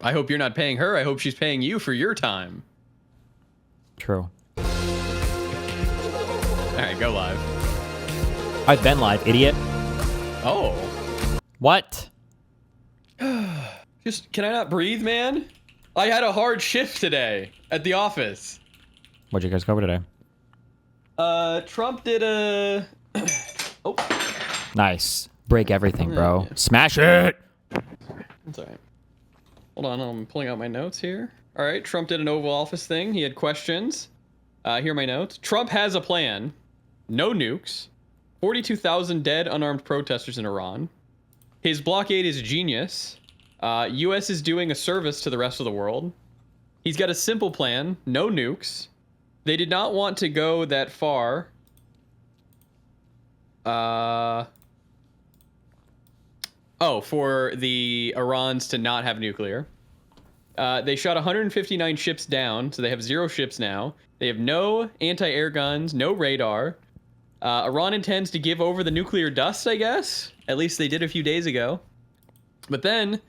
I hope you're not paying her. I hope she's paying you for your time. True. All right, go live. I've been live, idiot. Oh. What? Just, can I not breathe, man? I had a hard shift today at the office. What'd you guys cover today? Trump did a... oh. Nice. Break everything, bro. Yeah. Smash it! That's all right. Hold on, I'm pulling out my notes here. All right, Trump did an Oval Office thing. He had questions. Here are my notes. Trump has a plan. No nukes. 42,000 dead unarmed protesters in Iran. His blockade is genius. U.S. is doing a service to the rest of the world. He's got a simple plan. No nukes. They did not want to go that far. For the Irans to not have nuclear. They shot 159 ships down, so they have 0 ships now. They have no anti-air guns, no radar. Iran intends to give over the nuclear dust, I guess. At least they did a few days ago. But then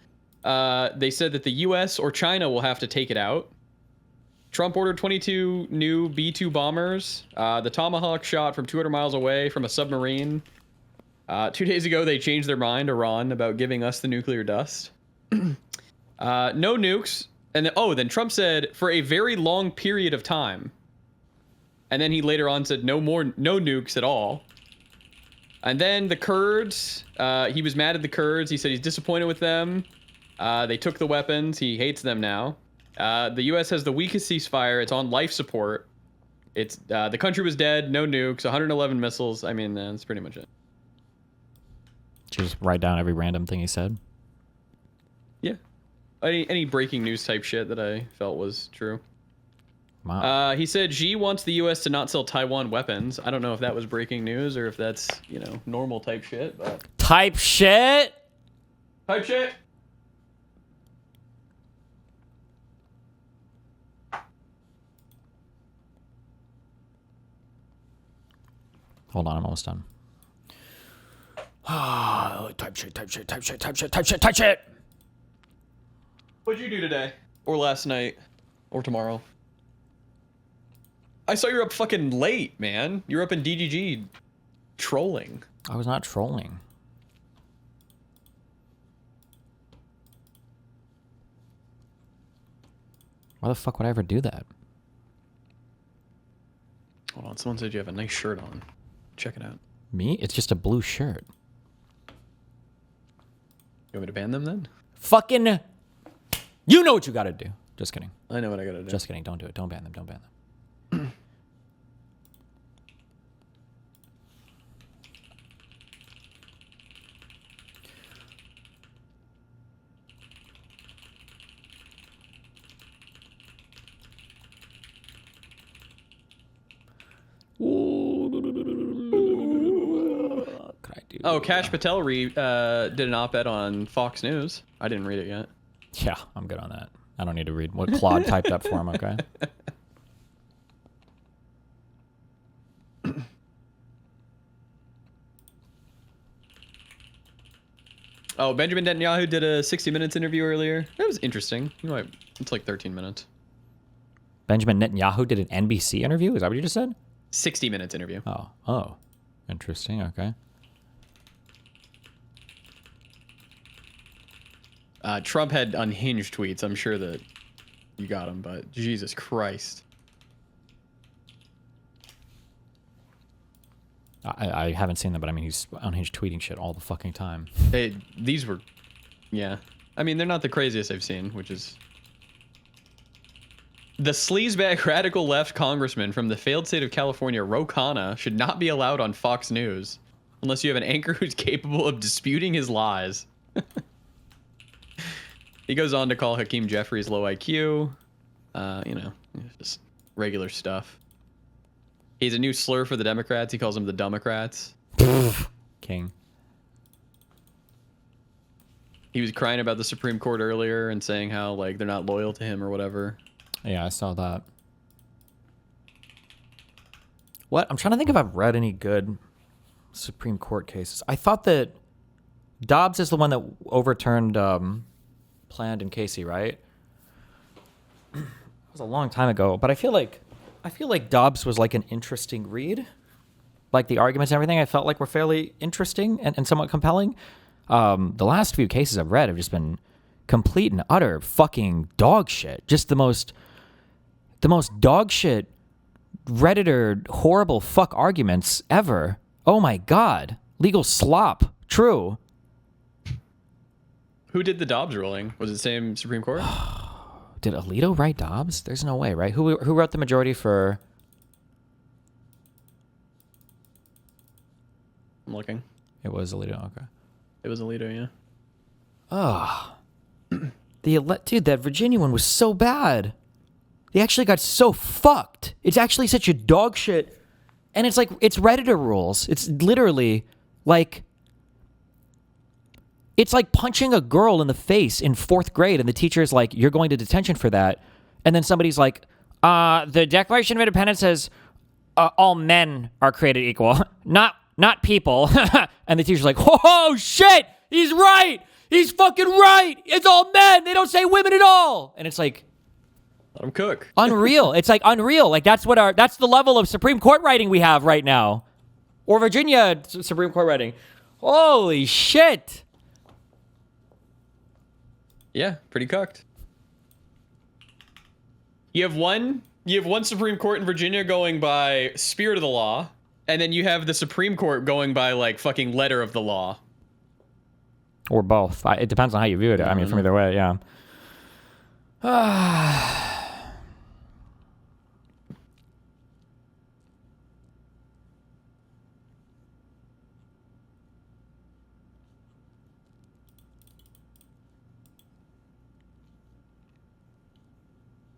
they said that the U.S. or China will have to take it out. Trump ordered 22 new B-2 bombers. The Tomahawk shot from 200 miles away from a submarine. 2 days ago, they changed their mind, Iran, about giving us the nuclear dust. No nukes. And then Trump said, for a very long period of time. And then he later on said, no nukes at all. And then the Kurds, he was mad at the Kurds. He said he's disappointed with them. They took the weapons. He hates them now. The U.S. has the weakest ceasefire. It's on life support. It's the country was dead, no nukes, 111 missiles. I mean, that's pretty much it. Just write down every random thing he said. Yeah. Any breaking news type shit that I felt was true. Wow. He said Xi wants the U.S. to not sell Taiwan weapons. I don't know if that was breaking news or if that's, normal type shit. But... Type shit? Type shit? Hold on, I'm almost done. Type shit. What'd you do today? Or last night? Or tomorrow? I saw you're up fucking late, man. You're up in DGG trolling. I was not trolling. Why the fuck would I ever do that? Hold on, someone said you have a nice shirt on. Check it out. Me? It's just a blue shirt. You want me to ban them then? Fucking... You know what you gotta do. Just kidding. I know what I gotta do. Just kidding. Don't do it. Don't ban them. Don't ban them. Oh, Kash Patel did an op-ed on Fox News. I didn't read it yet. Yeah, I'm good on that. I don't need to read what Claude typed up for him, okay? Oh, Benjamin Netanyahu did a 60 Minutes interview earlier. That was interesting. It's like 13 minutes. Benjamin Netanyahu did an NBC interview? Is that what you just said? 60 Minutes interview. Oh. Interesting, okay. Trump had unhinged tweets. I'm sure that you got them, but Jesus Christ. I haven't seen them, but I mean, he's unhinged tweeting shit all the fucking time. These were, yeah. I mean, they're not the craziest I've seen, which is... The sleazebag radical left congressman from the failed state of California, Ro Khanna, should not be allowed on Fox News unless you have an anchor who's capable of disputing his lies. He goes on to call Hakeem Jeffries low IQ. Just regular stuff. He's a new slur for the Democrats. He calls them the Democrats. King. He was crying about the Supreme Court earlier and saying how, like, they're not loyal to him or whatever. Yeah, I saw that. What? I'm trying to think if I've read any good Supreme Court cases. I thought that Dobbs is the one that overturned planned in Casey, right? It was a long time ago, but I feel like Dobbs was like an interesting read. Like the arguments and everything, I felt like were fairly interesting and somewhat compelling. The last few cases I've read have just been complete and utter fucking dog shit. Just the most dog shit Redditor horrible fuck arguments ever. Oh my god. Legal slop. True. Who did the Dobbs ruling? Was it the same Supreme Court? Did Alito write Dobbs? There's no way, right? Who wrote the majority for... I'm looking. It was Alito, okay. It was Alito, yeah. Oh. Dude, that Virginia one was so bad. They actually got so fucked. It's actually such a dog shit. And it's like, it's Redditor rules. It's literally like... It's like punching a girl in the face in 4th grade, and the teacher's like, you're going to detention for that. And then somebody's like, the Declaration of Independence says all men are created equal, not people. And the teacher's like, oh, shit, he's right. He's fucking right. It's all men. They don't say women at all. And it's like... Let them cook. Unreal. It's like unreal. Like that's the level of Supreme Court writing we have right now. Or Virginia Supreme Court writing. Holy shit. Yeah, pretty cooked. You have one Supreme Court in Virginia going by spirit of the law, and then you have the Supreme Court going by like fucking letter of the law. Or both. It depends on how you view it. I mean, from either way, yeah.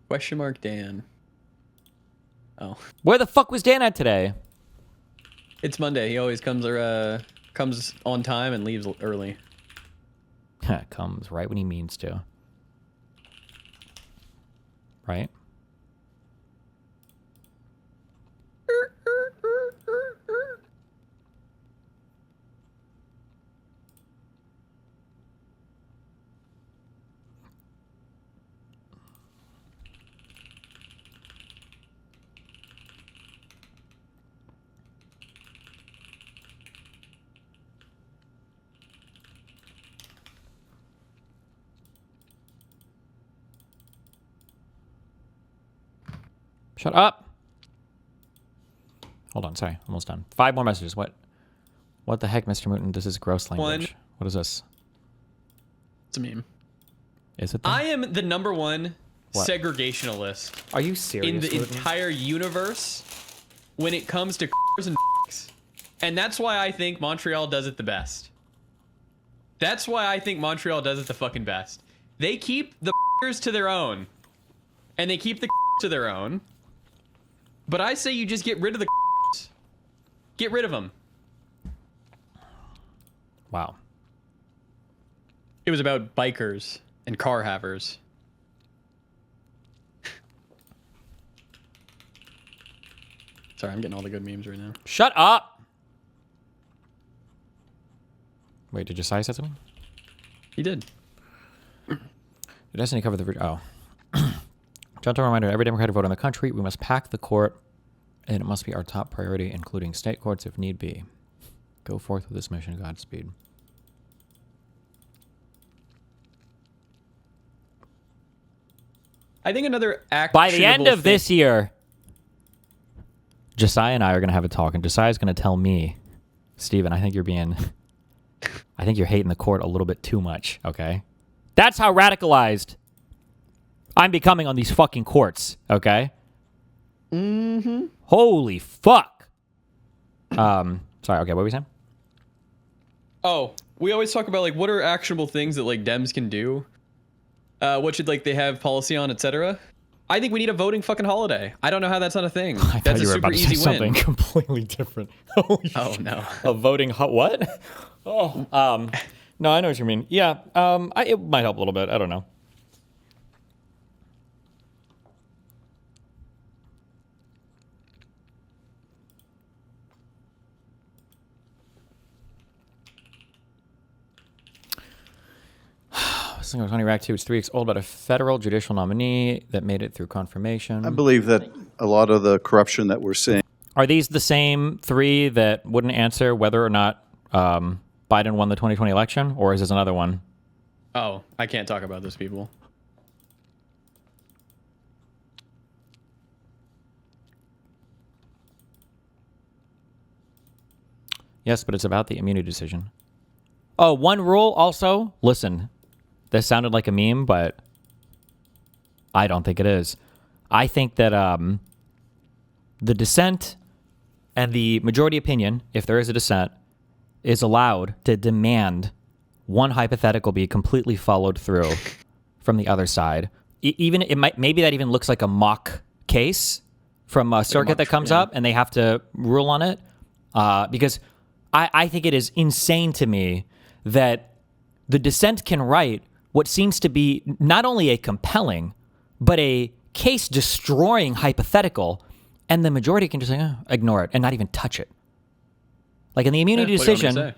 Question mark Dan. Oh. Where the fuck was Dan at today? It's Monday. He always comes on time and leaves early. Comes right when he means to. Right? Shut up. Hold on, sorry. Almost done. 5 more messages. What the heck, Mr. Mooten? This is gross language. What is this? It's a meme. Is it? Though? I am the #1 segregationalist. Are you serious? In the entire universe when it comes to and and that's why I think Montreal does it the best. That's why I think Montreal does it the fucking best. They keep the to their own. And they keep the to their own. But I say you just get rid of the get rid of them. Wow. It was about bikers and car havers. Sorry, I'm getting all the good memes right now. Shut up! Wait, did Josiah say something? He did. Did Destiny cover the... Oh. Gentle reminder, every Democratic vote in the country, we must pack the court, and it must be our top priority, including state courts if need be. Go forth with this mission, Godspeed. I think another By the end of this year, Josiah and I are going to have a talk, and Josiah's going to tell me, Steven, I think you're hating the court a little bit too much, okay? That's how radicalized I'm becoming on these fucking courts, okay? Mm-hmm. Holy fuck. Sorry, okay, what were we saying? Oh, we always talk about, like, what are actionable things that, like, Dems can do? What should, like, they have policy on, etc.? I think we need a voting fucking holiday. I don't know how that's not a thing. I That's thought you a were super about to say easy something win. completely different. Holy Oh, shit. no. A voting what? Oh, no, I know what you mean. Yeah, it might help a little bit. I don't know. Something was on Iraq 2. It's 3 weeks old about a federal judicial nominee that made it through confirmation. I believe that a lot of the corruption that we're seeing. Are these the same 3 that wouldn't answer whether or not Biden won the 2020 election, or is this another one? Oh, I can't talk about those people. Yes, but it's about the immunity decision. Oh, one rule also. Listen, this sounded like a meme, but I don't think it is. I think that the dissent and the majority opinion, if there is a dissent, is allowed to demand one hypothetical be completely followed through from the other side. Even maybe that even looks like a mock case from a circuit that comes up, and they have to rule on it because I think it is insane to me that the dissent can write what seems to be not only a compelling, but a case-destroying hypothetical, and the majority can just ignore it and not even touch it. Like in the immunity decision,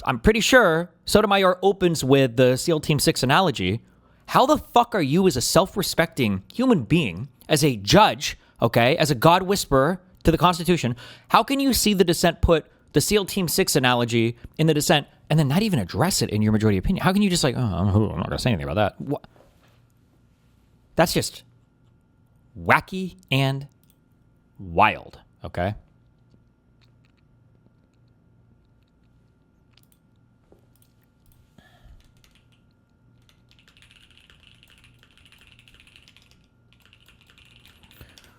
I'm pretty sure Sotomayor opens with the SEAL Team 6 analogy. How the fuck are you as a self-respecting human being, as a judge, okay, as a God whisperer to the Constitution, how can you see the dissent put the SEAL Team 6 analogy in the dissent and then not even address it in your majority opinion? How can you just like, I'm not going to say anything about that? What? That's just wacky and wild, okay?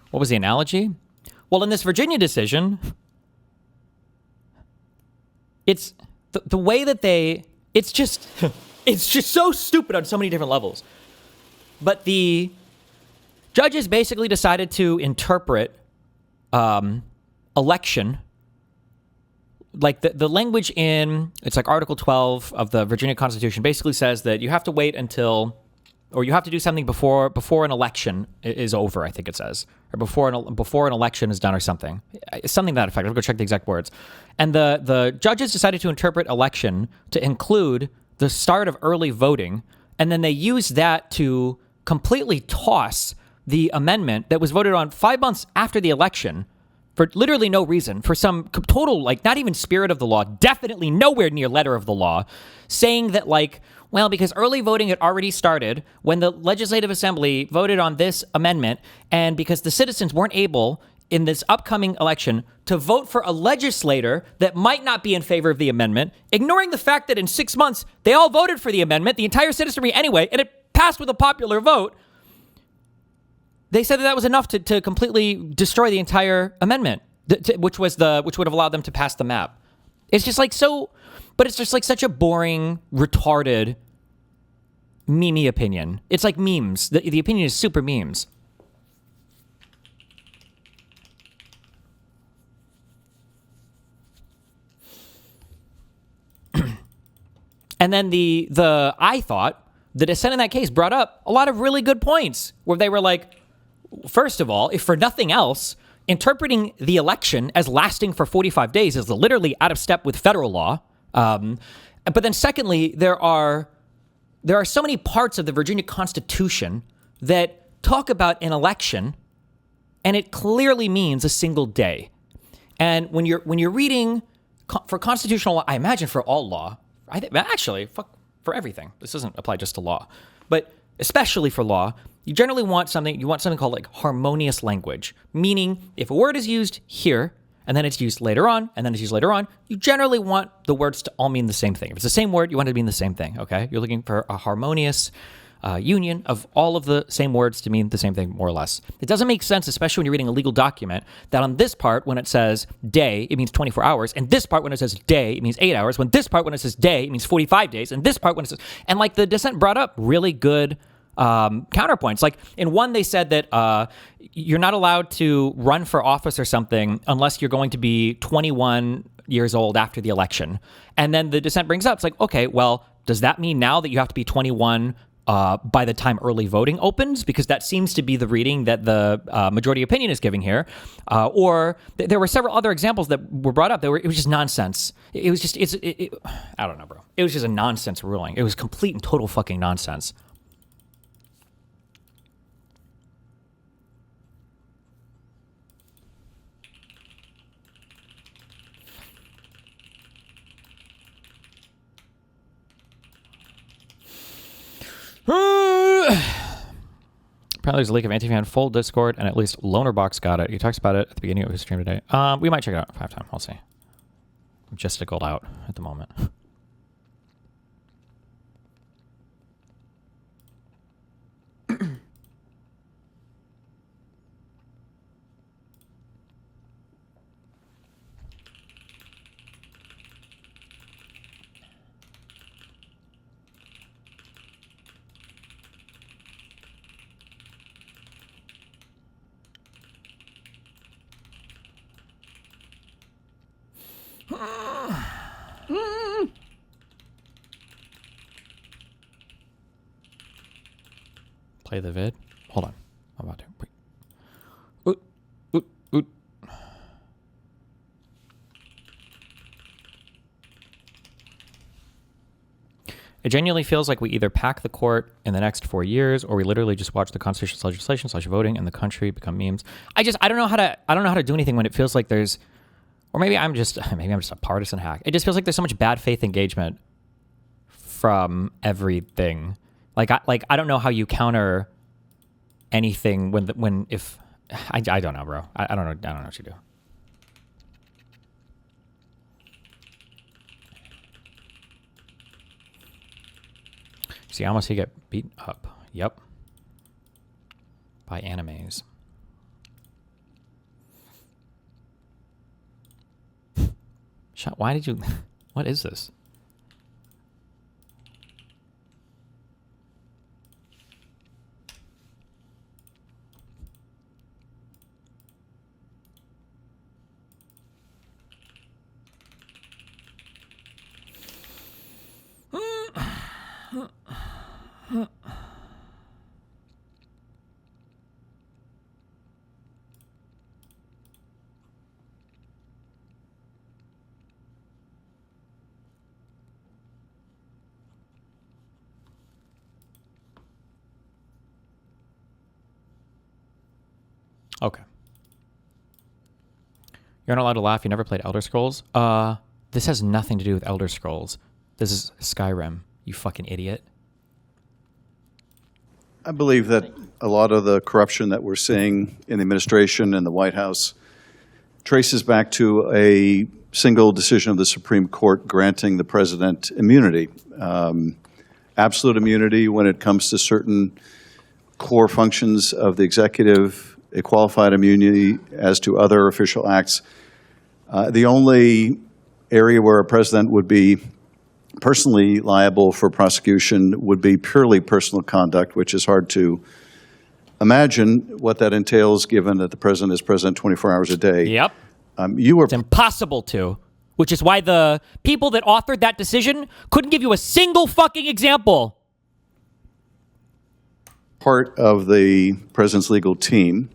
What was the analogy? Well, in this Virginia decision, it's the way that it's just so stupid on so many different levels. But the judges basically decided to interpret election, like the language in, it's like Article 12 of the Virginia Constitution basically says that you have to wait until, or you have to do something before an election is over, I think it says, or before an election is done or something. Something to that effect. I'll go check the exact words. And the judges decided to interpret election to include the start of early voting, and then they used that to completely toss the amendment that was voted on 5 months after the election for literally no reason, for some total, like, not even spirit of the law, definitely nowhere near letter of the law, saying that, like, well, because early voting had already started when the Legislative Assembly voted on this amendment, and because the citizens weren't able in this upcoming election to vote for a legislator that might not be in favor of the amendment, ignoring the fact that in 6 months they all voted for the amendment, the entire citizenry anyway, and it passed with a popular vote, they said that was enough to completely destroy the entire amendment, which would have allowed them to pass the map. It's just like so, but it's just like such a boring, retarded, meme opinion. It's like memes. The opinion is super memes. And then I thought the dissent in that case brought up a lot of really good points where they were like, first of all, if for nothing else, interpreting the election as lasting for 45 days is literally out of step with federal law. But then secondly, there are so many parts of the Virginia Constitution that talk about an election, and it clearly means a single day. And when you're reading for constitutional law, I imagine for all law, for everything. This doesn't apply just to law, but especially for law, you generally want something called like harmonious language, meaning if a word is used here and then it's used later on and then it's used later on, you generally want the words to all mean the same thing. If it's the same word, you want it to mean the same thing, okay? You're looking for a harmonious union of all of the same words to mean the same thing, more or less. It doesn't make sense, especially when you're reading a legal document, that on this part, when it says day, it means 24 hours, and this part, when it says day, it means 8 hours, when this part, when it says day, it means 45 days, and this part, when it says... And, like, the dissent brought up really good counterpoints. Like, in one, they said that you're not allowed to run for office or something unless you're going to be 21 years old after the election. And then the dissent brings up, it's like, okay, well, does that mean now that you have to be 21 by the time early voting opens, because that seems to be the reading that the majority opinion is giving here. There were several other examples that were brought up. It was just nonsense. It was just, I don't know, bro. It was just a nonsense ruling. It was complete and total fucking nonsense. Apparently there's a leak of Anti-Fan full Discord, and at least Lonerbox got it. He talks about it at the beginning of his stream today. We might check it out at 5 time. We'll see. I'm just stickled out at the moment. Play the vid. Hold on. I'm about to. Wait. Oot. It genuinely feels like we either pack the court in the next 4 years, or we literally just watch the constitutional legislation / voting in the country become memes. I don't know how to do anything when it feels like there's, or maybe I'm just a partisan hack. It just feels like there's so much bad faith engagement from everything. I don't know how you counter anything if I don't know, bro. I don't know what you do. See how much he get beat up. Yep. By animes. Why did you? What is this? Okay. You're not allowed to laugh. You never played Elder Scrolls? This has nothing to do with Elder Scrolls. This is Skyrim, you fucking idiot. I believe that a lot of the corruption that we're seeing in the administration and the White House traces back to a single decision of the Supreme Court granting the president immunity, absolute immunity when it comes to certain core functions of the executive, a qualified immunity as to other official acts. The only area where a president would be personally liable for prosecution would be purely personal conduct, which is hard to imagine what that entails given that the president is president 24 hours a day. Yep. It's impossible to, which is why the people that authored that decision couldn't give you a single fucking example. Part of the president's legal team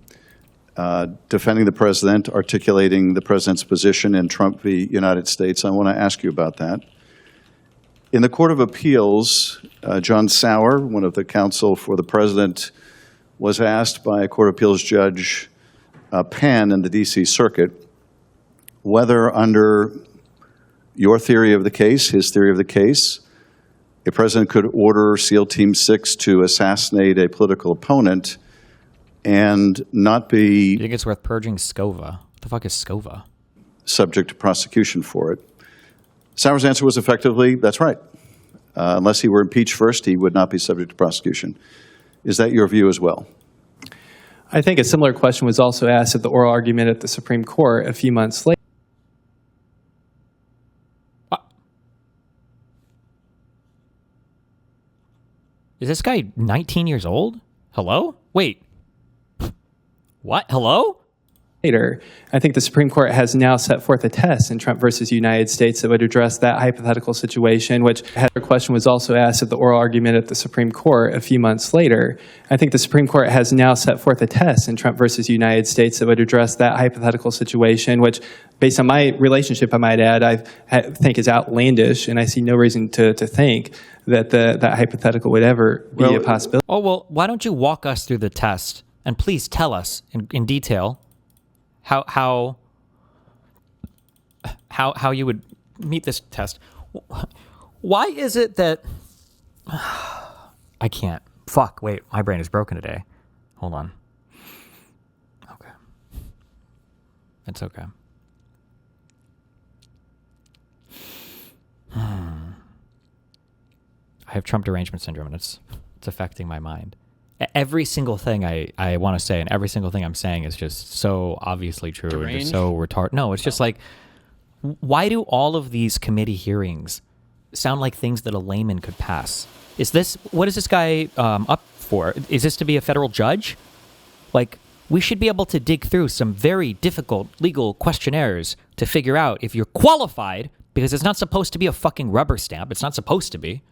defending the president, articulating the president's position in Trump v. United States. I want to ask you about that. In the Court of Appeals, John Sauer, one of the counsel for the president, was asked by a Court of Appeals Judge Pan in the D.C. Circuit whether under your theory of the case, his theory of the case, a president could order SEAL Team 6 to assassinate a political opponent and not be... You think it's worth purging SCOVA? What the fuck is SCOVA? ...subject to prosecution for it. Sauer's answer was effectively, that's right. Unless he were impeached first, he would not be subject to prosecution. Is that your view as well? I think a similar question was also asked at the oral argument at the Supreme Court a few months later. Is this guy 19 years old? Hello? Wait. What? Hello? later. I think the Supreme Court has now set forth a test in Trump versus United States that would address that hypothetical situation, which a question was also asked at the oral argument at the Supreme Court a few months later. I think the Supreme Court has now set forth a test in Trump versus United States that would address that hypothetical situation, which, based on my relationship, I might add, I think is outlandish, and I see no reason to think that that hypothetical would ever be a possibility. Oh, well, why don't you walk us through the test, and please tell us in detail how you would meet this test. Why is it that I can't? Fuck, wait, my brain is broken today. Hold on. Okay. It's okay. I have Trump derangement syndrome, and it's affecting my mind. Every single thing I want to say and every single thing I'm saying is just so obviously true and just so retarded. No, it's just like, why do all of these committee hearings sound like things that a layman could pass? What is this guy up for? Is this to be a federal judge? Like, we should be able to dig through some very difficult legal questionnaires to figure out if you're qualified, because it's not supposed to be a fucking rubber stamp. It's not supposed to be.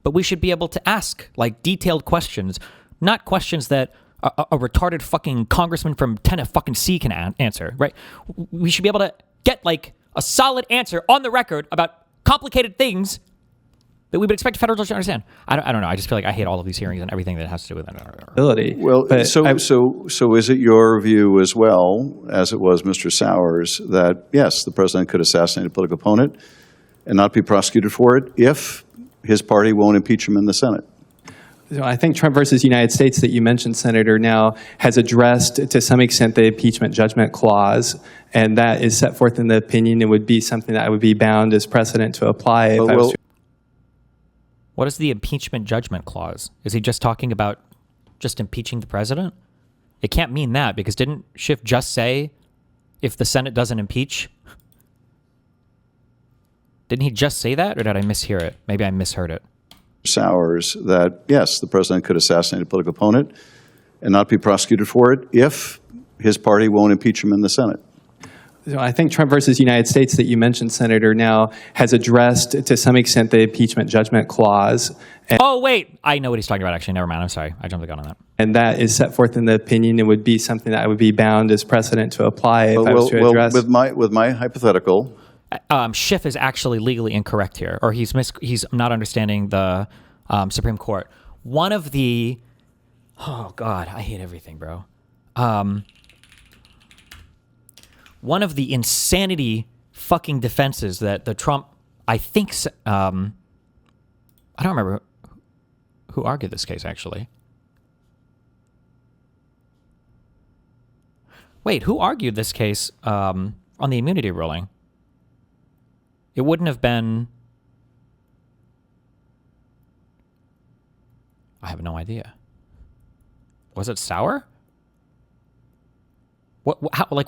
But we should be able to ask, like, detailed questions. Not questions that a retarded fucking congressman from Tennessee can answer, right? We should be able to get, like, a solid answer on the record about complicated things that we would expect a federal judge to understand. I don't know. I just feel like I hate all of these hearings and everything that has to do with it. Well, so is it your view as well, as it was Mr. Sauer's, that, yes, the president could assassinate a political opponent and not be prosecuted for it if his party won't impeach him in the Senate? I think Trump versus United States that you mentioned, Senator, now has addressed to some extent the impeachment judgment clause, and that is set forth in the opinion. It would be something that I would be bound as precedent to apply if I was to. What is the impeachment judgment clause? Is he just talking about just impeaching the president? It can't mean that, because didn't Schiff just say if the Senate doesn't impeach? Didn't he just say that, or did I mishear it? Maybe I misheard it. Sauer's, that, yes, the president could assassinate a political opponent and not be prosecuted for it if his party won't impeach him in the Senate. I think Trump versus United States that you mentioned, Senator, now has addressed to some extent the impeachment judgment clause. Oh, wait. I know what he's talking about, actually. Never mind. I'm sorry. I jumped the gun on that. And that is set forth in the opinion. It would be something that I would be bound as precedent to apply if I was to address. With my hypothetical, Schiff is actually legally incorrect here, or he's not understanding the Supreme Court. One of the, oh God, I hate everything, bro. One of the insanity fucking defenses that the Trump, I think, I don't remember who argued this case actually. Wait, who argued this case on the immunity ruling? It wouldn't have been... I have no idea. Was it Sauer? What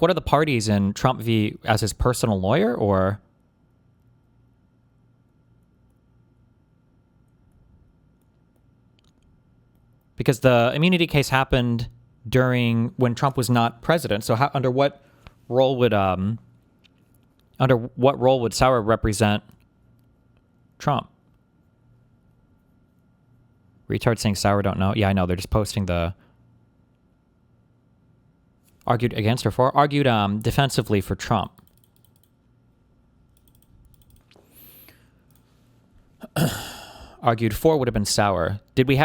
are the parties in Trump v. as his personal lawyer, or... Because the immunity case happened when Trump was not president, so under what role would Sauer represent Trump? Retard saying Sauer don't know. Yeah, I know. They're just posting the argued against or for. Argued defensively for Trump. Argued for would have been Sauer.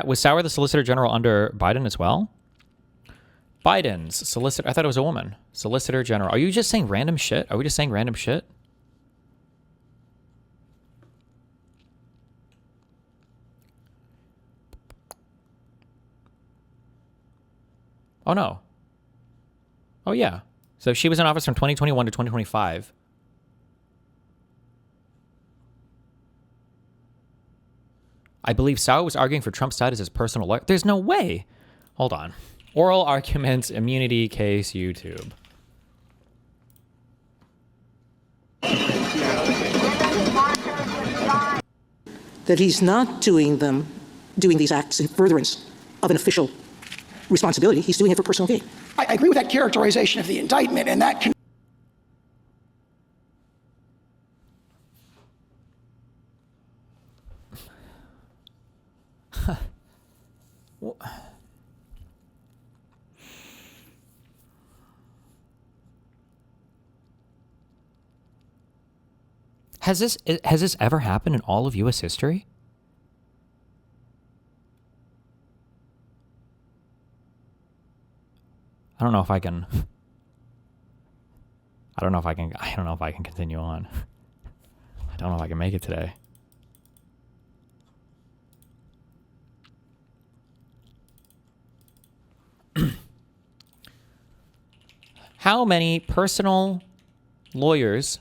Was Sauer the Solicitor General under Biden as well? Biden's solicitor. I thought it was a woman. Solicitor General. Are you just saying random shit? Are we just saying random shit? Oh, no. Oh, yeah. So she was in office from 2021 to 2025. I believe Sauer was arguing for Trump's side as his personal lawyer. There's no way. Hold on. Oral arguments, immunity case, YouTube. That he's not doing these acts in furtherance of an official responsibility. He's doing it for personal gain. I agree with that characterization of the indictment, and that can. Has this ever happened in all of U.S. history? I don't know if I can continue on. I don't know if I can make it today. How many personal lawyers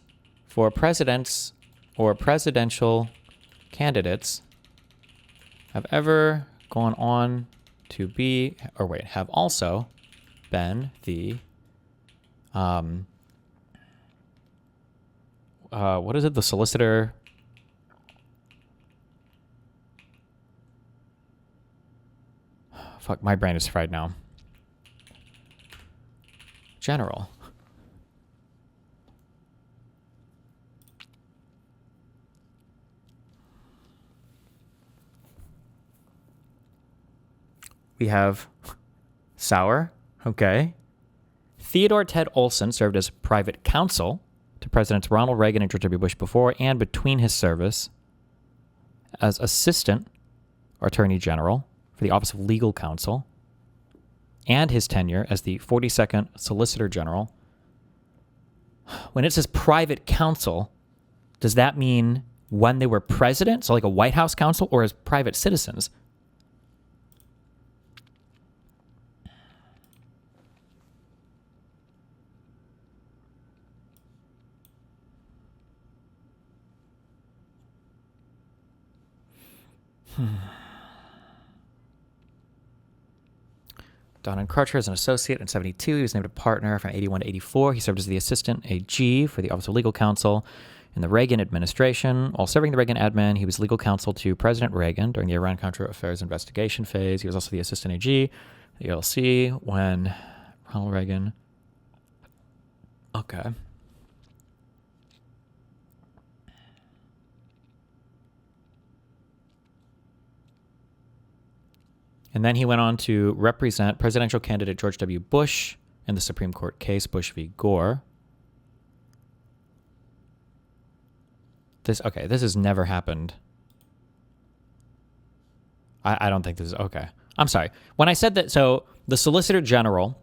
for presidents or presidential candidates have ever gone on to be, or wait, have also been the, what is it, the solicitor? Fuck, my brain is fried now. General. We have Sauer, okay. Theodore Ted Olson served as private counsel to Presidents Ronald Reagan and George W. Bush before and between his service as assistant attorney general for the Office of Legal Counsel and his tenure as the 42nd Solicitor General. When it says private counsel, does that mean when they were president, so like a White House counsel, or as private citizens? Don and Crutcher as an associate in 72. He was named a partner from 81 to 84. He served as the assistant AG for the Office of Legal Counsel in the Reagan administration. While serving the Reagan admin, he was legal counsel to President Reagan during the Iran-Contra affairs investigation phase. He was also the assistant AG at the ELC when Ronald Reagan... Okay. And then he went on to represent presidential candidate George W. Bush in the Supreme Court case Bush v. Gore. This has never happened. I don't think this is, okay. I'm sorry. When I said that, so the Solicitor General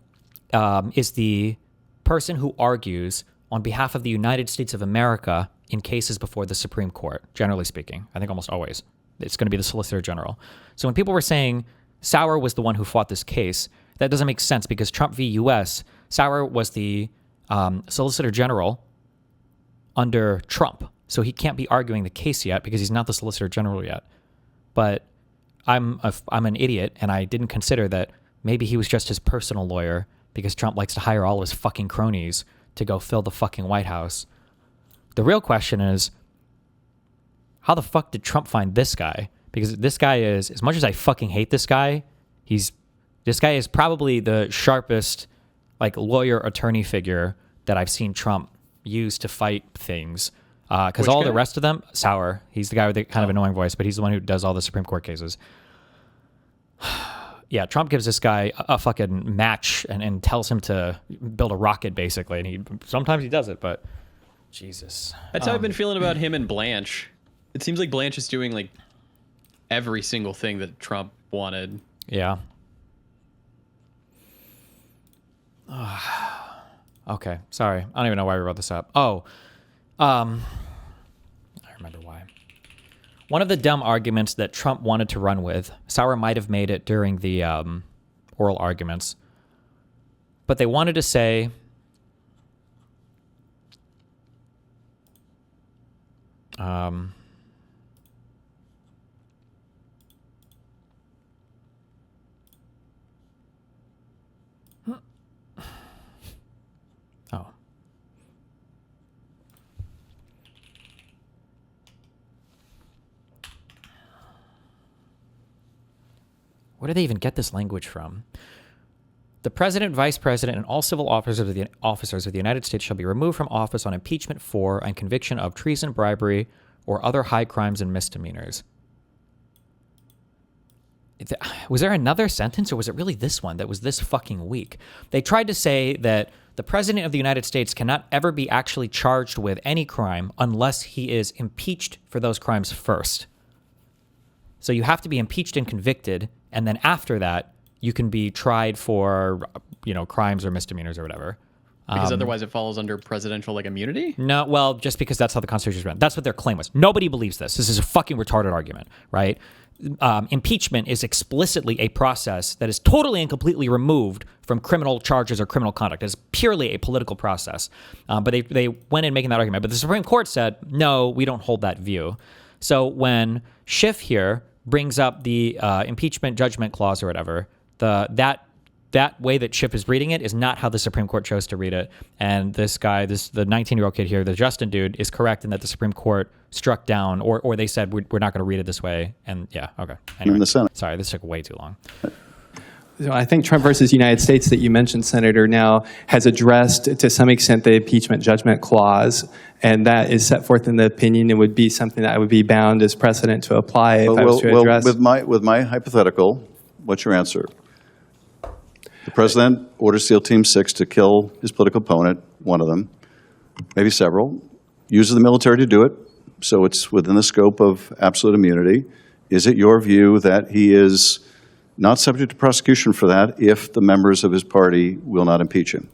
is the person who argues on behalf of the United States of America in cases before the Supreme Court, generally speaking. I think almost always. It's going to be the Solicitor General. So when people were saying Sauer was the one who fought this case, that doesn't make sense because Trump v. U.S., Sauer was the Solicitor General under Trump. So he can't be arguing the case yet because he's not the Solicitor General yet. But I'm an idiot, and I didn't consider that maybe he was just his personal lawyer because Trump likes to hire all his fucking cronies to go fill the fucking White House. The real question is, how the fuck did Trump find this guy? Because this guy is, as much as I fucking hate this guy, this guy is probably the sharpest like lawyer attorney figure that I've seen Trump use to fight things. Because all the rest of them, Sauer, he's the guy with the kind of annoying voice, but he's the one who does all the Supreme Court cases. Yeah, Trump gives this guy a fucking match and tells him to build a rocket, basically. And sometimes he does it, but Jesus. That's how I've been feeling about him and Blanche. It seems like Blanche is doing like every single thing that Trump wanted. Yeah. Okay, sorry. I don't even know why we wrote this up. I remember why. One of the dumb arguments that Trump wanted to run with, Sauer might have made it during the oral arguments, but they wanted to say, where do they even get this language from? The president, vice president, and all civil officers of the United States shall be removed from office on impeachment for and conviction of treason, bribery, or other high crimes and misdemeanors. Was there another sentence, or was it really this one that was this fucking weak? They tried to say that the president of the United States cannot ever be actually charged with any crime unless he is impeached for those crimes first. So you have to be impeached and convicted, and then after that, you can be tried for, crimes or misdemeanors or whatever. Because otherwise it falls under presidential immunity? No, well, just because that's how the Constitution is written. That's what their claim was. Nobody believes this. This is a fucking retarded argument, right? Impeachment is explicitly a process that is totally and completely removed from criminal charges or criminal conduct. It's purely a political process. But they went in making that argument. But the Supreme Court said, no, we don't hold that view. So when Schiff here brings up the impeachment judgment clause or whatever, that way that Schiff is reading it is not how the Supreme Court chose to read it. And this guy, the 19-year-old kid here, the Justin dude, is correct in that the Supreme Court struck down, or they said, we're not going to read it this way. And yeah, okay. Anyway, in the Senate. Sorry, this took way too long. I think Trump versus United States that you mentioned, Senator, now has addressed to some extent the impeachment judgment clause, and that is set forth in the opinion. It would be something that I would be bound as precedent to apply if I was to address. With my hypothetical, what's your answer? The president orders SEAL Team 6 to kill his political opponent, one of them, maybe several, uses the military to do it, so it's within the scope of absolute immunity. Is it your view that he is not subject to prosecution for that if the members of his party will not impeach him?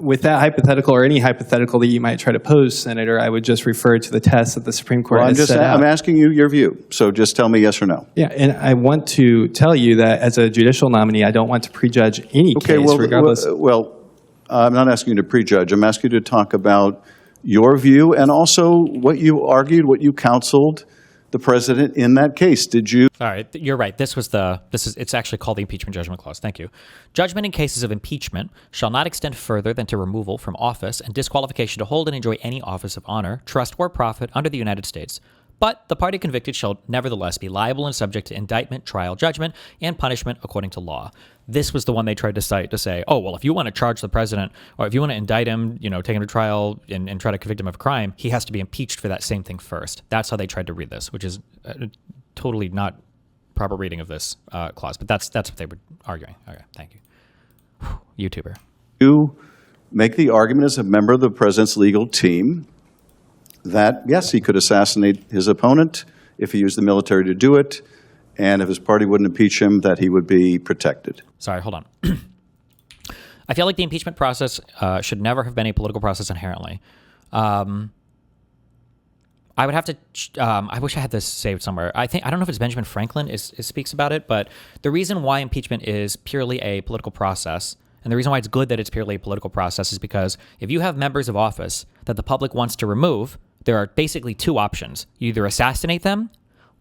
With that hypothetical or any hypothetical that you might try to pose, Senator, I would just refer to the test that the Supreme Court has set out. I'm asking you your view, so just tell me yes or no. Yeah, and I want to tell you that as a judicial nominee, I don't want to prejudge any case, regardless. Well, I'm not asking you to prejudge. I'm asking you to talk about your view and also what you argued, what you counseled the president in that case. Did you? All right, you're right. It's actually called the impeachment judgment clause. Thank you. Judgment in cases of impeachment shall not extend further than to removal from office and disqualification to hold and enjoy any office of honor, trust, or profit under the United States. But the party convicted shall nevertheless be liable and subject to indictment, trial, judgment, and punishment according to law. This was the one they tried to cite to say, oh, well, if you want to charge the president or if you want to indict him, take him to trial and try to convict him of a crime, he has to be impeached for that same thing first. That's how they tried to read this, which is totally not proper reading of this clause. But that's what they were arguing. Okay, thank you. Whew, YouTuber. You make the argument as a member of the president's legal team that, yes, he could assassinate his opponent if he used the military to do it, and if his party wouldn't impeach him, that he would be protected. Sorry, hold on. I feel like the impeachment process should never have been a political process inherently. I would have to. I wish I had this saved somewhere. I don't know if it's Benjamin Franklin speaks about it, but the reason why impeachment is purely a political process, and the reason why it's good that it's purely a political process, is because if you have members of office that the public wants to remove, there are basically two options. You either assassinate them,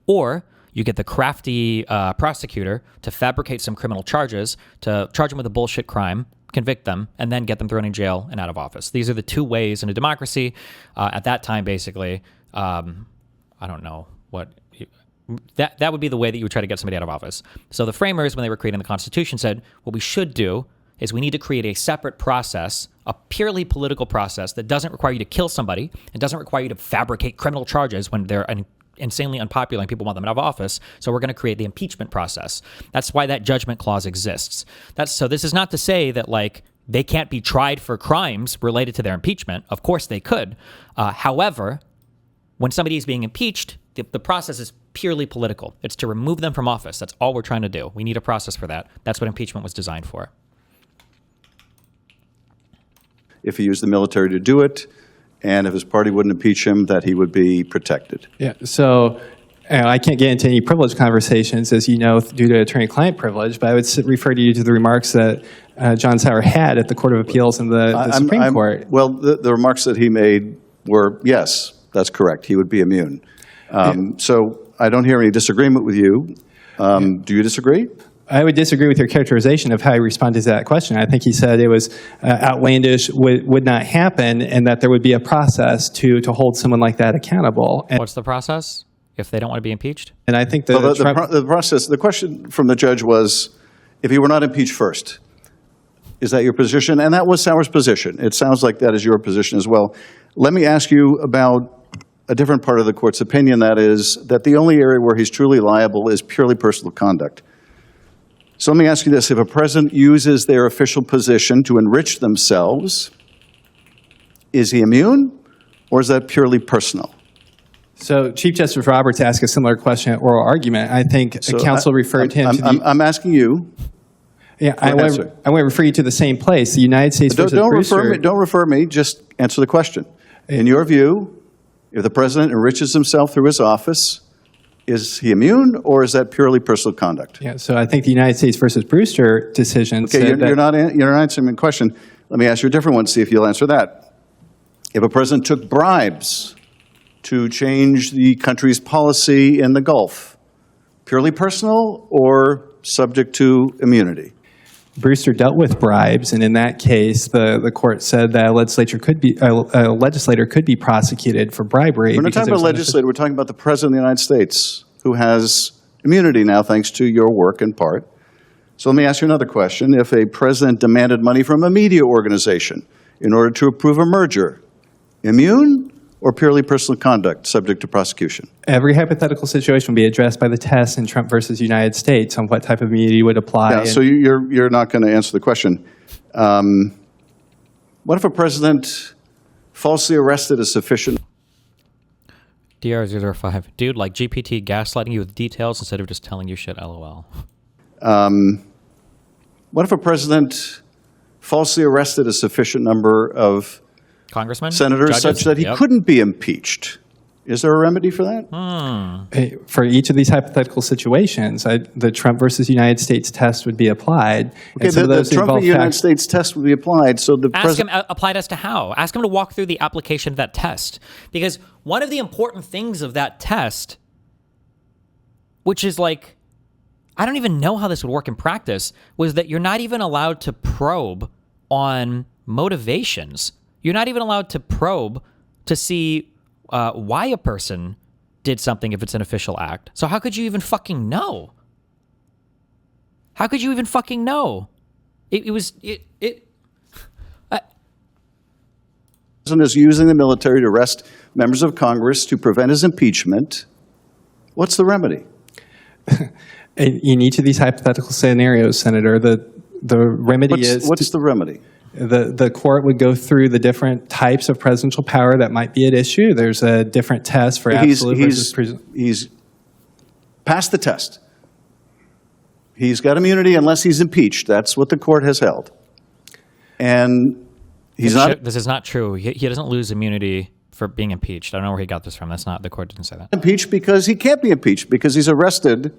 or you get the crafty prosecutor to fabricate some criminal charges, to charge them with a bullshit crime, convict them, and then get them thrown in jail and out of office. These are the two ways in a democracy. At that time, basically, I don't know what... That would be the way that you would try to get somebody out of office. So the framers, when they were creating the Constitution, said, what we should do is we need to create a separate process, a purely political process that doesn't require you to kill somebody, and doesn't require you to fabricate criminal charges when they're insanely unpopular and people want them out of office. So we're going to create the impeachment process. That's why that judgment clause exists. So this is not to say that they can't be tried for crimes related to their impeachment. Of course they could. However, when somebody is being impeached, the process is purely political. It's to remove them from office. That's all we're trying to do. We need a process for that. That's what impeachment was designed for. If he used the military to do it, and if his party wouldn't impeach him, that he would be protected. Yeah, so I can't get into any privilege conversations, as you know, due to attorney-client privilege, but I would refer you to the remarks that John Sauer had at the Court of Appeals and the Supreme Court. Well, the remarks that he made were, yes, that's correct. He would be immune. So I don't hear any disagreement with you. Do you disagree? I would disagree with your characterization of how he responded to that question. I think he said it was outlandish, would not happen, and that there would be a process to hold someone like that accountable. And what's the process if they don't want to be impeached? And I think the process, the question from the judge was, if he were not impeached first, Is that your position? And that was Sauer's position. It sounds like that is your position as well. Let me ask you about a different part of the court's opinion, that is that the only area where he's truly liable is purely personal conduct. So let me ask you this. If a president uses their official position to enrich themselves, is he immune, or is that purely personal? So Chief Justice Roberts asked a similar question at oral argument. I think So counsel referred him to the... I'm asking you. Yeah, I want to refer you to the same place, the United States versus Brewster. Don't refer me, just answer the question. In your view, if the president enriches himself through his office, is he immune, or is that purely personal conduct? Yeah, so I think the United States versus Brewster decision Okay, said you're not answering my question. Let me ask you a different one, see if you'll answer that. If a president took bribes to change the country's policy in the Gulf, purely personal or subject to immunity? Brewster dealt with bribes, and in that case, the court said that a legislator could be prosecuted for bribery. We're not talking about a legislator. We're talking about the President of the United States, who has immunity now thanks to your work in part. So let me ask you another question. If a president demanded money from a media organization in order to approve a merger, immune or purely personal conduct subject to prosecution? Every hypothetical situation will be addressed by the test in Trump versus United States on what type of immunity would apply. Yeah, so you're not going to answer the question. What if a president falsely arrested a sufficient... DR005. Dude, like GPT gaslighting you with details instead of just telling you shit, LOL. What if a president falsely arrested a sufficient number of Congressmen? senators Judges? such that he couldn't be impeached? Is there a remedy for that? For each of these hypothetical situations, the Trump versus United States test would be applied. Okay, the Trump and United States test would be applied, so the Ask him applied as to how. Ask him to walk through the application of that test. Because one of the important things of that test, which is like, I don't even know how this would work in practice, was that you're not even allowed to probe on motivations. You're not even allowed to probe to see why a person did something if it's an official act. So how could you even fucking know? How could you even fucking know? It was... president is using the military to arrest members of Congress to prevent his impeachment. What's the remedy? In each of these hypothetical scenarios, Senator, the remedy is... What's the remedy? The court would go through the different types of presidential power that might be at issue. There's a different test for absolute versus... He's passed the test. He's got immunity unless he's impeached. That's what the court has held. And he's not... This is not true. He doesn't lose immunity for being impeached. I don't know where he got this from. That's not... The court didn't say that. Impeached because he can't be impeached, because he's arrested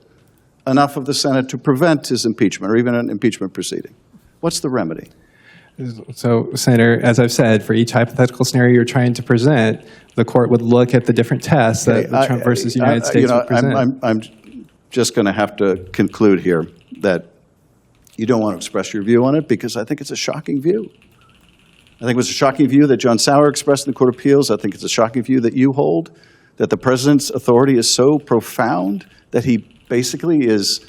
enough of the Senate to prevent his impeachment or even an impeachment proceeding. What's the remedy? So, Senator, as I've said, for each hypothetical scenario you're trying to present, the court would look at the different tests that the Trump versus United States would present. I'm just going to have to conclude here that you don't want to express your view on it, because I think it's a shocking view. I think it was a shocking view that John Sauer expressed in the Court of Appeals. I think it's a shocking view that you hold, that the president's authority is so profound that he basically is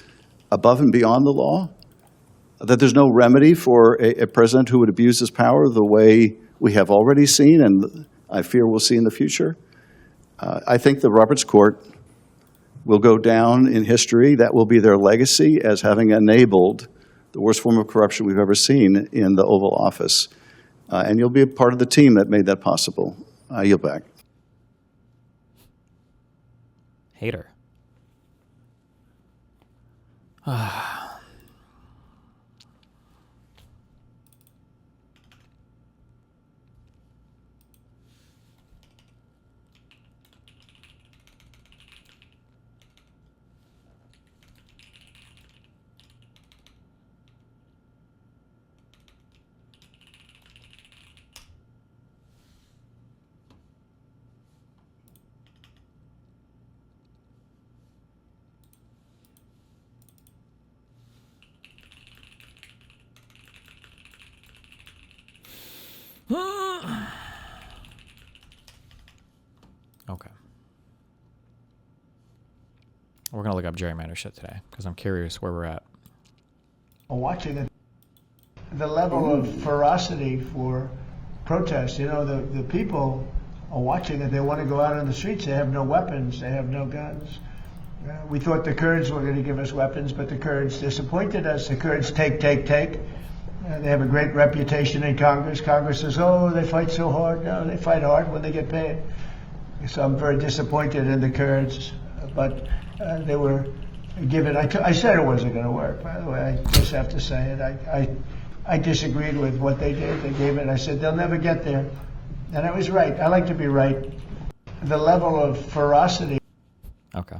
above and beyond the law, that there's no remedy for a president who would abuse his power the way we have already seen and I fear we'll see in the future. I think the Roberts Court will go down in history. That will be their legacy as having enabled the worst form of corruption we've ever seen in the Oval Office. And you'll be a part of the team that made that possible. I yield back. Hater. Okay. We're going to look up gerrymander shit today because I'm curious where we're at. Watching it, the level of ferocity for protest. You know, the people are watching it. They want to go out on the streets. They have no weapons. They have no guns. We thought the Kurds were going to give us weapons, but the Kurds disappointed us. The Kurds take. They have a great reputation in Congress. Congress says, oh, they fight so hard. No, they fight hard when they get paid. So I'm very disappointed in the Kurds, but they were given. I said it wasn't going to work, by the way. I just have to say it. I disagreed with what they did. They gave it. I said, they'll never get there. And I was right. I like to be right. The level of ferocity. Okay.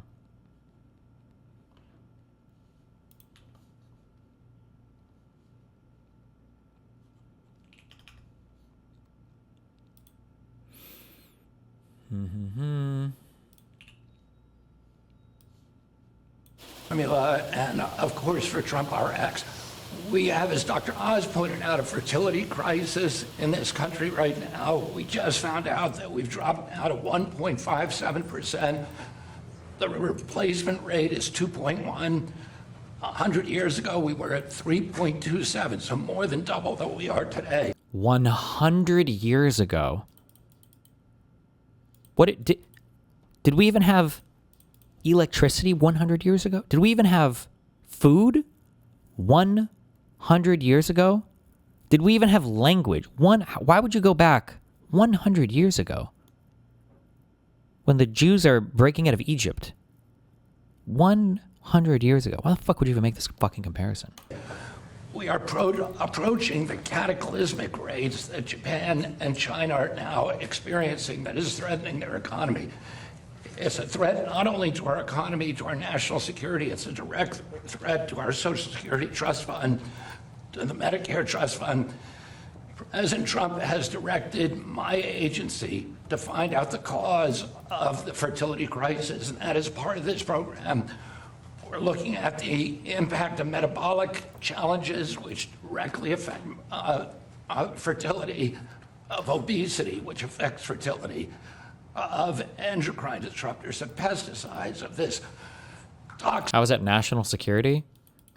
Formula, and of course for Trump RX. We have, as Dr. Oz pointed out, a fertility crisis in this country right now. We just found out that we've dropped out of 1.57%. The replacement rate is 2.1. 100 years ago, we were at 3.27, so more than double than we are today. 100 years ago. Did we even have electricity 100 years ago? Did we even have food 100 years ago? Did we even have language? Why would you go back 100 years ago when the Jews are breaking out of Egypt? 100 years ago. Why the fuck would you even make this fucking comparison? We are approaching the cataclysmic rates that Japan and China are now experiencing that is threatening their economy. It's a threat not only to our economy, to our national security, it's a direct threat to our Social Security Trust Fund, to the Medicare Trust Fund. President Trump has directed my agency to find out the cause of the fertility crisis, and that is part of this program. We're looking at the impact of metabolic challenges, which directly affect fertility, of obesity, which affects fertility, of endocrine disruptors, of pesticides, of this toxic. How is that national security?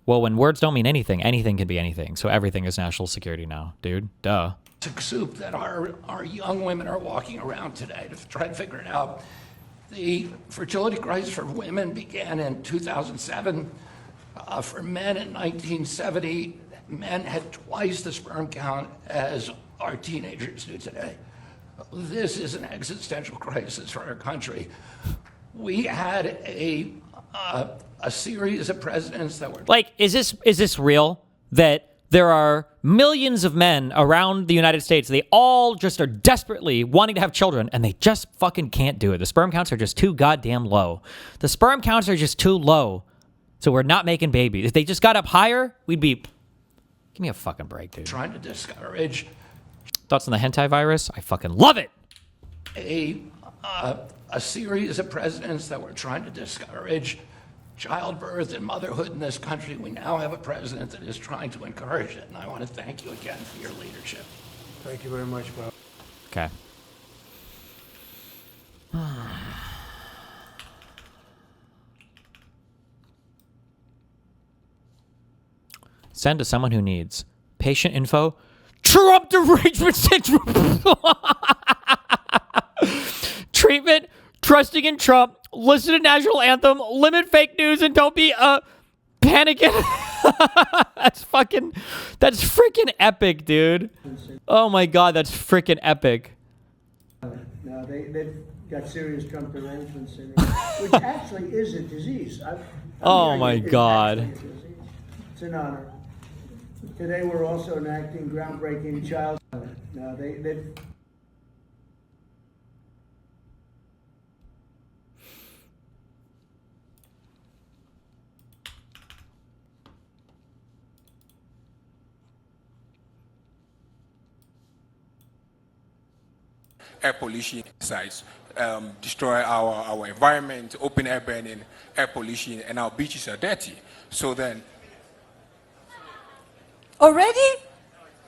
Well, when words don't mean anything, anything can be anything. So everything is national security now, dude. Duh. Soup that our young women are walking around today to try to figure it out. The fertility crisis for women began in 2007. For men in 1970, men had twice the sperm count as our teenagers do today. This is an existential crisis for our country. We had a series of presidents that were like, is this real? That there are millions of men around the United States. They all just are desperately wanting to have children, and they just fucking can't do it. The sperm counts are just too goddamn low. The sperm counts are just too low, so we're not making babies. If they just got up higher, we'd be... Give me a fucking break, dude. Trying to discourage... Thoughts on the hentai virus? I fucking love it! A series of presidents that were trying to discourage childbirth and motherhood in this country. We now have a president that is trying to encourage it, and I want to thank you again for your leadership. Thank you very much, Bob. Okay. Send to someone who needs patient info. Trump derangement syndrome. Treatment. Trusting in Trump. Listen to national anthem. Limit fake news and don't be panicking. That's freaking epic, dude. Oh my god, that's freaking epic. No, they've got serious Trump derangement syndrome, which actually is a disease. Oh my god. It's an honor. Today we're also enacting groundbreaking child. No, they've air pollution sites, destroy our environment, open air burning, air pollution, and our beaches are dirty. So then... Already?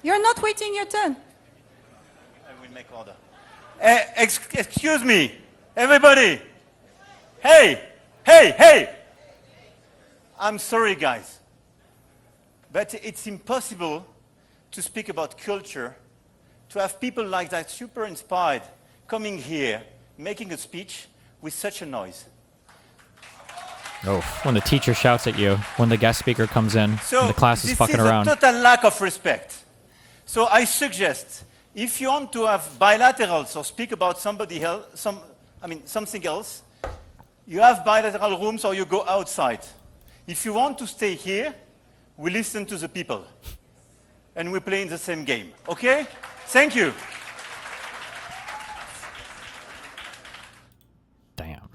You're not waiting your turn. I will make order. Excuse me, everybody. Hey! I'm sorry, guys, but it's impossible to speak about culture, to have people like that super inspired coming here, making a speech with such a noise. Oh, when the teacher shouts at you, when the guest speaker comes in, So and the class is fucking this is around. a total lack of respect. So I suggest, if you want to have bilaterals or speak about somebody else, something else, you have bilateral rooms or you go outside. If you want to stay here, we listen to the people. And we play in the same game, okay? Thank you. Damn.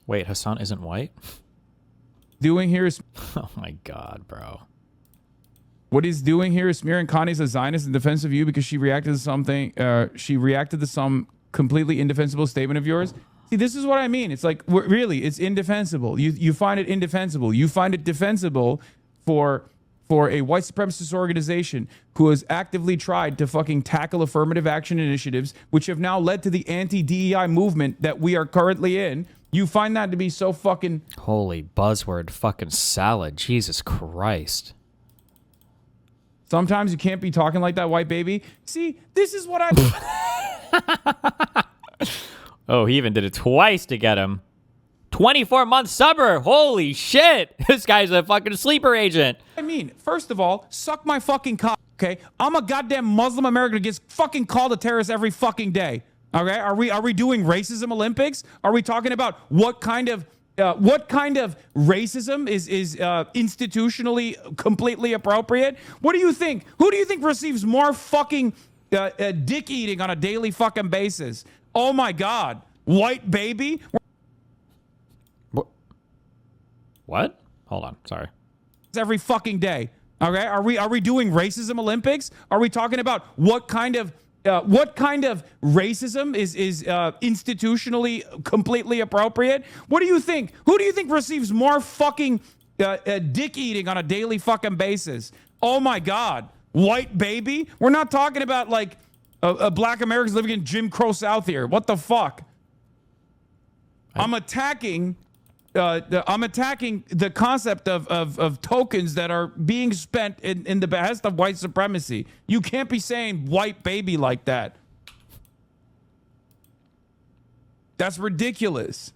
Wait, Hasan isn't white? Doing here is Oh my god, bro. what he's doing here is smearing Connie as a Zionist in defense of you because she reacted to something. She reacted to some completely indefensible statement of yours. See, this is what I mean. It's like really, it's indefensible. You find it indefensible. You find it defensible for a white supremacist organization who has actively tried to fucking tackle affirmative action initiatives, which have now led to the anti-DEI movement that we are currently in. You find that to be so fucking... Holy buzzword fucking salad. Jesus Christ. Sometimes you can't be talking like that, white baby. See, this is what I... Oh, he even did it twice to get him. 24-month subber. Holy shit. This guy's a fucking sleeper agent. I mean, first of all, suck my fucking cock, okay? I'm a goddamn Muslim American who gets fucking called a terrorist every fucking day. Okay? Are we doing racism Olympics? Are we talking about what kind of racism is institutionally completely appropriate? What do you think? Who do you think receives more fucking dick eating on a daily fucking basis? Oh my God, white baby. What? Hold on, sorry. Every fucking day. Okay? Are we doing racism Olympics? Are we talking about what kind of racism is institutionally completely appropriate? What do you think? Who do you think receives more fucking dick eating on a daily fucking basis? Oh my God, white baby. We're not talking about like black Americans living in Jim Crow South here. What the fuck? I'm attacking the concept of tokens that are being spent in the behest of white supremacy. You can't be saying white baby like that. That's ridiculous.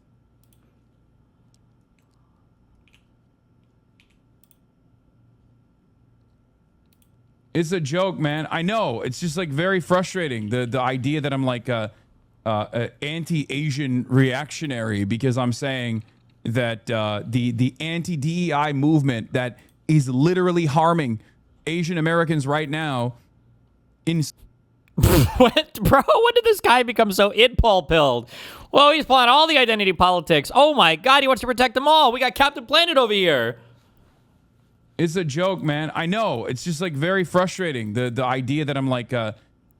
It's a joke, man. I know. It's just like very frustrating. The idea that I'm like a anti-Asian reactionary because I'm saying that the anti-DEI movement that is literally harming Asian Americans right now in... What, bro? When did this guy become so pilled? Well, he's playing all the identity politics. Oh my God, he wants to protect them all. We got Captain Planet over here. It's a joke, man. I know. It's just like very frustrating. The idea that I'm like a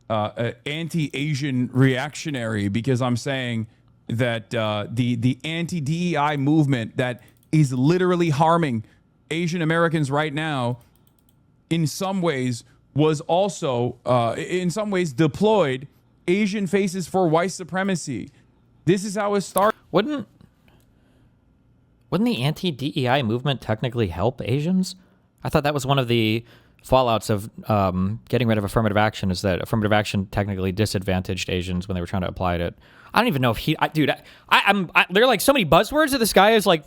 anti-Asian reactionary because I'm saying that the anti-DEI movement that is literally harming Asian Americans right now in some ways was also in some ways deployed Asian faces for white supremacy. This is how it started. Wouldn't the anti-DEI movement technically help Asians? I thought that was one of the fallouts of getting rid of affirmative action, is that affirmative action technically disadvantaged Asians when they were trying to apply it. I don't even know if he, there are like so many buzzwords that this guy is like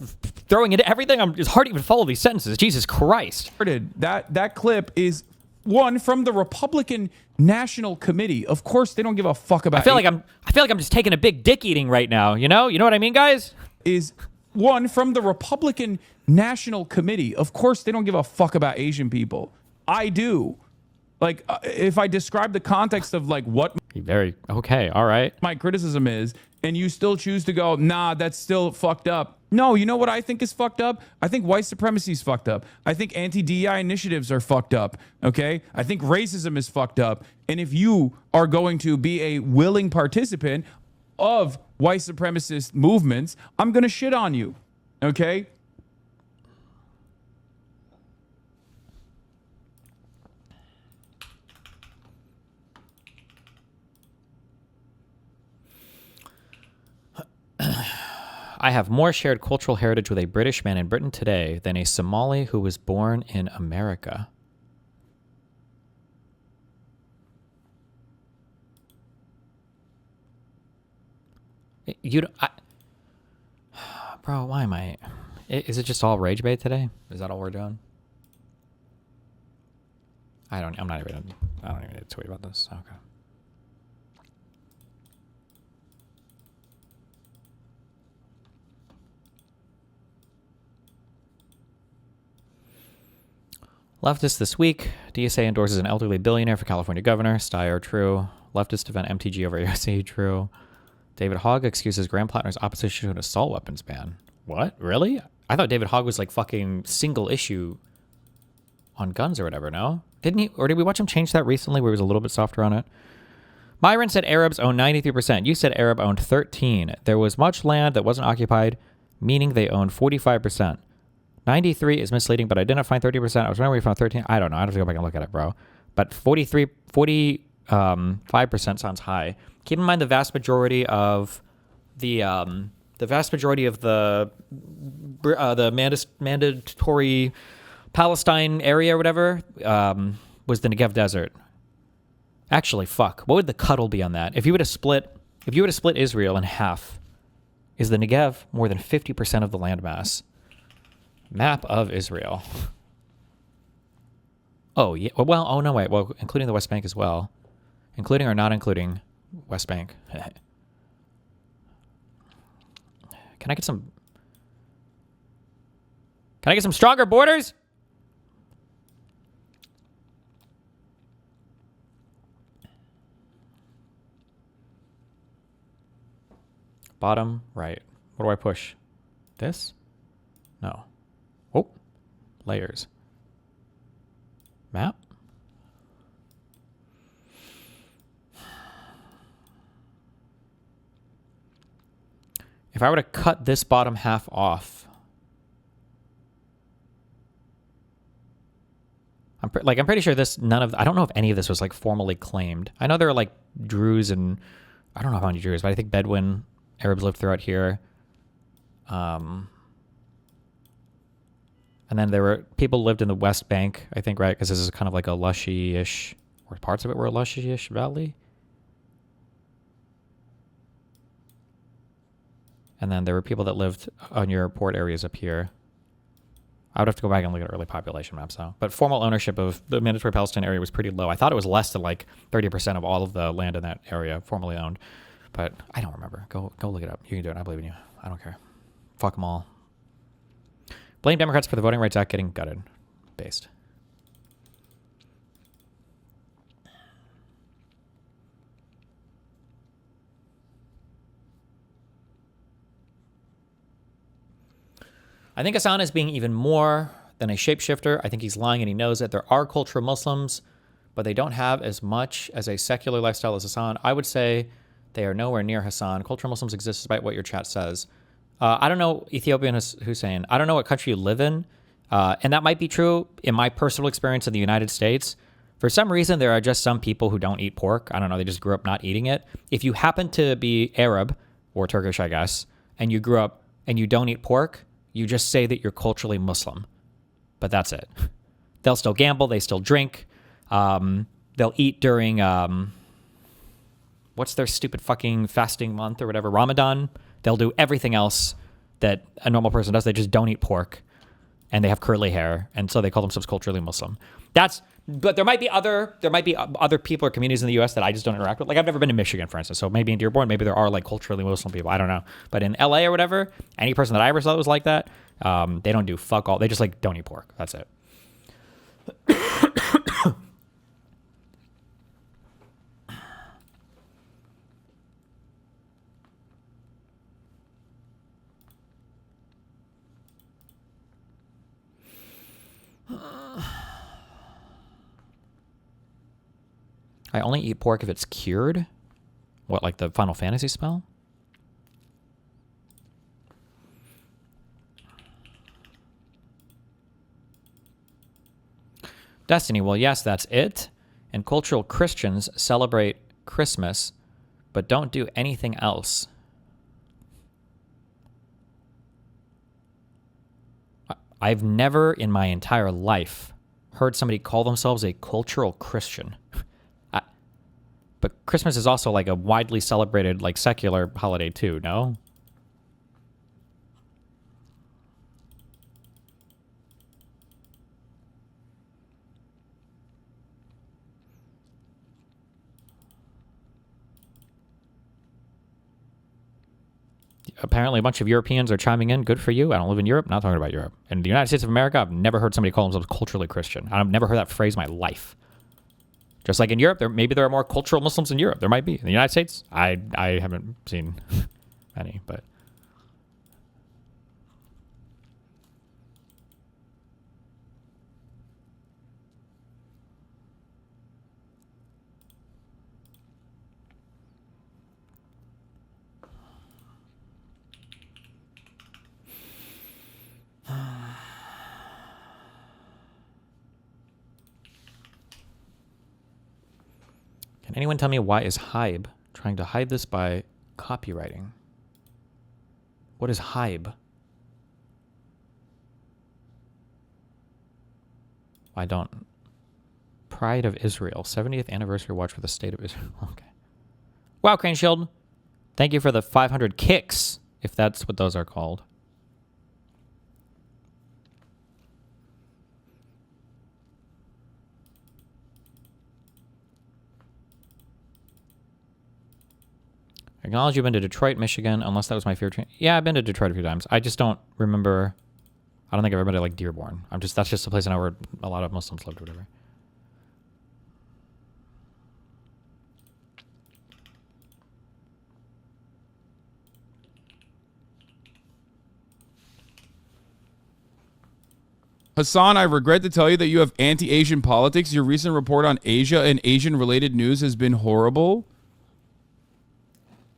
throwing into everything. It's hard to even follow these sentences. Jesus Christ. That clip is one from the Republican National Committee. Of course, they don't give a fuck about. I feel like I'm just taking a big dick eating right now. You know what I mean, guys? Is one from the Republican National Committee. Of course, they don't give a fuck about Asian people. I do. Like, if I describe the context of like what okay, all right, my criticism is, and you still choose to go, nah, that's still fucked up. No, you know what I think is fucked up? I think white supremacy is fucked up. I think anti-DEI initiatives are fucked up. Okay, I think racism is fucked up. And if you are going to be a willing participant of white supremacist movements, I'm gonna shit on you. Okay. I have more shared cultural heritage with a British man in Britain today than a Somali who was born in America. Bro, why am I... Is it just all rage bait today? Is that all we're doing? I don't even need to tweet about this. Okay. Leftist this week. DSA endorses an elderly billionaire for California governor. Steyer, true. Leftist defend MTG over AOC, true. David Hogg excuses Graham Plattner's opposition to an assault weapons ban. What? Really? I thought David Hogg was like fucking single issue on guns or whatever, no? Didn't he? Or did we watch him change that recently where he was a little bit softer on it? Myron said Arabs own 93%. You said Arab owned 13. There was much land that wasn't occupied, meaning they owned 45%. 93 is misleading, but I didn't find 30%. I was wondering where you found 13. I don't know. I have to go back and look at it, bro. But 45% sounds high. Keep in mind the vast majority of the mandatory Palestine area or whatever was the Negev Desert. Actually, fuck. What would the cuddle be on that? If you were to split Israel in half, is the Negev more than 50% of the landmass? Map of Israel. Oh, yeah. Well, oh, no, wait. Well, including the West Bank as well. Including or not including West Bank? Can I get some stronger borders? Bottom right. What do I push? This? No. Oh, layers. Map? If I were to cut this bottom half off, I'm pretty sure this, I don't know if any of this was like formally claimed. I know there are like Druze and, I don't know how many Druze, but I think Bedouin Arabs lived throughout here. And then there were people lived in the West Bank, I think, right? Because this is kind of like a lushy-ish, or parts of it were a lushy-ish valley. And then there were people that lived on your port areas up here. I would have to go back and look at early population maps, though. But formal ownership of the mandatory Palestine area was pretty low. I thought it was less than like 30% of all of the land in that area formally owned. But I don't remember. Go look it up. You can do it. I believe in you. I don't care. Fuck them all. Blame Democrats for the Voting Rights Act getting gutted. Based. I think Hasan is being even more than a shapeshifter. I think he's lying and he knows it. There are cultural Muslims, but they don't have as much as a secular lifestyle as Hasan. I would say they are nowhere near Hasan. Cultural Muslims exist despite what your chat says. I don't know, Ethiopian Hussein. I don't know what country you live in. And that might be true in my personal experience in the United States. For some reason, there are just some people who don't eat pork. I don't know. They just grew up not eating it. If you happen to be Arab or Turkish, I guess, and you grew up and you don't eat pork, you just say that you're culturally Muslim. But that's it. They'll still gamble. They still drink. They'll eat during, what's their stupid fucking fasting month or whatever, Ramadan. They'll do everything else that a normal person does. They just don't eat pork. And they have curly hair. And so they call themselves culturally Muslim. But there might be other people or communities in the U.S. that I just don't interact with. Like, I've never been to Michigan, for instance. So maybe in Dearborn, maybe there are like culturally Muslim people. I don't know. But in L.A. or whatever, any person that I ever saw was like that, they don't do fuck all. They just like don't eat pork. That's it. I only eat pork if it's cured. What, like the Final Fantasy spell? Destiny, well, yes, that's it. And cultural Christians celebrate Christmas, but don't do anything else. I've never in my entire life heard somebody call themselves a cultural Christian. But Christmas is also like a widely celebrated, like, secular holiday too, no? Apparently a bunch of Europeans are chiming in. Good for you. I don't live in Europe. Not talking about Europe. In the United States of America, I've never heard somebody call themselves culturally Christian. I've never heard that phrase in my life. Just like in Europe, maybe there are more cultural Muslims in Europe. There might be. In the United States, I haven't seen any, but... Can anyone tell me why is Hybe trying to hide this by copywriting? What is Hybe? I don't. Pride of Israel. 70th anniversary watch for the state of Israel. Okay. Wow, Crane Shield. Thank you for the 500 kicks, if that's what those are called. Acknowledge you've been to Detroit, Michigan, unless that was my favorite train. Yeah, I've been to Detroit a few times. I just don't remember. I don't think I've ever been to, like, Dearborn. That's just a place I know where a lot of Muslims lived or whatever. Hasan, I regret to tell you that you have anti-Asian politics. Your recent report on Asia and Asian-related news has been horrible.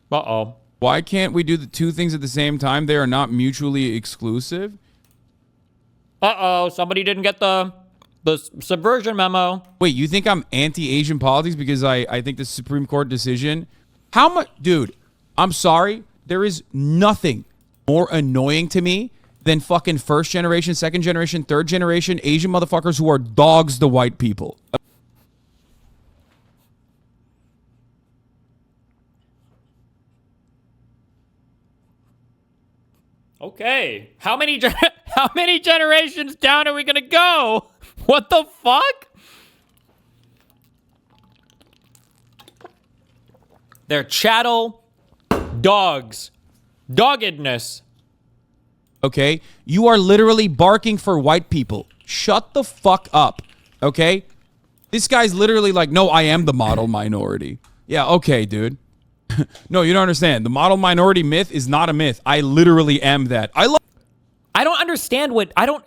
Uh-oh. Why can't we do the two things at the same time? They are not mutually exclusive. Uh-oh, somebody didn't get the subversion memo. Wait, you think I'm anti-Asian politics because I think the Supreme Court decision... How much... Dude, I'm sorry. There is nothing more annoying to me than fucking first generation, second generation, third generation Asian motherfuckers who are dogs to white people. Okay, how many generations down are we gonna go? What the fuck? They're chattel dogs. Doggedness. Okay? You are literally barking for white people. Shut the fuck up. Okay? This guy's literally like, no, I am the model minority. Yeah, okay, dude. No, you don't understand. The model minority myth is not a myth. I literally am that. I don't understand what... I don't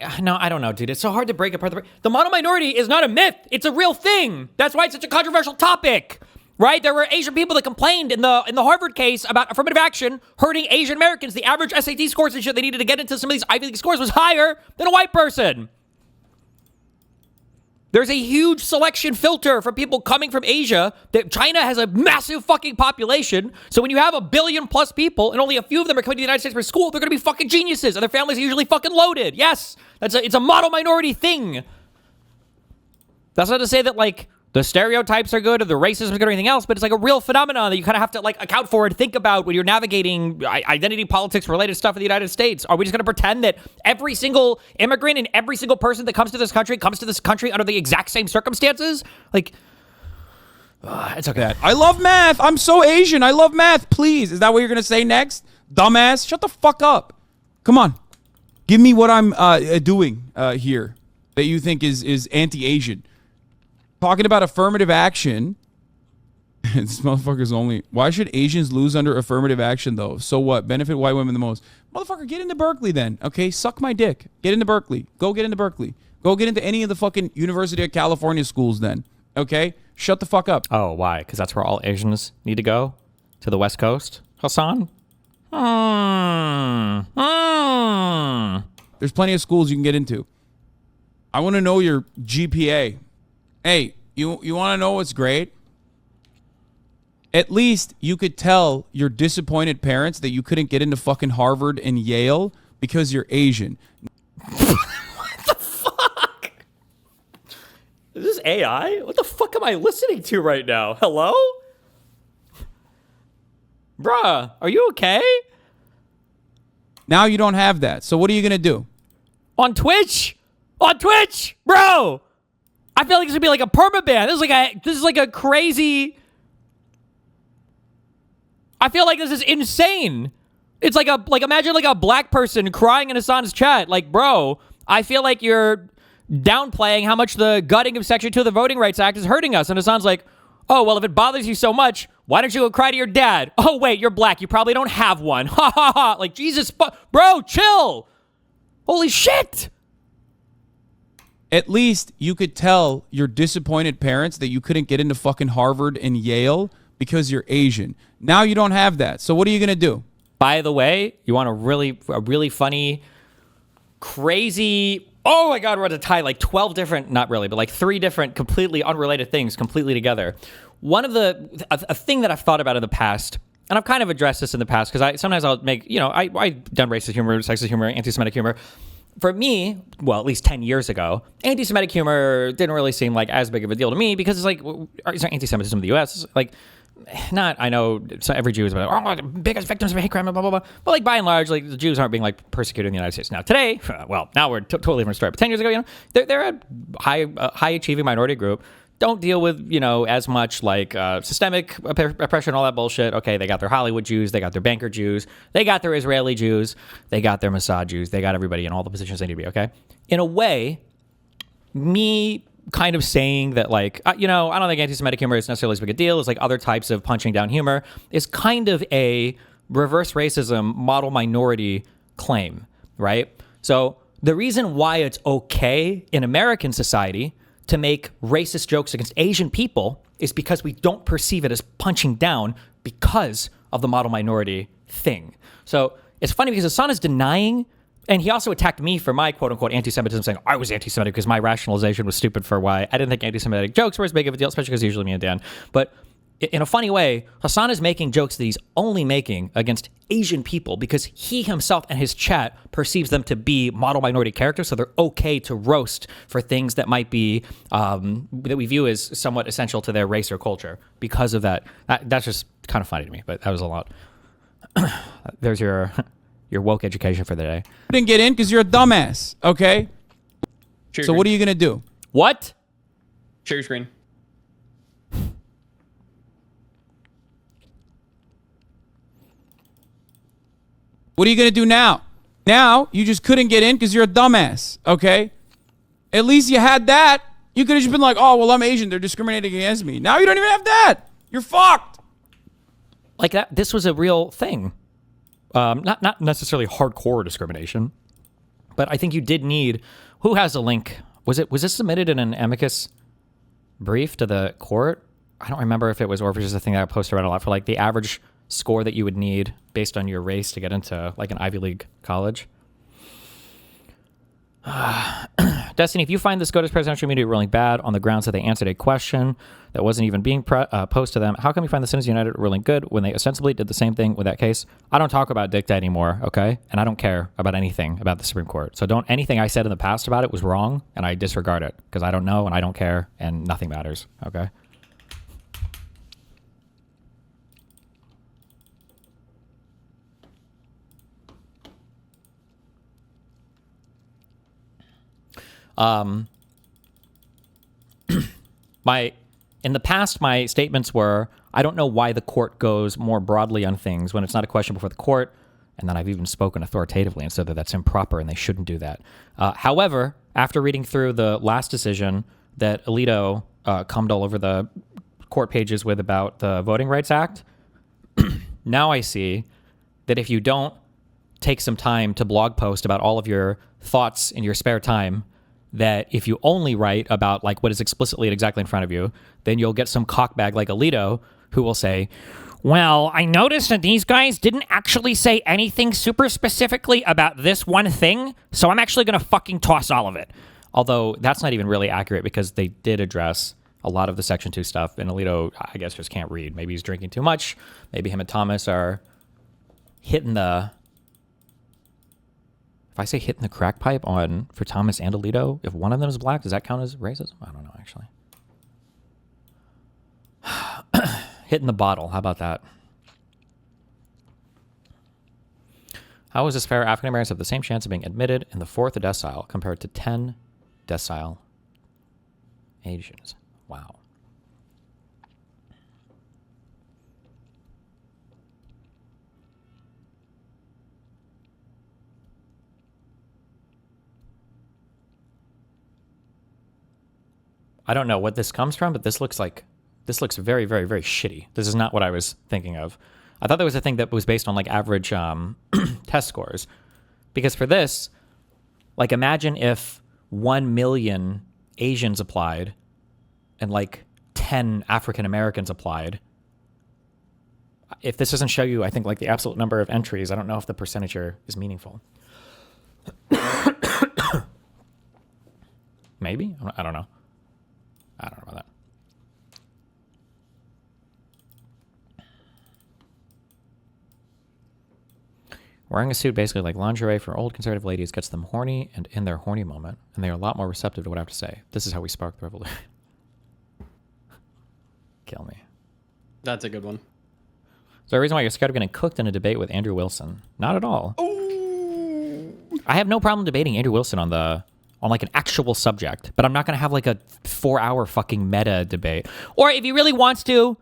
know, dude. It's so hard to break apart. The model minority is not a myth. It's a real thing. That's why it's such a controversial topic. Right? There were Asian people that complained in the Harvard case about affirmative action hurting Asian Americans. The average SAT scores and shit they needed to get into some of these Ivy League scores was higher than a white person. There's a huge selection filter for people coming from Asia. That China has a massive fucking population. So when you have 1 billion plus people and only a few of them are coming to the United States for school, they're going to be fucking geniuses and their families are usually fucking loaded. Yes, it's a model minority thing. That's not to say that, like, the stereotypes are good or the racism is good or anything else, but it's like a real phenomenon that you kind of have to, like, account for and think about when you're navigating identity politics related stuff in the United States. Are we just going to pretend that every single immigrant and every single person that comes to this country under the exact same circumstances? Like, it's okay. I love math. I'm so Asian. I love math. Please. Is that what you're going to say next? Dumbass. Shut the fuck up. Come on. Give me what I'm doing here that you think is anti-Asian. Talking about affirmative action. This motherfucker's only... Why should Asians lose under affirmative action, though? So what? Benefit white women the most. Motherfucker, get into Berkeley then. Okay? Suck my dick. Get into Berkeley. Go get into Berkeley. Go get into any of the fucking University of California schools then. Okay? Shut the fuck up. Oh, why? Because that's where all Asians need to go? To the West Coast? Hasan? There's plenty of schools you can get into. I want to know your GPA. Hey, you want to know what's great? At least you could tell your disappointed parents that you couldn't get into fucking Harvard and Yale because you're Asian. AI? What the fuck am I listening to right now? Hello? Bruh, are you okay? Now you don't have that. So what are you going to do? On Twitch? On Twitch? Bro! I feel like this would be like a permaban. This is like a crazy... I feel like this is insane. It's like imagine like a black person crying in Hasan's chat. Like, bro, I feel like you're downplaying how much the gutting of Section 2 of the Voting Rights Act is hurting us. And Hasan's like, oh, well, if it bothers you so much, why don't you go cry to your dad? Oh, wait, you're black. You probably don't have one. Ha, ha, ha. Like, Jesus, bro, chill. Holy shit. At least you could tell your disappointed parents that you couldn't get into fucking Harvard and Yale because you're Asian. Now you don't have that. So what are you going to do? By the way, you want a really funny, crazy... Oh my God, we're at a tie like 12 different, not really, but like 3 different completely unrelated things completely together. One of a thing that I've thought about in the past, and I've kind of addressed this in the past because sometimes I'll make, I've done racist humor, sexist humor, anti-Semitic humor. For me, well, at least 10 years ago, anti-Semitic humor didn't really seem like as big of a deal to me because it's like, is there anti-Semitism in the U.S.? Like, I know every Jew is about, the biggest victims of hate crime, blah, blah, blah. But like by and large, like the Jews aren't being like persecuted in the United States. Now today, now we're a totally different story. But 10 years ago, they're a high achieving minority group. Don't deal with, as much like systemic oppression, all that bullshit. Okay, they got their Hollywood Jews, they got their banker Jews, they got their Israeli Jews, they got their Mossad Jews, they got everybody in all the positions they need to be, okay? In a way, me kind of saying that like, I don't think anti-Semitic humor is necessarily as big a deal as like other types of punching down humor is kind of a reverse racism model minority claim, right? So the reason why it's okay in American society to make racist jokes against Asian people is because we don't perceive it as punching down because of the model minority thing. So it's funny because Hasan is denying, and he also attacked me for my quote-unquote anti-Semitism, saying I was anti-Semitic because my rationalization was stupid for why I didn't think anti-Semitic jokes were as big of a deal, especially because usually me and Dan. But in a funny way, Hasan is making jokes that he's only making against Asian people because he himself and his chat perceives them to be model minority characters, so they're okay to roast for things that might be, that we view as somewhat essential to their race or culture because of that. That's just kind of funny to me, but that was a lot. There's your woke education for the day. You didn't get in because you're a dumbass, okay? So what are you going to do? What? Share your screen. What are you going to do now? Now, you just couldn't get in because you're a dumbass, okay? At least you had that. You could have just been like, oh, well, I'm Asian. They're discriminating against me. Now you don't even have that. You're fucked. Like that. This was a real thing. Not necessarily hardcore discrimination, but I think you did need... Who has a link? Was this submitted in an amicus brief to the court? I don't remember if it was, or if it was just a thing that I posted around a lot for like the average score that you would need based on your race to get into like an Ivy League college. Destiny, if you find the SCOTUS presidential immunity ruling bad on the grounds that they answered a question that wasn't even being posed to them, how come you find the Citizens United ruling good when they ostensibly did the same thing with that case? I don't talk about dicta anymore, okay? And I don't care about anything about the Supreme Court. So anything I said in the past about it was wrong, and I disregard it because I don't know and I don't care and nothing matters, okay? In the past, my statements were, I don't know why the court goes more broadly on things when it's not a question before the court. And then I've even spoken authoritatively and said that that's improper and they shouldn't do that. However, after reading through the last decision that Alito cummed all over the court pages with about the Voting Rights Act, now I see that if you don't take some time to blog post about all of your thoughts in your spare time, that if you only write about like what is explicitly and exactly in front of you, then you'll get some cockbag like Alito who will say, well, I noticed that these guys didn't actually say anything super specifically about this one thing, so I'm actually going to fucking toss all of it. Although that's not even really accurate because they did address a lot of the Section 2 stuff, and Alito, I guess, just can't read. Maybe he's drinking too much. Maybe him and Thomas are hitting the... If I say hitting the crack pipe for Thomas and Alito, if one of them is black, does that count as racism? I don't know, actually. Hitting the bottle. How about that? How is this fair? African Americans have the same chance of being admitted in the 4th decile compared to 10 decile Asians. Wow. I don't know what this comes from, but this looks very, very, very shitty. This is not what I was thinking of. I thought there was a thing that was based on like average test scores. Because for this, like imagine if 1 million Asians applied and like 10 African Americans applied. If this doesn't show you, I think, like the absolute number of entries, I don't know if the percentage here is meaningful. Maybe? I don't know. I don't know about that. Wearing a suit basically like lingerie for old conservative ladies gets them horny and in their horny moment, and they are a lot more receptive to what I have to say. This is how we spark the revolution. Kill me. That's a good one. Is there a reason why you're scared of getting cooked in a debate with Andrew Wilson? Not at all. Ooh. I have no problem debating Andrew Wilson on like an actual subject, but I'm not going to have like a 4-hour fucking meta debate. Or if he really wants to,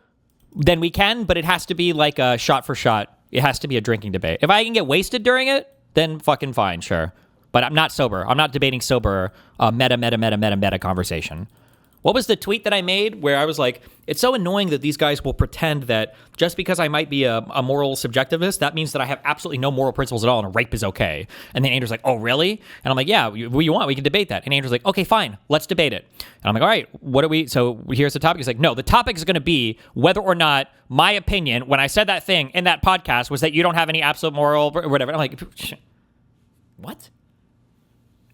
then we can, but it has to be like a shot for shot. It has to be a drinking debate. If I can get wasted during it, then fucking fine, sure. But I'm not sober. I'm not debating sober meta conversation. What was the tweet that I made where I was like, it's so annoying that these guys will pretend that just because I might be a moral subjectivist, that means that I have absolutely no moral principles at all and a rape is okay. And then Andrew's like, oh, really? And I'm like, yeah, what you want? We can debate that. And Andrew's like, okay, fine, let's debate it. And I'm like, all right, what are we? So here's the topic. He's like, no, the topic is going to be whether or not my opinion, when I said that thing in that podcast, was that you don't have any absolute moral or whatever. I'm like, what?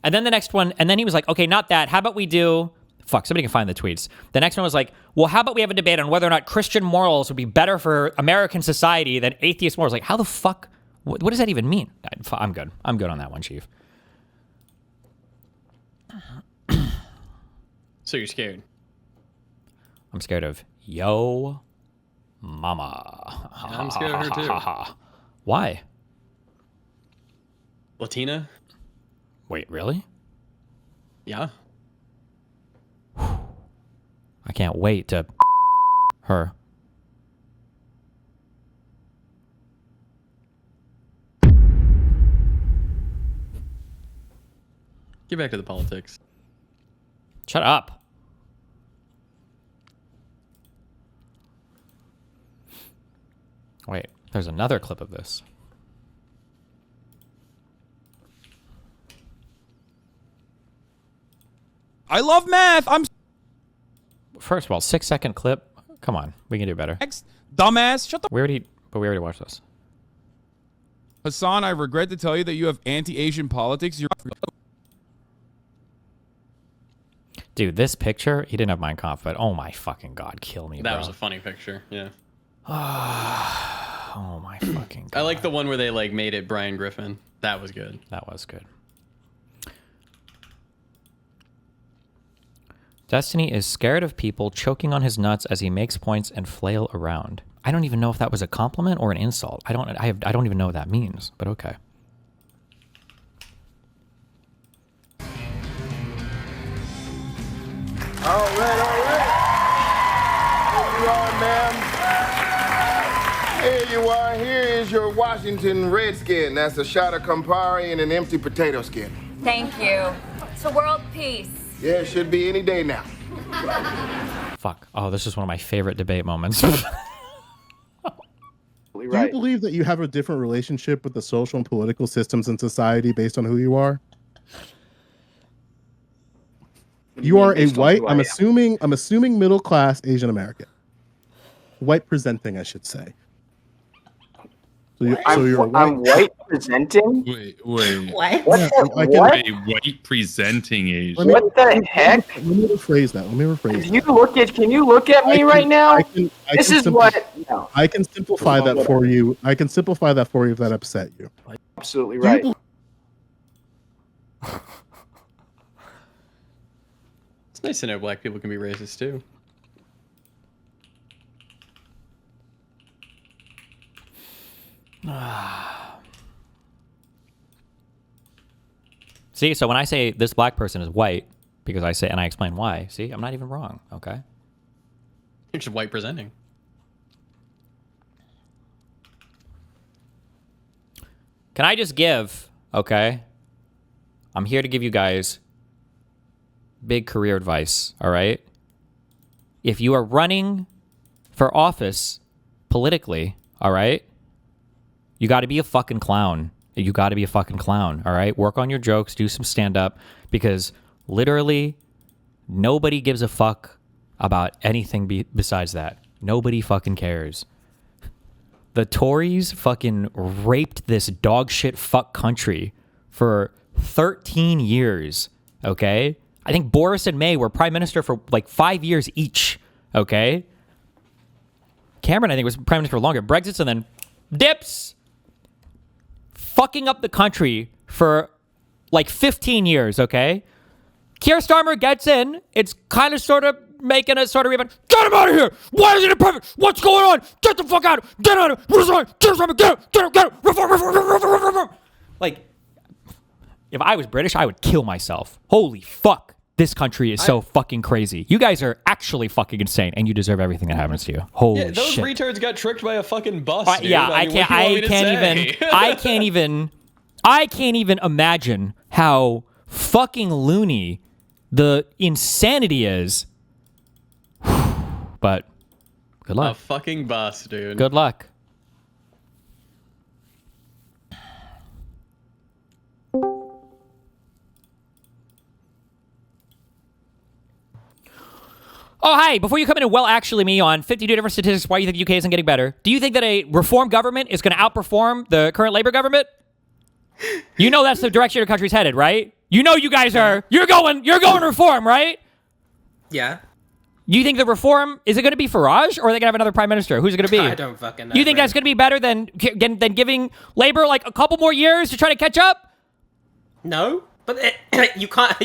And then the next one, and then he was like, okay, not that. How about we do... Fuck, somebody can find the tweets. The next one was like, well, how about we have a debate on whether or not Christian morals would be better for American society than atheist morals? Like, how the fuck? What does that even mean? I'm good. I'm good on that one, Chief. So you're scared? I'm scared of Yo Mama. I'm scared of her too. Why? Latina? Wait, really? Yeah. I can't wait to her. Get back to the politics. Shut up. Wait, there's another clip of this. I love math. First of all, 6-second clip. Come on, we can do better. Dumbass, shut the. We already watched this. Hasan, I regret to tell you that you have anti-Asian politics. Dude, this picture, he didn't have Mein Kampf, but oh my fucking god, kill me, That bro. was a funny picture, yeah. Oh my fucking god. I like the one where they like made it Brian Griffin. That was good. That was good. Destiny is scared of people choking on his nuts as he makes points and flail around. I don't even know if that was a compliment or an insult. I don't even know what that means, but okay. All right. Here you are, ma'am. Here you are. Here is your Washington Redskin. That's a shot of Campari and an empty potato skin. Thank you. To world peace. Yeah, it should be any day now. Fuck. Oh, this is one of my favorite debate moments. Do you believe that you have a different relationship with the social and political systems in society based on who you are? You are a white, I'm assuming middle class Asian American. White presenting, I should say. So you're white. I'm white presenting? Wait. What? What? What? A white presenting Asian. What the heck? Let me rephrase that. Can you look at me right now? This is what. No. I can simplify that for you. I can simplify that for you if that upset you. Absolutely right. It's nice to know black people can be racist too. See, so when I say this black person is white, because I say, and I explain why, see, I'm not even wrong, okay? You're just white presenting. Can I just give, okay? I'm here to give you guys big career advice, all right? If you are running for office politically, all right? You got to be a fucking clown. You got to be a fucking clown, all right? Work on your jokes, do some stand-up, because literally nobody gives a fuck about anything besides that. Nobody fucking cares. The Tories fucking raped this dog shit fuck country for 13 years, okay? I think Boris and May were prime minister for like 5 years each, okay? Cameron, I think, was prime minister for longer. Brexit's and then dips. Fucking up the country for like 15 years, okay? Keir Starmer gets in. It's kind of sort of making a sort of rebound. Get him out of here! Why isn't it perfect? What's going on? Get the fuck out! Get out of here! What is on? Keir Starmer, get him! Get him! Get him! Reform! Like, if I was British, I would kill myself. Holy fuck. This country is so fucking crazy. You guys are actually fucking insane, and you deserve everything that happens to you. Holy those shit. retards got tricked by a fucking bus. Dude. Yeah, I can't even imagine how fucking loony the insanity is. But good luck. A fucking bus, dude. Good luck. Oh, hi. Before you come in and actually me on 52 different statistics why you think the UK isn't getting better, do you think that a reform government is going to outperform the current Labour government? You know that's the direction your country's headed, right? You know you guys are. You're going reform, right? Yeah. You think the reform, is it going to be Farage, or are they going to have another prime minister? Who's it going to be? I don't fucking know. You think that's going to be better than giving Labour like a couple more years to try to catch up? No. But you can't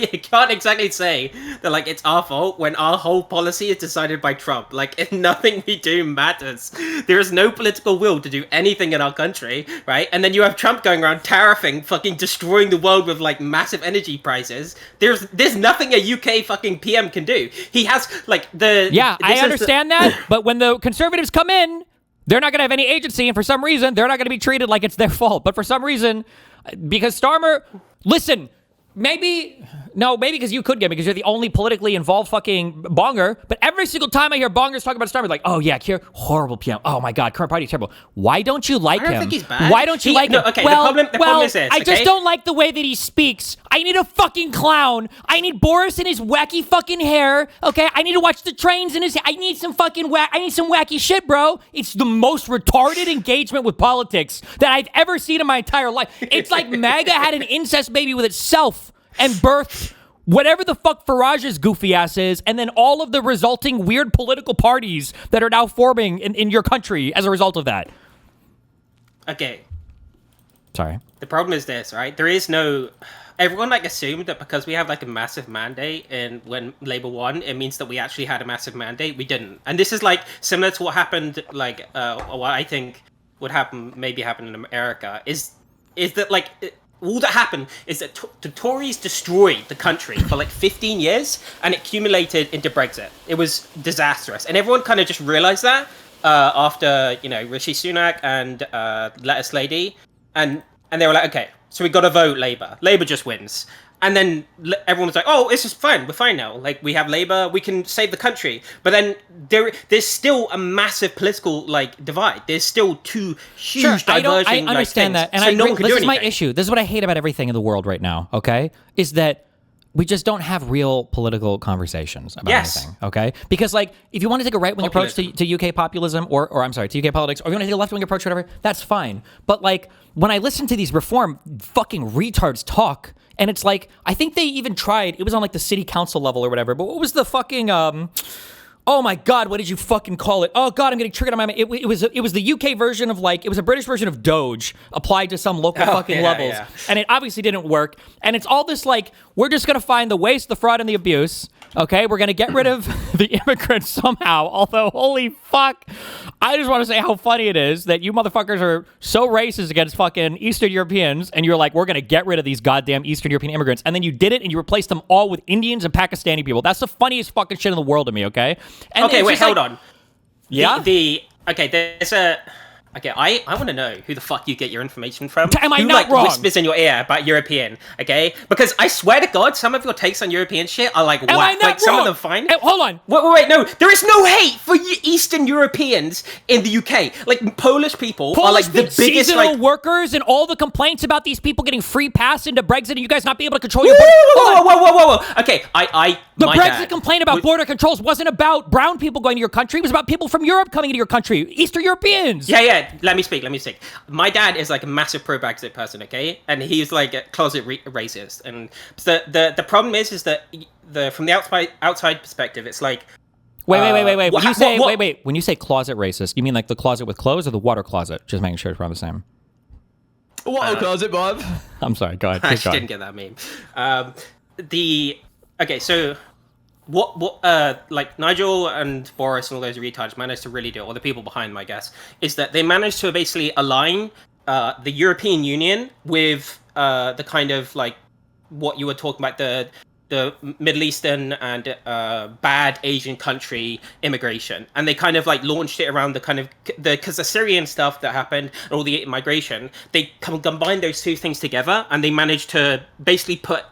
exactly say that like it's our fault when our whole policy is decided by Trump. Like nothing we do matters. There is no political will to do anything in our country, right? And then you have Trump going around tariffing, fucking destroying the world with like massive energy prices. There's nothing a UK fucking PM can do. He has like the I understand that, but when the Conservatives come in, they're not going to have any agency, and for some reason, they're not going to be treated like it's their fault. But for some reason, because Starmer, listen. Maybe because you could get me because you're the only politically involved fucking bonger. But every single time I hear bongers talk about Starmer, like, oh yeah, Kier, horrible PM. Oh my God, current party terrible. Why don't you like him? I don't think he's bad. Why don't you like him? Okay, the problem is this. I just don't like the way that he speaks. I need a fucking clown. I need Boris in his wacky fucking hair. Okay, I need to watch the trains in his hair. I need some fucking I need some wacky shit, bro. It's the most retarded engagement with politics that I've ever seen in my entire life. It's like MAGA had an incest baby with itself and birthed whatever the fuck Farage's goofy ass is, and then all of the resulting weird political parties that are now forming in your country as a result of that. Okay. Sorry. The problem is this, right? There is no... Everyone like assumed that because we have like a massive mandate and when Labour won, it means that we actually had a massive mandate. We didn't. And this is like similar to what happened, like what I think would maybe happen in America, is that like... all that happened is that the Tories destroyed the country for like 15 years and it accumulated into Brexit. It was disastrous. And everyone kind of just realized that after, Rishi Sunak and Lettuce Lady. And they were like, okay, so we got to vote Labour. Labour just wins. And then everyone was like, oh, it's just fine. We're fine now. Like, we have Labour. We can save the country. But then there's still a massive political, divide. There's still two huge diverging, I understand that. And so no one can do this is anything. my issue. This is what I hate about everything in the world right now, okay? Is that we just don't have real political conversations about anything, okay? Because, if you want to take a right-wing approach to UK populism, or I'm sorry, to UK politics, or you want to take a left-wing approach, whatever, that's fine. But, when I listen to these reform fucking retards talk, and it's I think they even tried, it was on, the city council level or whatever, but what was the fucking, oh my God, what did you fucking call it? Oh God, I'm getting triggered on my mind. It was the UK version of it was a British version of Doge applied to some local levels. Yeah. And it obviously didn't work. And it's all this we're just going to find the waste, the fraud, and the abuse. Okay, we're gonna get rid of the immigrants somehow. Although, holy fuck, I just want to say how funny it is that you motherfuckers are so racist against fucking Eastern Europeans, and you're like, we're gonna get rid of these goddamn Eastern European immigrants, and then you did it, and you replaced them all with Indians and Pakistani people. That's the funniest fucking shit in the world to me. Okay. And okay, wait, hold on. Yeah. Okay, there's a. Okay, I want to know who the fuck you get your information from. Am I who, not wrong? Whispers in your ear about European, okay? Because I swear to God, some of your takes on European shit are like, Am I whack. not Like, some wrong? of them fine. Hold on. Wait, no. There is no hate for Eastern Europeans in the UK. Like, Polish people are like the biggest, seasonal like... workers and all the complaints about these people getting free pass into Brexit and you guys not being able to control your Whoa. Okay, The my Brexit dad complaint about border controls wasn't about brown people going to your country. It was about people from Europe coming into your country. Eastern Europeans. Yeah. Let me speak. My dad is like a massive pro-Brexit person, okay? And he's like a closet racist. And the problem is that from the outside perspective, it's like... Wait. When you say closet racist, you mean like the closet with clothes or the water closet? Just making sure it's around the same. Water closet, Bob. I'm sorry. Go ahead. I just didn't get that meme. Okay, so... What like Nigel and Boris and all those retards managed to really do, or the people behind them, I guess, is that they managed to basically align the European Union with the kind of like what you were talking about, the Middle Eastern and bad Asian country immigration, and they kind of like launched it around the kind of because the Syrian stuff that happened and all the migration, they combined those two things together, and they managed to basically put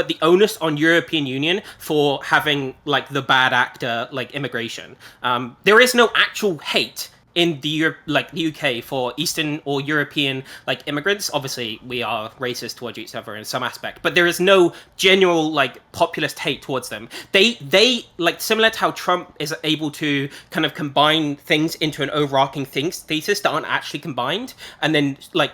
the onus on European Union for having like the bad actor like immigration. There is no actual hate in the UK for Eastern or European like immigrants. Obviously, we are racist towards each other in some aspect, but there is no general like populist hate towards them. They like, similar to how Trump is able to kind of combine things into an overarching thesis that aren't actually combined, and then like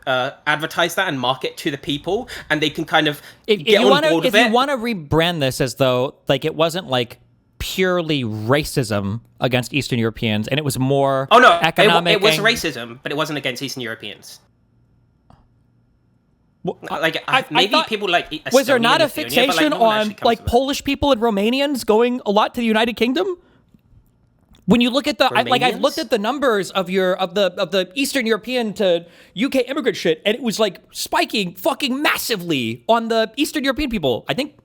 advertise that and market to the people, and they can kind of get on board with it. If you want to rebrand this as though like it wasn't like purely racism against Eastern Europeans, and it was more economic. It was racism, but it wasn't against Eastern Europeans. Like maybe thought, people like Estonia, was there not a Lithuania, fixation but, like, no on like Polish people and Romanians going a lot to the United Kingdom? When you look at the I've looked at the numbers of the Eastern European to UK immigrant shit, and it was like spiking fucking massively on the Eastern European people. I think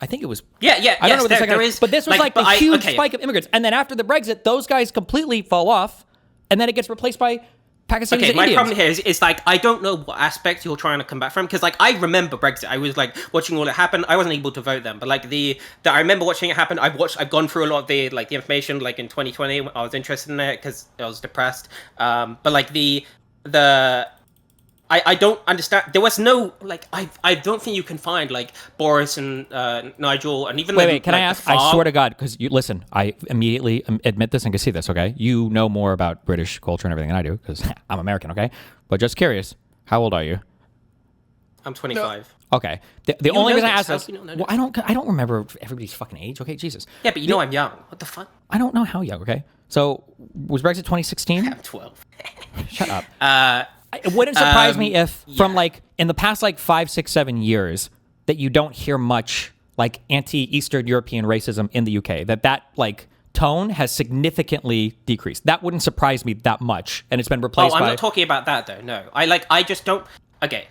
it was I don't know what there is, but this was like a huge spike of immigrants, and then after the Brexit, those guys completely fall off, and then it gets replaced by Pakistanis and my Indians. problem here is like I don't know what aspect you're trying to come back from, because like I remember Brexit. I was like watching all it happen. I wasn't able to vote then, but like I remember watching it happen. I've gone through a lot of the information like in 2020. I was interested in it because I was depressed. But like I don't understand. There was no like I don't think you can find like Boris and Nigel and even wait. Can I ask? I swear to God, because you listen. I immediately admit this and can see this. Okay, you know more about British culture and everything than I do because I'm American. Okay, but just curious, how old are you? I'm 25. No. Okay. The only reason I ask this, I don't remember everybody's fucking age. Okay, Jesus. Yeah, but you know I'm young. What the fuck? I don't know how young. Okay, so was Brexit 2016? I'm 12. Shut up. It wouldn't surprise me if from like in the past like 5, 6, 7 years that you don't hear much like anti-Eastern European racism in the UK, that like tone has significantly decreased. That wouldn't surprise me that much, and it's been replaced by... I'm not talking about that though, no. I just don't... Okay.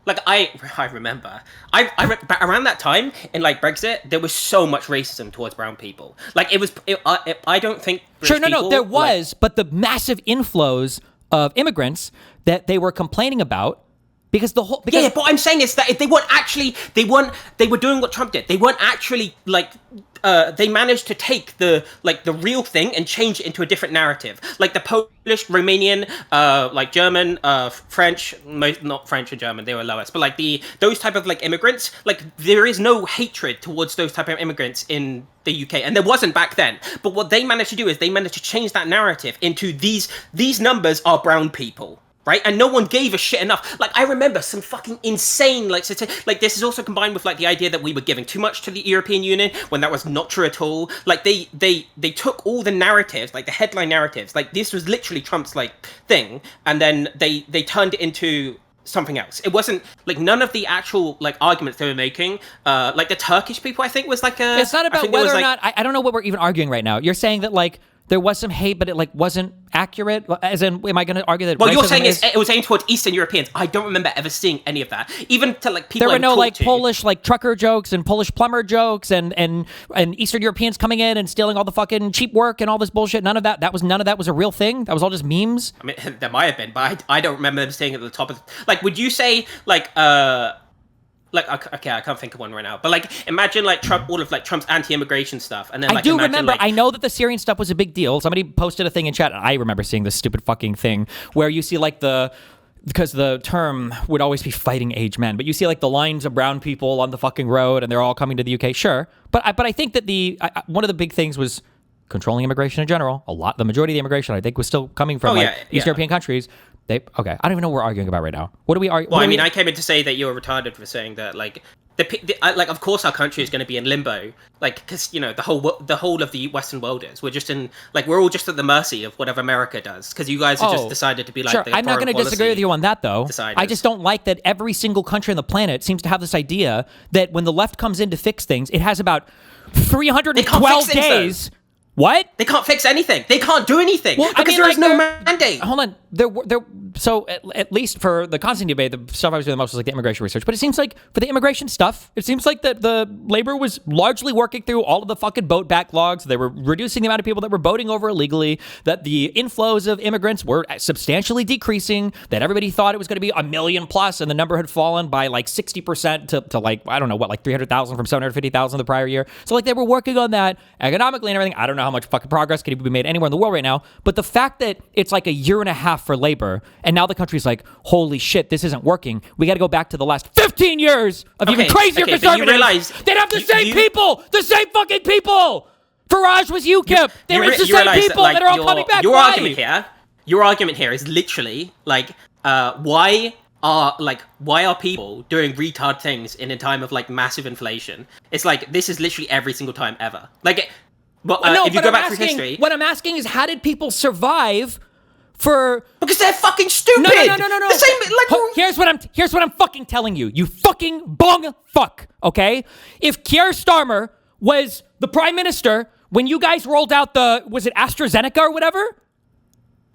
Like, I remember. Around that time, in, like, Brexit, there was so much racism towards brown people. Like, I don't think... British people, there was, but the massive inflows of immigrants that they were complaining about because but I'm saying is that they weren't actually they were doing what Trump did. They weren't actually like they managed to take the real thing and change it into a different narrative. Like the Polish, Romanian, like German, French, not French and German, they were lowest, but like those type of like immigrants, like there is no hatred towards those type of immigrants in the UK, and there wasn't back then. But what they managed to do is they managed to change that narrative into these numbers are brown people. Right, and no one gave a shit enough. Like I remember some fucking insane, like this is also combined with like the idea that we were giving too much to the European Union when that was not true at all. Like they took all the narratives, like the headline narratives, like this was literally Trump's like thing, and then they turned it into something else. It wasn't like none of the actual like arguments they were making. Like the Turkish people, I think was like a. It's not about whether or not. I don't know what we're even arguing right now. You're saying that like there was some hate, but it like wasn't accurate. As in, am I going to argue that? Well, you're saying it was aimed towards Eastern Europeans. I don't remember ever seeing any of that. Even to like people. There were no like Polish like trucker jokes and Polish plumber jokes and Eastern Europeans coming in and stealing all the fucking cheap work and all this bullshit. None of that. None of that was a real thing. That was all just memes. I mean, there might have been, but I don't remember them staying at the top of. Like, would you say like okay, I can't think of one right now. But like, imagine like Trump, all of like Trump's anti-immigration stuff, and then like, I do remember. Like, I know that the Syrian stuff was a big deal. Somebody posted a thing in chat, and I remember seeing this stupid fucking thing where you see like because the term would always be fighting age men, but you see like the lines of brown people on the fucking road, and they're all coming to the UK. Sure, but I think that one of the big things was controlling immigration in general. The majority of the immigration I think was still coming from East European countries. Okay, I don't even know what we're arguing about right now. What do we argue? Well, I mean, I came in to say that you're retarded for saying that, like, like, of course, our country is going to be in limbo, like, because you know the whole of the Western world is. We're just we're all just at the mercy of whatever America does, because you guys have just decided to be like. Sure, the I'm not going to disagree with you on that, though. Deciders. I just don't like that every single country on the planet seems to have this idea that when the left comes in to fix things, it has about 312 days. What? They can't fix anything. They can't do anything because there is no mandate. Hold on. So at least for the constant debate, the stuff I was doing the most was like the immigration research. But it seems like for the immigration stuff, it seems like that the labor was largely working through all of the fucking boat backlogs. They were reducing the amount of people that were boating over illegally. That the inflows of immigrants were substantially decreasing. That everybody thought it was going to be 1 million plus, and the number had fallen by like 60% to like I don't know what, like 300,000 from 750,000 the prior year. So like they were working on that economically and everything. I don't know how much fucking progress can even be made anywhere in the world right now. But the fact that it's like 1.5 years for labor, and now the country's like, holy shit, this isn't working. We got to go back to the last 15 years of even crazier conservatives. They'd have the same people, the same fucking people. Farage was UKIP. They were the same people that are all coming back. Your argument here is literally like, why are people doing retard things in a time of like massive inflation? It's like this is literally every single time ever. Like. But if you go back through history, what I'm asking is, how did people survive for? Because they're fucking stupid. No. The same, like, here's what I'm fucking telling you. You fucking bong fuck. Okay, if Keir Starmer was the prime minister when you guys rolled out was it AstraZeneca or whatever?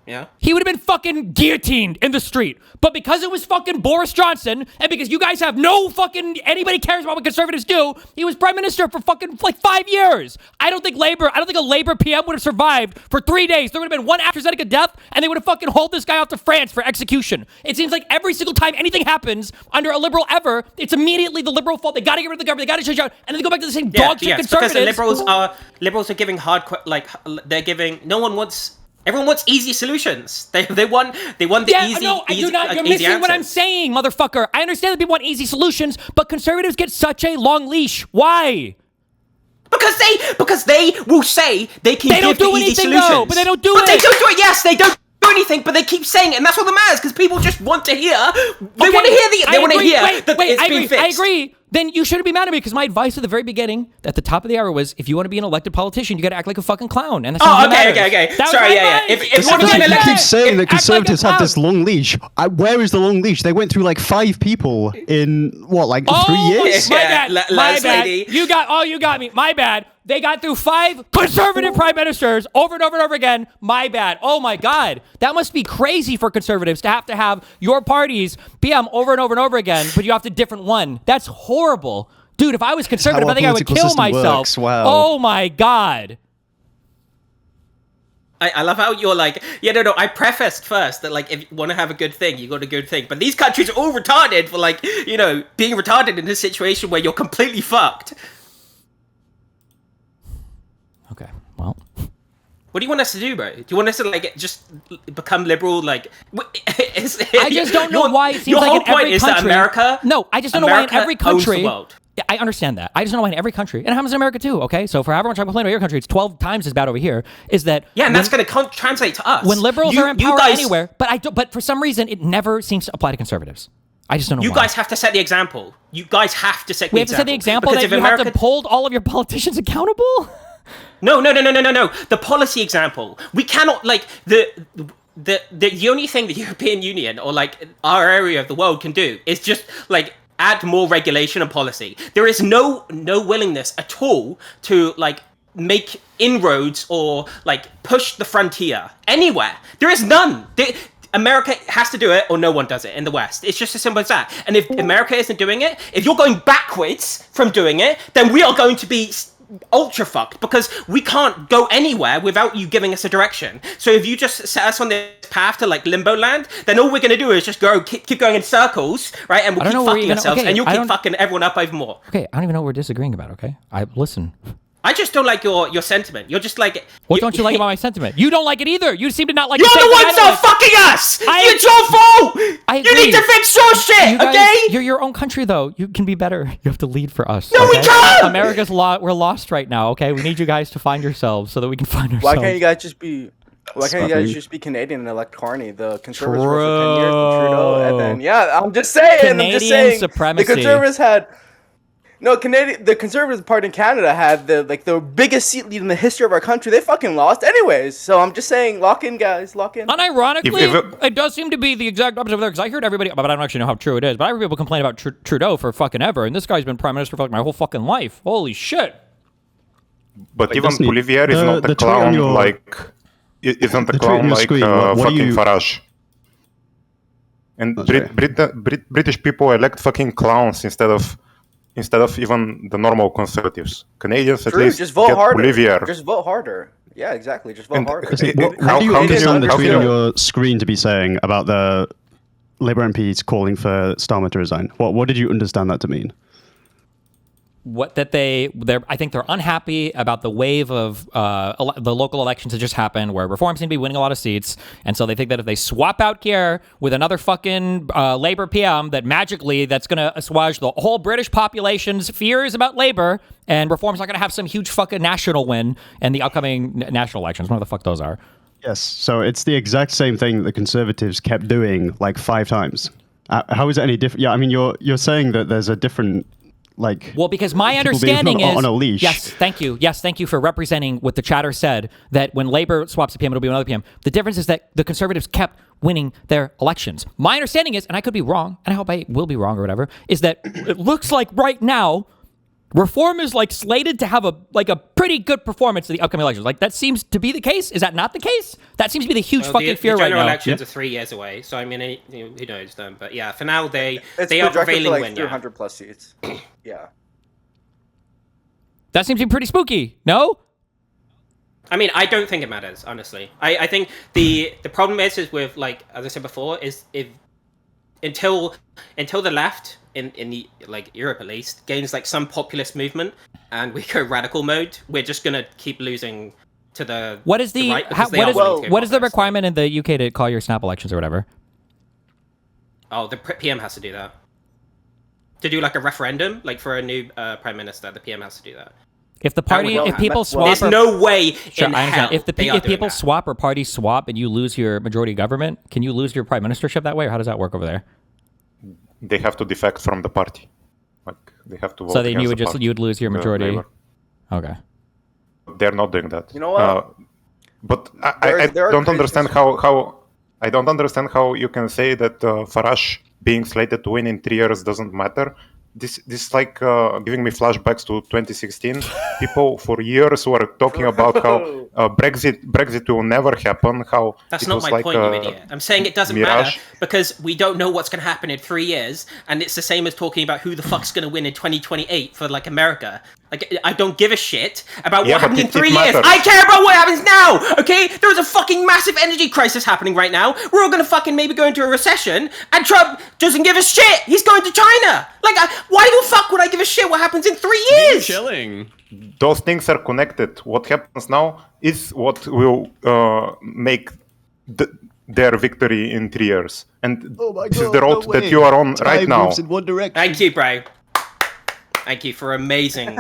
Yeah. He would have been fucking guillotined in the street. But because it was fucking Boris Johnson, and because you guys have no fucking, anybody cares about what conservatives do, he was prime minister for fucking like 5 years. I don't think a Labour PM would have survived for 3 days. There would have been one AstraZeneca death, and they would have fucking hauled this guy off to France for execution. It seems like every single time anything happens under a liberal ever, it's immediately the liberal fault. They gotta get rid of the government, they gotta change out, and then they go back to the same dog shit conservatives. Because the liberals are giving everyone wants easy solutions. They want the easy. No, I do not. You're missing answer. what I'm saying, motherfucker. I understand that people want easy solutions, but conservatives get such a long leash. Why? Because they will say they can give the easy solutions. Though, but they don't do it. But they don't do it. Yes, they don't do anything, but they keep saying it, and that's what matters. Because people just want to hear. They want to hear that it's being fixed. I agree. Then you shouldn't be mad at me, because my advice at the very beginning, at the top of the hour, was if you want to be an elected politician, you got to act like a fucking clown. And that's okay. Sorry, yeah. If you want to be an elected, you keep saying that conservatives have this long leash. Where is the long leash? They went through like 5 people in 3 years. My bad. You got me. My bad. They got through 5 conservative prime ministers over and over and over again. My bad. Oh my God. That must be crazy for conservatives to have your parties PM over and over and over again, but you have to different one. That's horrible. Dude, if I was conservative, I think I would kill myself. Works. Wow. Oh my God. I love how you're like, no, I prefaced first that like, if you want to have a good thing, you got a good thing. But these countries are all retarded for like, being retarded in a situation where you're completely fucked. Okay, well. What do you want us to do, bro? Do you want us to like just become liberal? Like, I just don't know why it seems your like whole in every point is country. That America. No, I just don't know why in every country. Owns the world. I understand that. I just don't know why in every country, and it happens in America too. Okay, so for however much I complain about your country, it's 12 times as bad over here. Is that and that's going to translate to us when liberals are in power anywhere? But for some reason, it never seems to apply to conservatives. I just don't know. You guys have to set the example. You guys have to set. We have to set the example that you have to hold all of your politicians accountable. No. The policy example. We cannot the only thing the European Union or like our area of the world can do is just like add more regulation and policy. There is no willingness at all to like make inroads or like push the frontier anywhere. There is none. America has to do it or no one does it in the West. It's just as simple as that. And if America isn't doing it, if you're going backwards from doing it, then we are going to be ultra fucked because we can't go anywhere without you giving us a direction. So if you just set us on this path to like limbo land, then all we're going to do is just keep going in circles, right? And we'll keep fucking ourselves and you'll keep fucking everyone up even more. Okay, I don't even know what we're disagreeing about, okay? Listen. I just don't like your sentiment. You're just like... What don't you like about my sentiment? You don't like it either. You seem to not like You're the ones that are fucking us! It's your fault! You need to fix your shit, okay? You're your own country, though. You can be better. You have to lead for us. No, we can't! America's we're lost right now, okay? We need you guys to find yourselves so that we can find ourselves. Why can't you guys just be... Why can't you guys just be Canadian and elect Carney? The Conservatives were for 10 years, the Trudeau, and then... Yeah, I'm just saying, Canadian supremacy. The Conservatives had... No, the Conservative Party in Canada had the biggest seat lead in the history of our country. They fucking lost anyways. So I'm just saying, lock in, guys, lock in. Unironically, it does seem to be the exact opposite of there, because I heard everybody, but I don't actually know how true it is, but I heard people complain about Trudeau for fucking ever, and this guy's been prime minister for like my whole fucking life. Holy shit. But even Bolivier is not a clown isn't a clown like fucking Farage. And British people elect fucking clowns instead of even the normal conservatives. Canadians at least just vote get harder. Bolivier. Just vote harder. Yeah, exactly. Just vote harder. What do you understand the tweet on your screen to be saying about the Labour MPs calling for Starmer to resign? What did you understand that to mean? I think they're unhappy about the wave of the local elections that just happened, where Reform seem to be winning a lot of seats, and so they think that if they swap out Keir with another fucking Labour PM, that magically that's going to assuage the whole British population's fears about Labour, and Reform's not going to have some huge fucking national win in the upcoming national elections, whatever the fuck those are. Yes, so it's the exact same thing that the Conservatives kept doing like 5 times. How is it any different? Yeah, I mean, you're saying that there's a different... because my understanding is on a leash. Yes, thank you for representing what the chatter said, that when Labour swaps a PM, it'll be another PM. The difference is that the Conservatives kept winning their elections. My understanding is, and I could be wrong, and I hope I will be wrong or whatever, is that it looks like right now Reform is like slated to have a pretty good performance in the upcoming elections. Like that seems to be the case. Is that not the case? That seems to be the huge fucking fear right now. The general elections are 3 years away, so I mean, who knows them? But yeah, for now they are prevailing win. 300 plus seats. Yeah. That seems to be pretty spooky. No. I mean, I don't think it matters, honestly. I think the problem is with, like, as I said before, is until the left in the like Europe at least gains like some populist movement and we go radical mode, we're just gonna keep losing to the what is the right, what is the requirement in the UK to call your snap elections or whatever? Oh, the PM has to do that. To do like a referendum, like for a new prime minister, the PM has to do that. If the party, if people swap, there's no way in hell. If people swap or parties swap and you lose your majority government, can you lose your prime ministership that way, or how does that work over there? They have to defect from the party. Like they have to vote. So then you would lose your majority. Okay. They're not doing that. You know what? But I don't understand how I don't understand how you can say that Farage being slated to win in 3 years doesn't matter. This is like giving me flashbacks to 2016. People for years were talking about how Brexit will never happen. How that's not my point, you idiot. I'm saying it doesn't matter because we don't know what's going to happen in 3 years, and it's the same as talking about who the fuck's going to win in 2028 for like America. Like, I don't give a shit about what happened in 3 years. I care about what happens now, okay? There is a fucking massive energy crisis happening right now. We're all gonna fucking maybe go into a recession, and Trump doesn't give a shit. He's going to China. Like, why the fuck would I give a shit what happens in 3 years? Chilling. Those things are connected. What happens now is what will make their victory in 3 years. And this is the road that you are on right now. Thank you, bro. Thank you for amazing.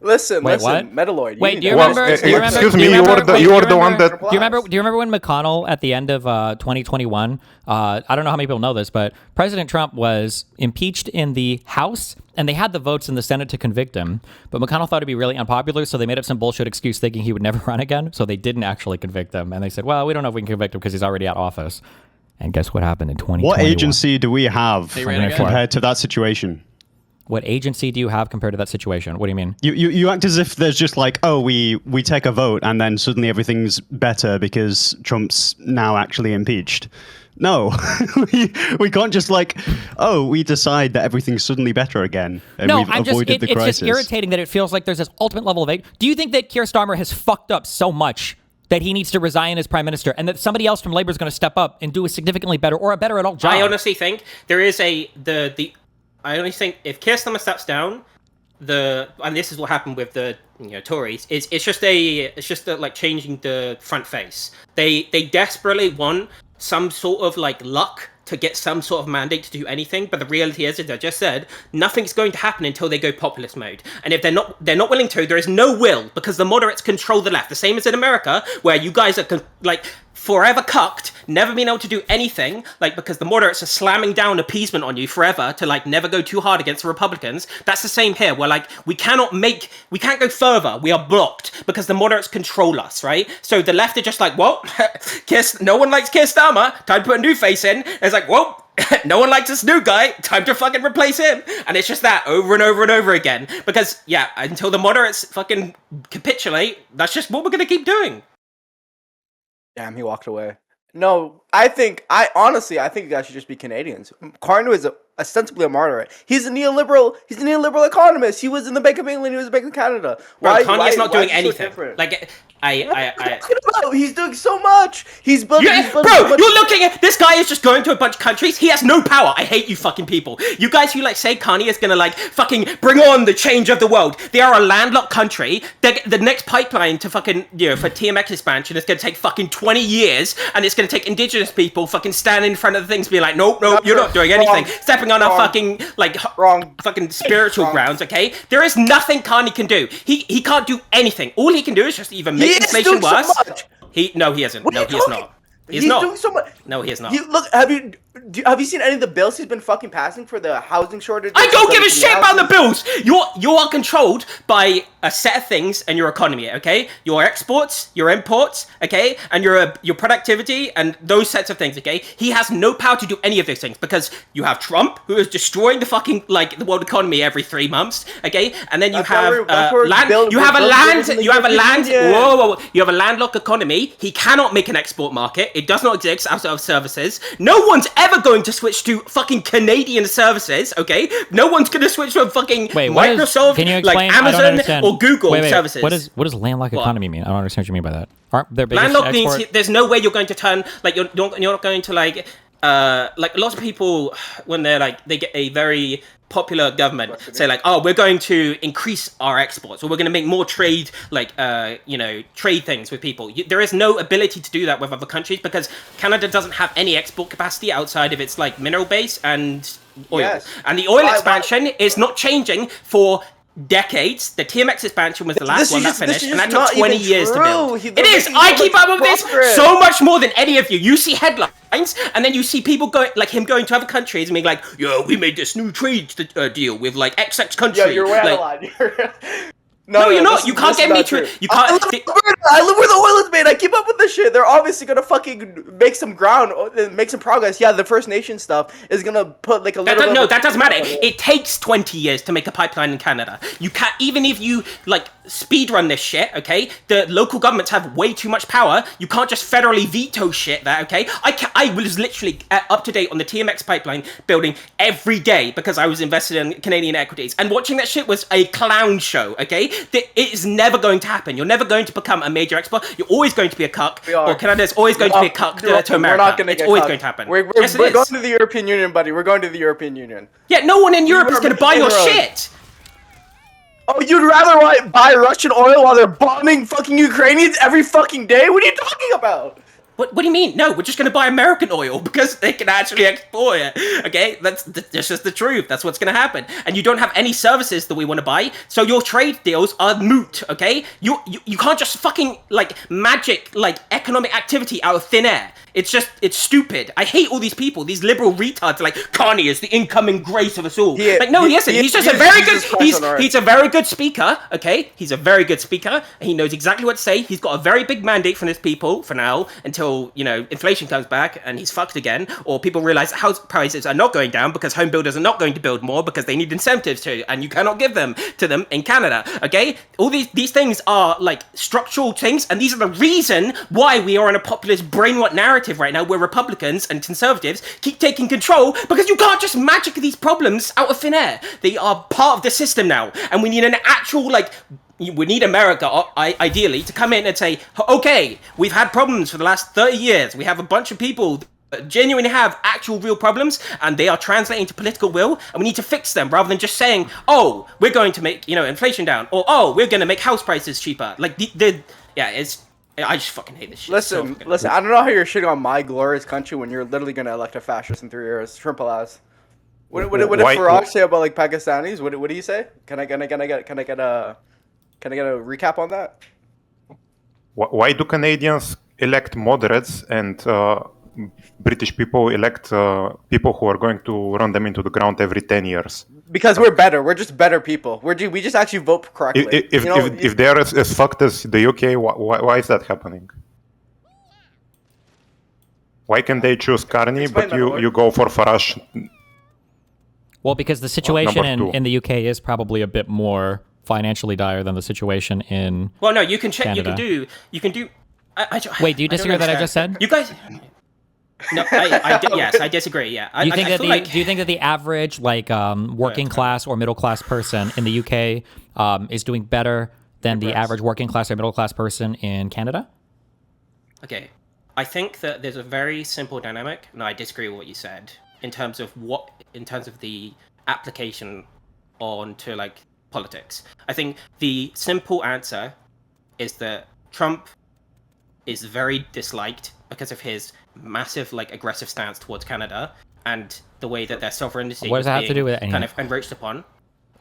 Listen, Wait, what? Metalloid. Wait, do you Well, remember? excuse me, you were the one that. Do you remember when McConnell at the end of 2021? I don't know how many people know this, but President Trump was impeached in the House, and they had the votes in the Senate to convict him. But McConnell thought it'd be really unpopular, so they made up some bullshit excuse thinking he would never run again. So they didn't actually convict him, and they said, "Well, we don't know if we can convict him because he's already out of office." And guess what happened in 2021? What agency do we have ran compared to that situation? What agency do you have compared to that situation? What do you mean? You act as if there's just like, oh, we take a vote and then suddenly everything's better because Trump's now actually impeached. No, we can't just like, oh, we decide that everything's suddenly better again and we've avoided the crisis. It's just irritating that it feels like there's this ultimate level of hate. Do you think that Keir Starmer has fucked up so much that he needs to resign as prime minister and that somebody else from Labour is going to step up and do a significantly better or a better at all job? I honestly think there is I only think if Keir Starmer steps down, and this is what happened with the Tories, it's just like changing the front face. They desperately want some sort of like luck to get some sort of mandate to do anything, but the reality is, as I just said, nothing's going to happen until they go populist mode. And if they're not willing to, there is no will, because the moderates control the left. The same as in America, where you guys are like forever cucked, never being able to do anything, like because the moderates are slamming down appeasement on you forever to like never go too hard against the Republicans. That's the same here, where like we can't go further. We are blocked because the moderates control us, right? So the left are just like, well, no one likes Keir Starmer, time to put a new face in. And it's like, well, no one likes this new guy, time to fucking replace him. And it's just that over and over and over again. Because yeah, until the moderates fucking capitulate, that's just what we're gonna keep doing. Damn, he walked away. No, I honestly think you guys should just be Canadians. Carney is ostensibly a moderate. He's a neoliberal economist. He was in the Bank of England, he was in the Bank of Canada. Kanye's not doing anything. Like, he's doing so much. He's building. You're looking at this guy is just going to a bunch of countries. He has no power. I hate you fucking people. You guys who like say Kanye is gonna like fucking bring on the change of the world. They are a landlocked country. The next pipeline to fucking for TMX expansion is gonna take fucking 20 years, and it's gonna take indigenous people fucking standing in front of the things, being like, nope, you're not doing anything. Stepping on our fucking like fucking spiritual grounds. Okay, there is nothing Kanye can do. He can't do anything. All he can do is just either make inflation worse. He isn't. No, he is not. He's not doing so much. No, he is not. Look, have you seen any of the bills he's been fucking passing for the housing shortage? I don't give a shit about the bills. You are controlled by a set of things and your economy, okay? Your exports, your imports, okay, and your productivity and those sets of things, okay? He has no power to do any of those things because you have Trump, who is destroying the fucking like the world economy every 3 months, okay? And then you have land. You have a landlocked economy. He cannot make an export market. It does not exist outside of services. No one's ever going to switch to fucking Canadian services, okay? No one's going to switch to a fucking Microsoft, like Amazon or Google services. What does landlocked economy mean? I don't understand what you mean by that. Aren't there landlocked means there's no way you're going to turn, like you're not going to like lots of people when they're like they get a very popular government say like, oh, we're going to increase our exports or we're going to make more trade trade things with people. There is no ability to do that with other countries because Canada doesn't have any export capacity outside of its like mineral base and oil. And the oil expansion is not changing for decades. The TMX expansion was the last one that finished, and that took 20 years to build. It is. I keep up with this so much more than any of you. You see headlines, and then you see people going to other countries and being like, "Yo, we made this new trade deal with like XX country." Yeah, you're way out of line. No, you're not. You can't get me to. You can't. I live where the oil is made. I keep up with this shit. They're obviously gonna fucking make some make some progress. Yeah, the First Nation stuff is gonna put like a little. No, that doesn't matter. It takes 20 years to make a pipeline in Canada. You can't, even if you like speed run this shit. Okay, the local governments have way too much power. You can't just federally veto shit. Okay, I was literally up to date on the TMX pipeline building every day because I was invested in Canadian equities, and watching that shit was a clown show. Okay. It is never going to happen. You're never going to become a major export. You're always going to be a cuck. Or Canada's always going to be a cuck to America. We're not going to It's always going to happen. We're going to the European Union, buddy. We're going to the European Union. Yeah, no one in Europe is going to buy your shit. Oh, you'd rather buy Russian oil while they're bombing fucking Ukrainians every fucking day? What are you talking about? What do you mean? No, we're just going to buy American oil because they can actually export it. Okay, that's just the truth. That's what's going to happen. And you don't have any services that we want to buy, so your trade deals are moot. Okay, you can't just fucking like magic like economic activity out of thin air. It's stupid. I hate all these people. These liberal retards are like, Kanye is the incoming grace of us all. Like, no, he isn't. He's just a very good. He's a very good speaker. Okay, he's a very good speaker. He knows exactly what to say. He's got a very big mandate from his people for now until inflation comes back and he's fucked again, or people realize house prices are not going down because home builders are not going to build more because they need incentives to, and you cannot give them to them in Canada. Okay, all these things are like structural things, and these are the reason why we are in a populist brainwash narrative right now where Republicans and conservatives keep taking control, because you can't just magic these problems out of thin air. They are part of the system now, and we need an actual we need America, ideally, to come in and say, okay, we've had problems for the last 30 years. We have a bunch of people that genuinely have actual real problems, and they are translating to political will, and we need to fix them, rather than just saying, oh, we're going to make, inflation down, or, oh, we're going to make house prices cheaper. I just fucking hate this shit. Listen, I don't know how you're shitting on my glorious country when you're literally going to elect a fascist in 3 years. Shrimp alas. What did Farage say about like Pakistanis? What do you say? Can I get a recap on that? Why do Canadians elect moderates and British people elect people who are going to run them into the ground every 10 years? Because we're better. We're just better people. We just actually vote correctly. If they're as fucked as the UK, why is that happening? Why can they choose Carney, but you go for Farage? Well, because the situation in the UK is probably a bit more financially dire than the situation in Well, no, you can check. Canada. You can do. Wait, do you disagree with what I just said? You guys. No, yes, I disagree. Yeah, do you think that the average working class or middle class person in the UK is doing better than the average working class or middle class person in Canada? Okay, I think that there's a very simple dynamic, and I disagree with what you said in terms of the application onto politics. I think the simple answer is that Trump is very disliked because of his massive aggressive stance towards Canada and the way that their sovereignty what does that have to do with kind of enriched upon.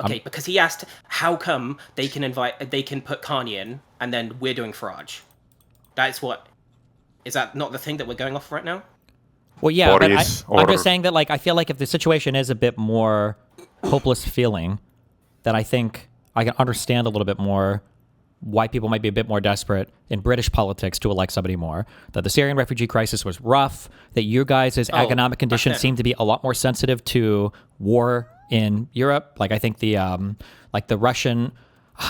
Okay, because he asked how come they can put Kanye in and then we're doing Farage. Is that not the thing that we're going off right now? Well, yeah, but I'm just saying that I feel like if the situation is a bit more hopeless feeling, then I think I can understand a little bit more why people might be a bit more desperate in British politics to elect somebody more. That the Syrian refugee crisis was rough, that you guys' economic conditions seem to be a lot more sensitive to war in Europe. I think the Russian,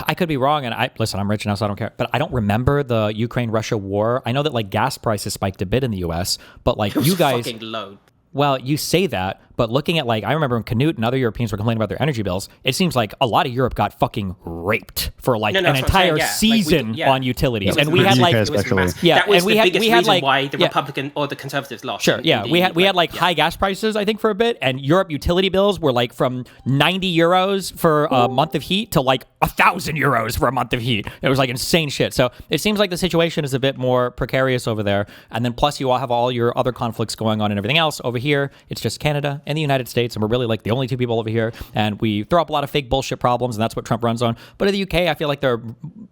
I could be wrong, and I'm rich now, so I don't care, but I don't remember the Ukraine-Russia war. I know that gas prices spiked a bit in the US, but you guys... fucking low. Well, you say that, but looking at I remember when Canute and other Europeans were complaining about their energy bills, it seems like a lot of Europe got fucking raped for an entire season on utilities. And we had that was the biggest reason why the Republican or the Conservatives lost. Sure, yeah. We had high gas prices, I think, for a bit, and Europe utility bills were from 90 euros for a month of heat to 1,000 euros for a month of heat. It was insane shit. So it seems like the situation is a bit more precarious over there. And then plus you all have all your other conflicts going on and everything else. Over here, it's just Canada and the United States, and we're really the only two people over here, and we throw up a lot of fake bullshit problems, and that's what Trump runs on. But in the UK, I feel like there are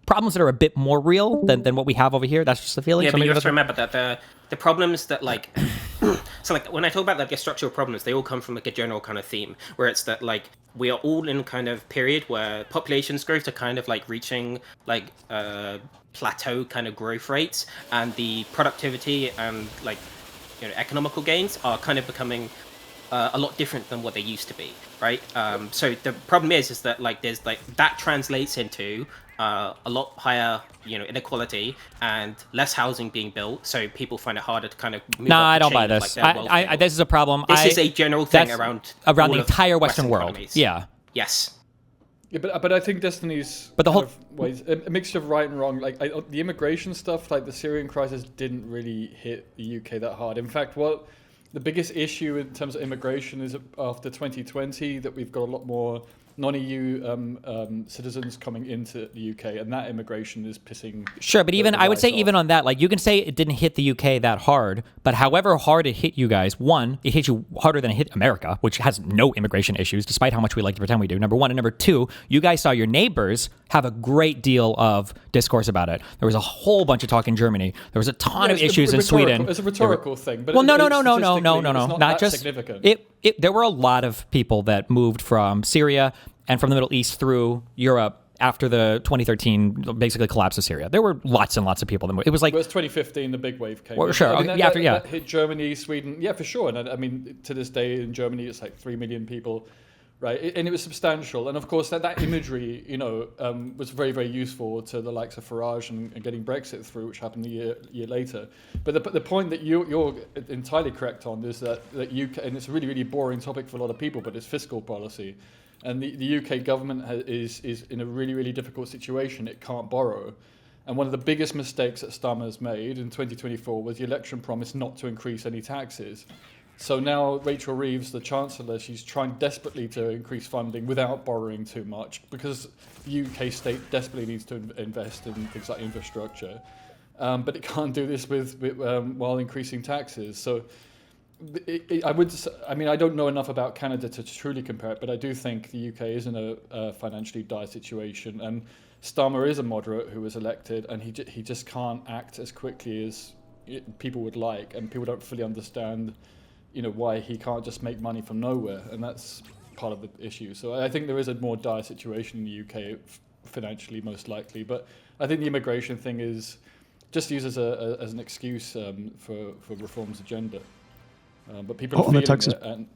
problems that are a bit more real than what we have over here. That's just the feeling. Yeah, but you have to remember that the problems that so when I talk about the structural problems, they all come from a general kind of theme, where it's that we are all in kind of period where populations growth are kind of reaching plateau kind of growth rates, and the productivity and economical gains are kind of becoming a lot different than what they used to be, right? So the problem is that there's that translates into a lot higher inequality and less housing being built, so people find it harder to kind of move up I the don't chain buy of, this. This is a problem. This is a general thing around the entire Western world. Economies. Yeah. Yes. Yeah, but I think Destiny's the whole ways a mixture of right and wrong. The immigration stuff, the Syrian crisis, didn't really hit the UK that hard. In fact, the biggest issue in terms of immigration is after 2020 that we've got a lot more non-EU citizens coming into the UK, and that immigration is pissing. Sure, but even I would say even on that, like you can say it didn't hit the UK that hard, but however hard it hit you guys, one, it hit you harder than it hit America, which has no immigration issues, despite how much we like to pretend we do. Number one, and number two, you guys saw your neighbors have a great deal of discourse about it. There was a whole bunch of talk in Germany. There was a ton of issues in Sweden. It's a rhetorical thing, but well, no, not not just significant. There were a lot of people that moved from Syria and from the Middle East through Europe after the 2013 basically collapse of Syria. There were lots and lots of people that moved. It was like... Well, it was 2015, the big wave came. Well, sure. That hit Germany, Sweden. Yeah, for sure. And I mean, to this day in Germany, it's like 3 million people, right? And it was substantial. And of course, that imagery, was very, very useful to the likes of Farage and getting Brexit through, which happened a year later. But the point that you're entirely correct on is that UK, and it's a really, really boring topic for a lot of people, but it's fiscal policy. And the UK government is in a really, really difficult situation. It can't borrow. And one of the biggest mistakes that Starmer's made in 2024 was the election promise not to increase any taxes. So now Rachel Reeves, the Chancellor, she's trying desperately to increase funding without borrowing too much because the UK state desperately needs to invest in things like infrastructure. But it can't do this while increasing taxes. So I don't know enough about Canada to truly compare it, but I do think the UK is in a financially dire situation, and Starmer is a moderate who was elected, and he just can't act as quickly as people would like, and people don't fully understand, why he can't just make money from nowhere, and that's part of the issue. So I think there is a more dire situation in the UK financially, most likely, but I think the immigration thing is just used as an excuse for Reform's agenda. But people are on the feeling taxes, it,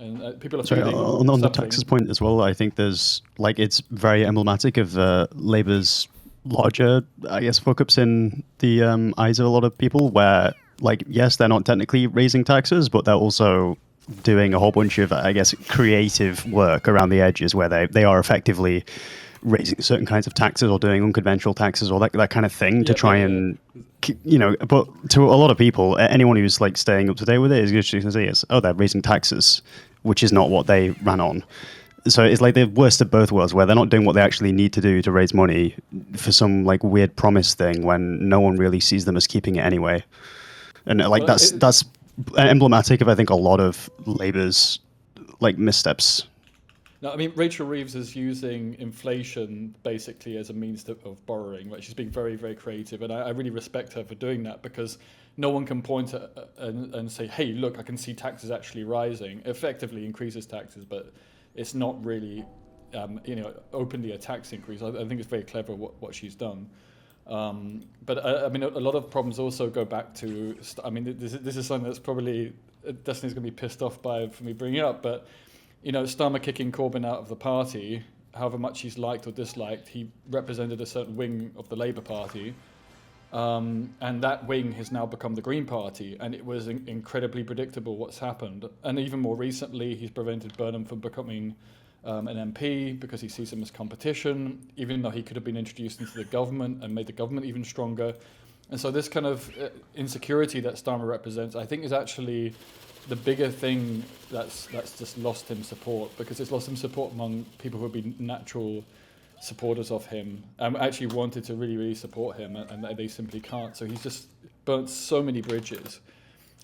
and people are sorry, feeling on the taxes point as well. I think there's it's very emblematic of Labour's larger, I guess, fuck-ups in the eyes of a lot of people. Where yes, they're not technically raising taxes, but they're also doing a whole bunch of, I guess, creative work around the edges, where they are effectively raising certain kinds of taxes or doing unconventional taxes or that kind of thing to try and. But to a lot of people, anyone who's staying up to date with it is just going to say, they're raising taxes, which is not what they ran on. So it's like the worst of both worlds, where they're not doing what they actually need to do to raise money for some weird promise thing when no one really sees them as keeping it anyway. And that's emblematic of, I think, a lot of Labour's missteps. No, I mean, Rachel Reeves is using inflation basically as a means of borrowing. She's being very, very creative, and I really respect her for doing that, because no one can point and say, hey, look, I can see taxes actually rising. Effectively increases taxes, but it's not really, openly a tax increase. I think it's very clever what she's done. But I mean, a lot of problems also go back to, this is something that's probably Destiny's going to be pissed off by for me bringing up, but Starmer kicking Corbyn out of the party, however much he's liked or disliked, he represented a certain wing of the Labour Party, and that wing has now become the Green Party, and it was incredibly predictable what's happened. And even more recently, he's prevented Burnham from becoming an MP because he sees him as competition, even though he could have been introduced into the government and made the government even stronger. And so this kind of insecurity that Starmer represents, I think, is actually the bigger thing that's just lost him support, because it's lost him support among people who have been natural supporters of him and actually wanted to really, really support him, and they simply can't. So he's just burnt so many bridges,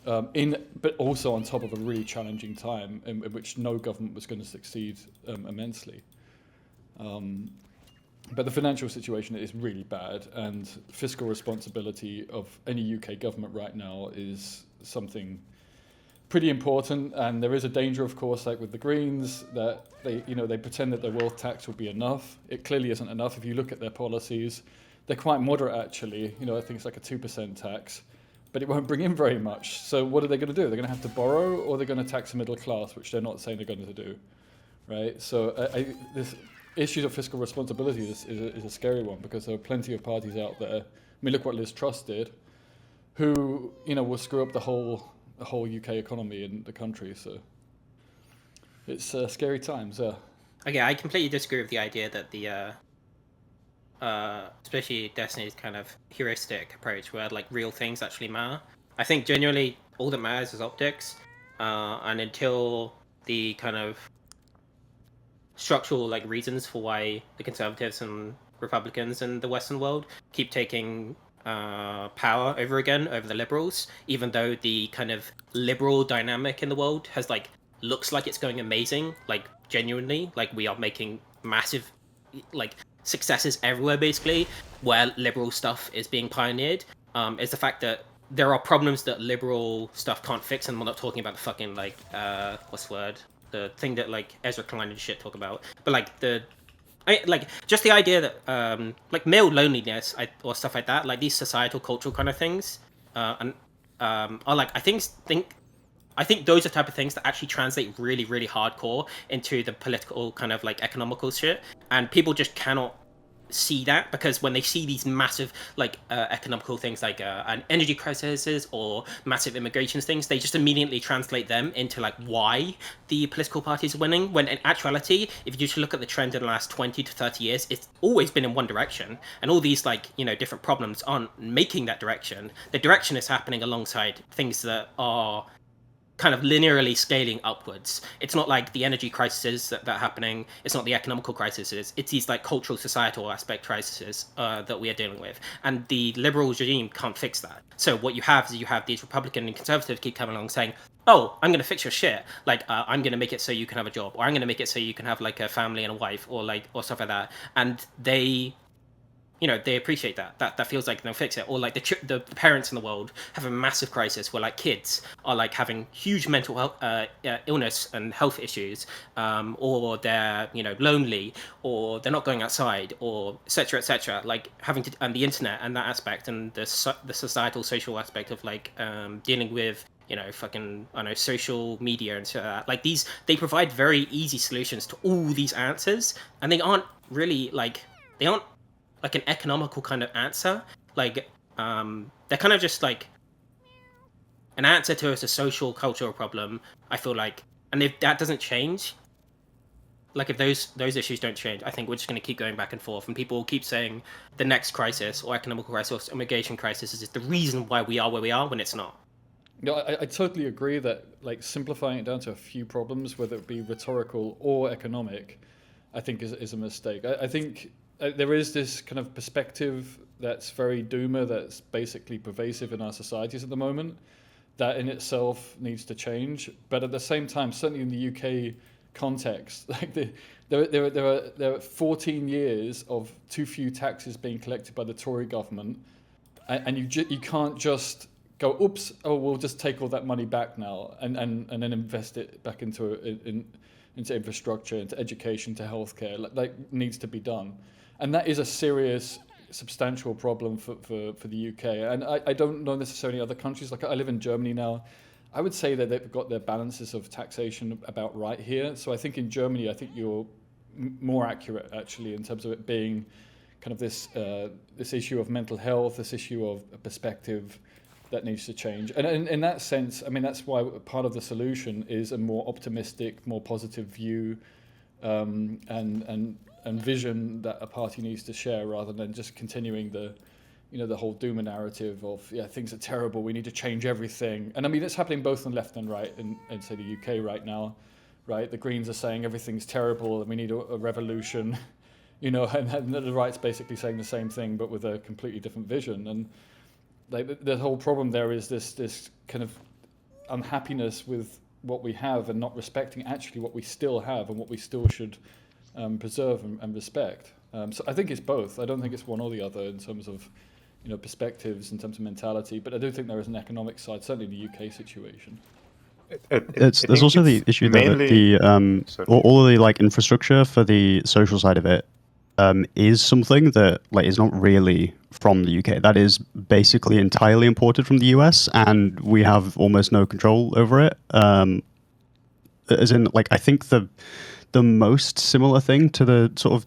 but also on top of a really challenging time in which no government was going to succeed immensely. But the financial situation is really bad, and fiscal responsibility of any UK government right now is something pretty important. And there is a danger, of course, with the Greens, that they pretend that their wealth tax will be enough. It clearly isn't enough. If you look at their policies, they're quite moderate, actually. I think it's a 2% tax, but it won't bring in very much. So what are they going to do? They're going to have to borrow, or they're going to tax the middle class, which they're not saying they're going to do, right? So this issue of fiscal responsibility is a scary one, because there are plenty of parties out there. I mean, look what Liz Truss did, who will screw up the whole UK economy in the country. So it's scary times. Okay, I completely disagree with the idea that the especially Destiny's kind of heuristic approach, where real things actually matter. I think genuinely all that matters is optics, and until the kind of structural like reasons for why the conservatives and Republicans in the Western world keep taking power over again over the liberals, even though the kind of liberal dynamic in the world has like looks like it's going amazing, like genuinely, like we are making massive like successes everywhere basically where liberal stuff is being pioneered. Is the fact that there are problems that liberal stuff can't fix, and we're not talking about the fucking like what's the word, the thing that like Ezra Klein and shit talk about, but like like just the idea that like male loneliness or stuff like that, like these societal cultural kind of things, are like I think those are the type of things that actually translate really, really hardcore into the political kind of like economical shit, and people just cannot see that because when they see these massive like economical things like an energy crisis or massive immigration things, they just immediately translate them into like why the political parties are winning, when in actuality if you just look at the trend in the last 20 to 30 years, it's always been in one direction, and all these like, you know, different problems aren't making that direction. The direction is happening alongside things that are kind of linearly scaling upwards. It's not like the energy crises that are happening. It's not the economical crises. It's these like cultural, societal aspect crises that we are dealing with. And the liberal regime can't fix that. So what you have is you have these Republican and conservatives keep coming along saying, oh, I'm going to fix your shit. Like, I'm going to make it so you can have a job, or I'm going to make it so you can have like a family and a wife, or stuff like that. And they, you know, they appreciate that. That feels like they'll fix it. Or like the parents in the world have a massive crisis where like kids are like having huge mental health illness and health issues, or they're, you know, lonely, or they're not going outside, or etc. Like having to, and the internet and that aspect, and the societal social aspect of like dealing with, you know, fucking, I don't know, social media and stuff like that. Like these, they provide very easy solutions to all these answers, and they aren't really like, they aren't like an economical kind of answer. Like they're kind of just like an answer to a social cultural problem, I feel like. And if that doesn't change, like if those issues don't change, I think we're just going to keep going back and forth, and people will keep saying the next crisis or economical crisis or immigration crisis is the reason why we are where we are, when it's not. No, I totally agree that like simplifying it down to a few problems, whether it be rhetorical or economic, I think is a mistake. I think there is this kind of perspective that's very doomer, that's basically pervasive in our societies at the moment, that in itself needs to change. But at the same time, certainly in the UK context, like there are 14 years of too few taxes being collected by the Tory government, and you can't just go, oops, oh, we'll just take all that money back now and then invest it back into infrastructure, into education, to healthcare. That needs to be done. And that is a serious, substantial problem for the UK. And I don't know necessarily other countries. Like I live in Germany now. I would say that they've got their balances of taxation about right here. So I think in Germany, I think you're more accurate actually in terms of it being kind of this issue of mental health, this issue of a perspective that needs to change. And in that sense, I mean, that's why part of the solution is a more optimistic, more positive view and vision that a party needs to share, rather than just continuing the whole doomer narrative of, yeah, things are terrible, we need to change everything. And I mean, it's happening both on left and right in say the UK right now, right? The Greens are saying everything's terrible and we need a revolution, you know, and the right's basically saying the same thing but with a completely different vision. And like the whole problem there is this kind of unhappiness with what we have and not respecting actually what we still have and what we still should preserve and respect. So I think it's both. I don't think it's one or the other in terms of, you know, perspectives, in terms of mentality. But I do think there is an economic side, certainly in the UK situation. There's also the issue that all of the like infrastructure for the social side of it is something that like is not really from the UK. That is basically entirely imported from the US, and we have almost no control over it. As in, like, I think the most similar thing to the sort of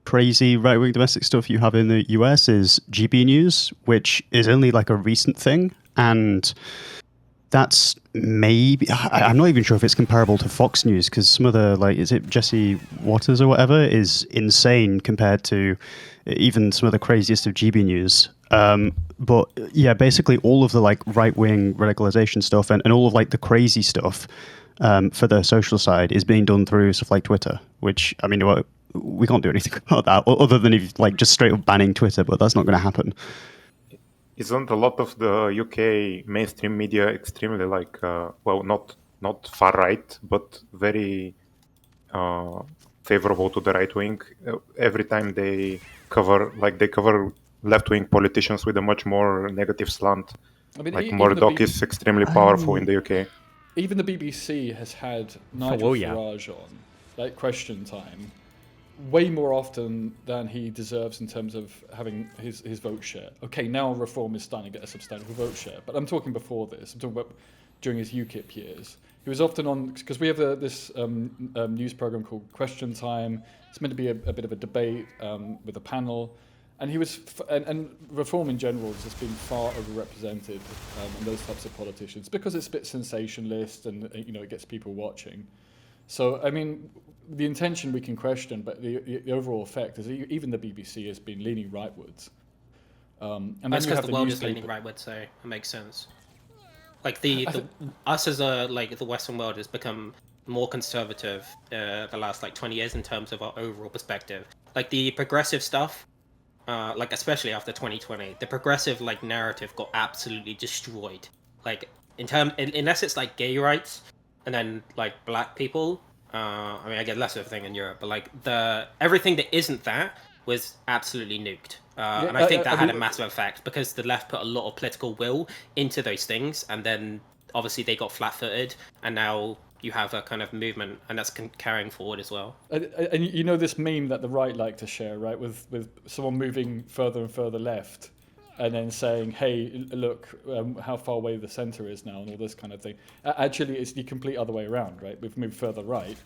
crazy right-wing domestic stuff you have in the US is GB News, which is only like a recent thing, and that's maybe, I'm not even sure if it's comparable to Fox News, because some of the, like, is it Jesse Waters or whatever, is insane compared to even some of the craziest of GB News. But yeah, basically all of the like right-wing radicalization stuff and all of like the crazy stuff for the social side is being done through stuff like Twitter, which, I mean, we can't do anything about that other than if like just straight up banning Twitter, but that's not going to happen. Isn't a lot of the UK mainstream media extremely like, well, not far right, but very favorable to the right wing? Every time they cover left wing politicians with a much more negative slant. I mean, like Murdoch is extremely powerful in the UK. Even the BBC has had Nigel Farage on, like Question Time, way more often than he deserves in terms of having his vote share. Okay, now Reform is starting to get a substantial vote share, but I'm talking before this. I'm talking about during his UKIP years. He was often on, because we have this news program called Question Time. It's meant to be a bit of a debate with a panel. And he was, and Reform in general has just been far overrepresented in those types of politicians because it's a bit sensationalist and it gets people watching. So I mean, the intention we can question, but the overall effect is even the BBC has been leaning rightwards. And that's because the world newspaper. is leaning rightwards, so it makes sense. Like us as the Western world has become more conservative the last 20 years in terms of our overall perspective. Like the progressive stuff. Especially after 2020, the progressive narrative got absolutely destroyed. Unless it's gay rights, and then black people. I mean, I get less of a thing in Europe, but everything that isn't that was absolutely nuked. And I think that had a massive effect because the left put a lot of political will into those things, and then obviously they got flat-footed, and now you have a kind of movement, and that's carrying forward as well. And this meme that the right like to share, right, with someone moving further and further left, and then saying, "Hey, look, how far away the centre is now," and all this kind of thing. Actually, it's the complete other way around, right? We've moved further right,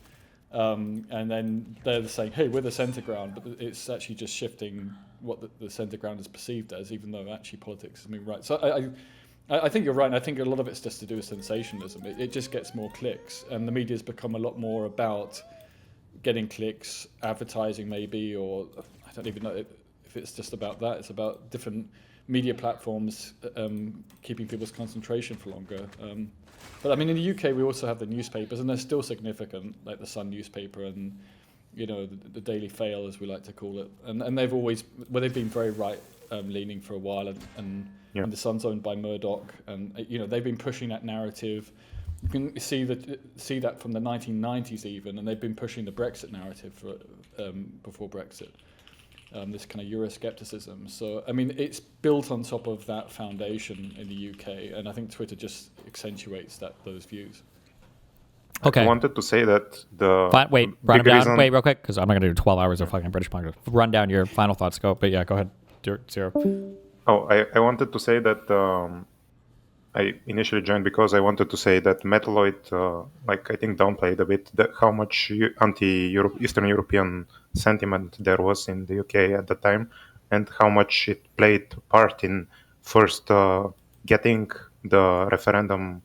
and then they're saying, "Hey, we're the centre ground," but it's actually just shifting what the centre ground is perceived as, even though actually politics is moving right. So I think you're right, and I think a lot of it's just to do with sensationalism. It just gets more clicks, and the media's become a lot more about getting clicks, advertising maybe, or I don't even know if it's just about that. It's about different media platforms keeping people's concentration for longer. But I mean, in the UK, we also have the newspapers, and they're still significant, like the Sun newspaper and the Daily Fail, as we like to call it. And they've always, they've been very right leaning for a while, and the Sun's owned by Murdoch, and they've been pushing that narrative. You can see that from the 1990s even, and they've been pushing the Brexit narrative for before Brexit. This kind of Euroscepticism. So I mean, it's built on top of that foundation in the UK, and I think Twitter just accentuates those views. Okay. I wanted to say that wait, run them down. Wait, real quick, because I'm not going to do 12 hours of fucking British politics. Run down your final thoughts. Go, but yeah, go ahead. Zero. Oh, I wanted to say that I initially joined because I wanted to say that Metalloid, I think downplayed a bit how much anti-Eastern European sentiment there was in the UK at the time, and how much it played part in first getting the referendum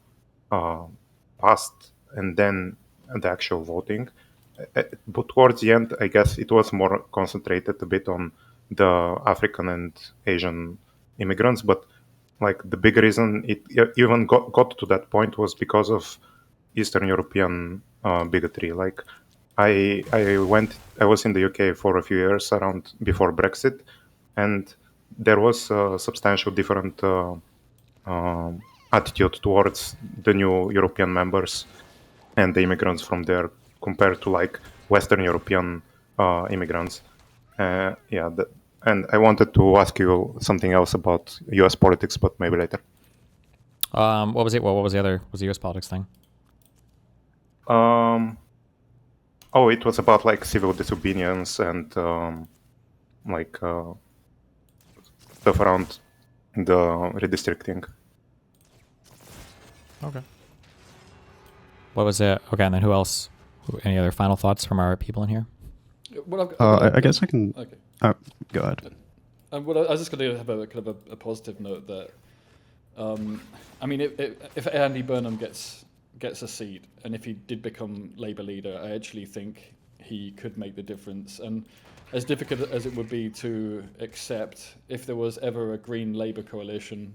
passed and then the actual voting. But towards the end, I guess it was more concentrated a bit on the African and Asian immigrants, but the big reason it even got to that point was because of Eastern European bigotry. I was in the UK for a few years around before Brexit, and there was a substantial different attitude towards the new European members and the immigrants from there compared to Western European immigrants. And I wanted to ask you something else about U.S. politics, but maybe later. What was it? What was the other? Was the U.S. politics thing? It was about civil disobedience and stuff around the redistricting. Okay. What was it? Okay, and then who else? Any other final thoughts from our people in here? I guess I can. Okay. Go ahead. I was just going to have a kind of a positive note that, I mean, if Andy Burnham gets a seat, and if he did become Labour leader, I actually think he could make the difference. And as difficult as it would be to accept, if there was ever a Green Labour coalition,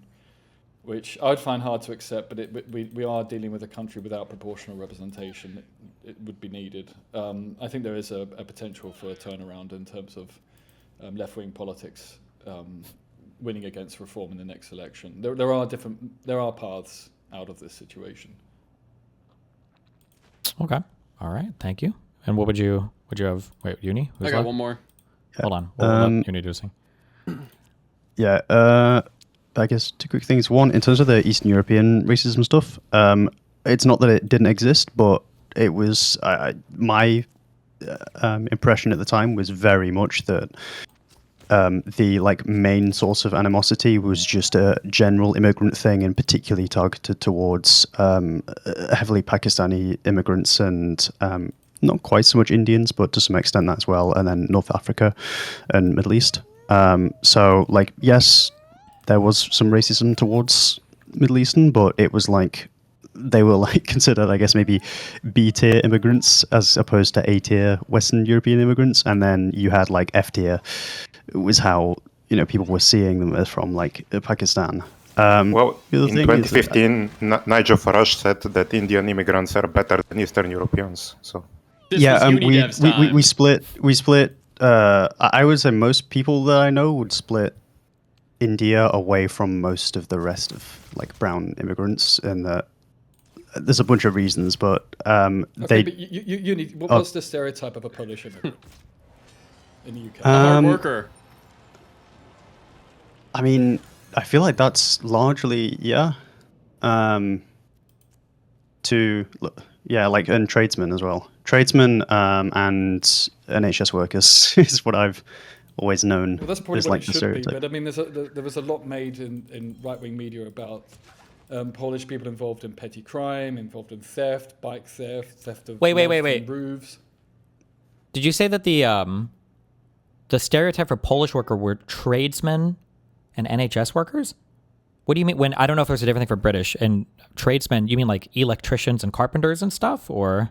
which I'd find hard to accept, but we are dealing with a country without proportional representation. It would be needed. I think there is a potential for a turnaround in terms of left-wing politics winning against reform in the next election. There are paths out of this situation. Okay. All right. Thank you. And what would you have? Wait, Uni? I got one more. Hold on. What would Uni do? Yeah. I guess two quick things. One, in terms of the Eastern European racism stuff, it's not that it didn't exist, but it was my impression at the time was very much that the main source of animosity was just a general immigrant thing, and particularly targeted towards heavily Pakistani immigrants and not quite so much Indians, but to some extent that as well, and then North Africa and Middle East. So yes, there was some racism towards Middle Eastern, but it was they were considered, I guess, maybe B-tier immigrants as opposed to A-tier Western European immigrants, and then you had F-tier was how people were seeing them as from Pakistan. In 2015, Nigel Farage said that Indian immigrants are better than Eastern Europeans. So we split. I would say most people that I know would split India away from most of the rest of brown immigrants, and that there's a bunch of reasons, but what's the stereotype of a Polish immigrant in the UK? A hard worker. I mean, I feel like that's largely and tradesmen as well. Tradesmen and NHS workers is what I've always known. Well, that's probably what it should be. But I mean, there was a lot made in right-wing media about Polish people involved in petty crime, involved in theft, bike theft of wait. roofs. Did you say that the stereotype for Polish worker were tradesmen and NHS workers? What do you mean? When I don't know if there's a different thing for British and tradesmen. You mean electricians and carpenters and stuff, or?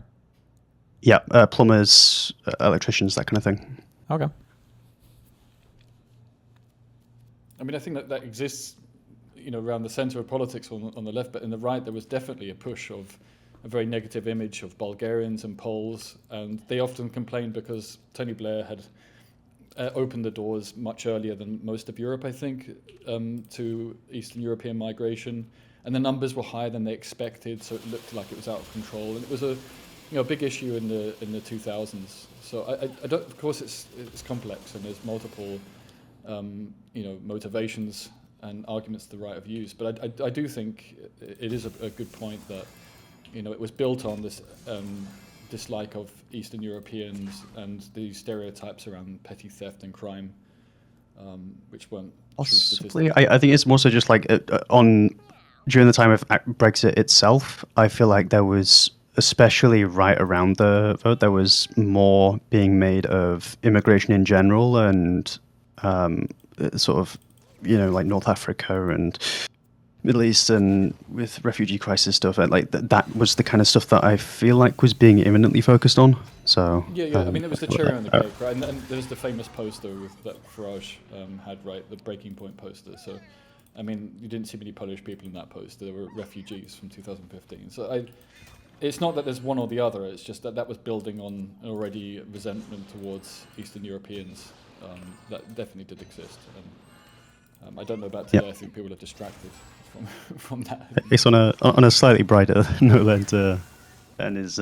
Yeah, plumbers, electricians, that kind of thing. Okay. I mean, I think that exists, around the center of politics on the left, but in the right, there was definitely a push of a very negative image of Bulgarians and Poles, and they often complained because Tony Blair had opened the doors much earlier than most of Europe, I think, to Eastern European migration, and the numbers were higher than they expected, so it looked like it was out of control, and it was a big issue in the 2000s. So I don't. Of course, it's complex, and there's multiple motivations and arguments to the right of use. But I do think it is a good point that it was built on this dislike of Eastern Europeans and the stereotypes around petty theft and crime, which weren't true statistics. I think it's more so just during the time of Brexit itself, I feel like there was, especially right around the vote, there was more being made of immigration in general and North Africa and Middle East and with refugee crisis stuff, that was the kind of stuff that I feel like was being imminently focused on. So yeah. I mean, it was the cherry on the cake, right? And there's the famous poster that Farage had, right? The Breaking Point poster. So, I mean, you didn't see many Polish people in that poster. There were refugees from 2015. So it's not that there's one or the other. It's just that was building on an already resentment towards Eastern Europeans that definitely did exist. And I don't know about today. I think people are distracted from that. It's on a slightly brighter note and is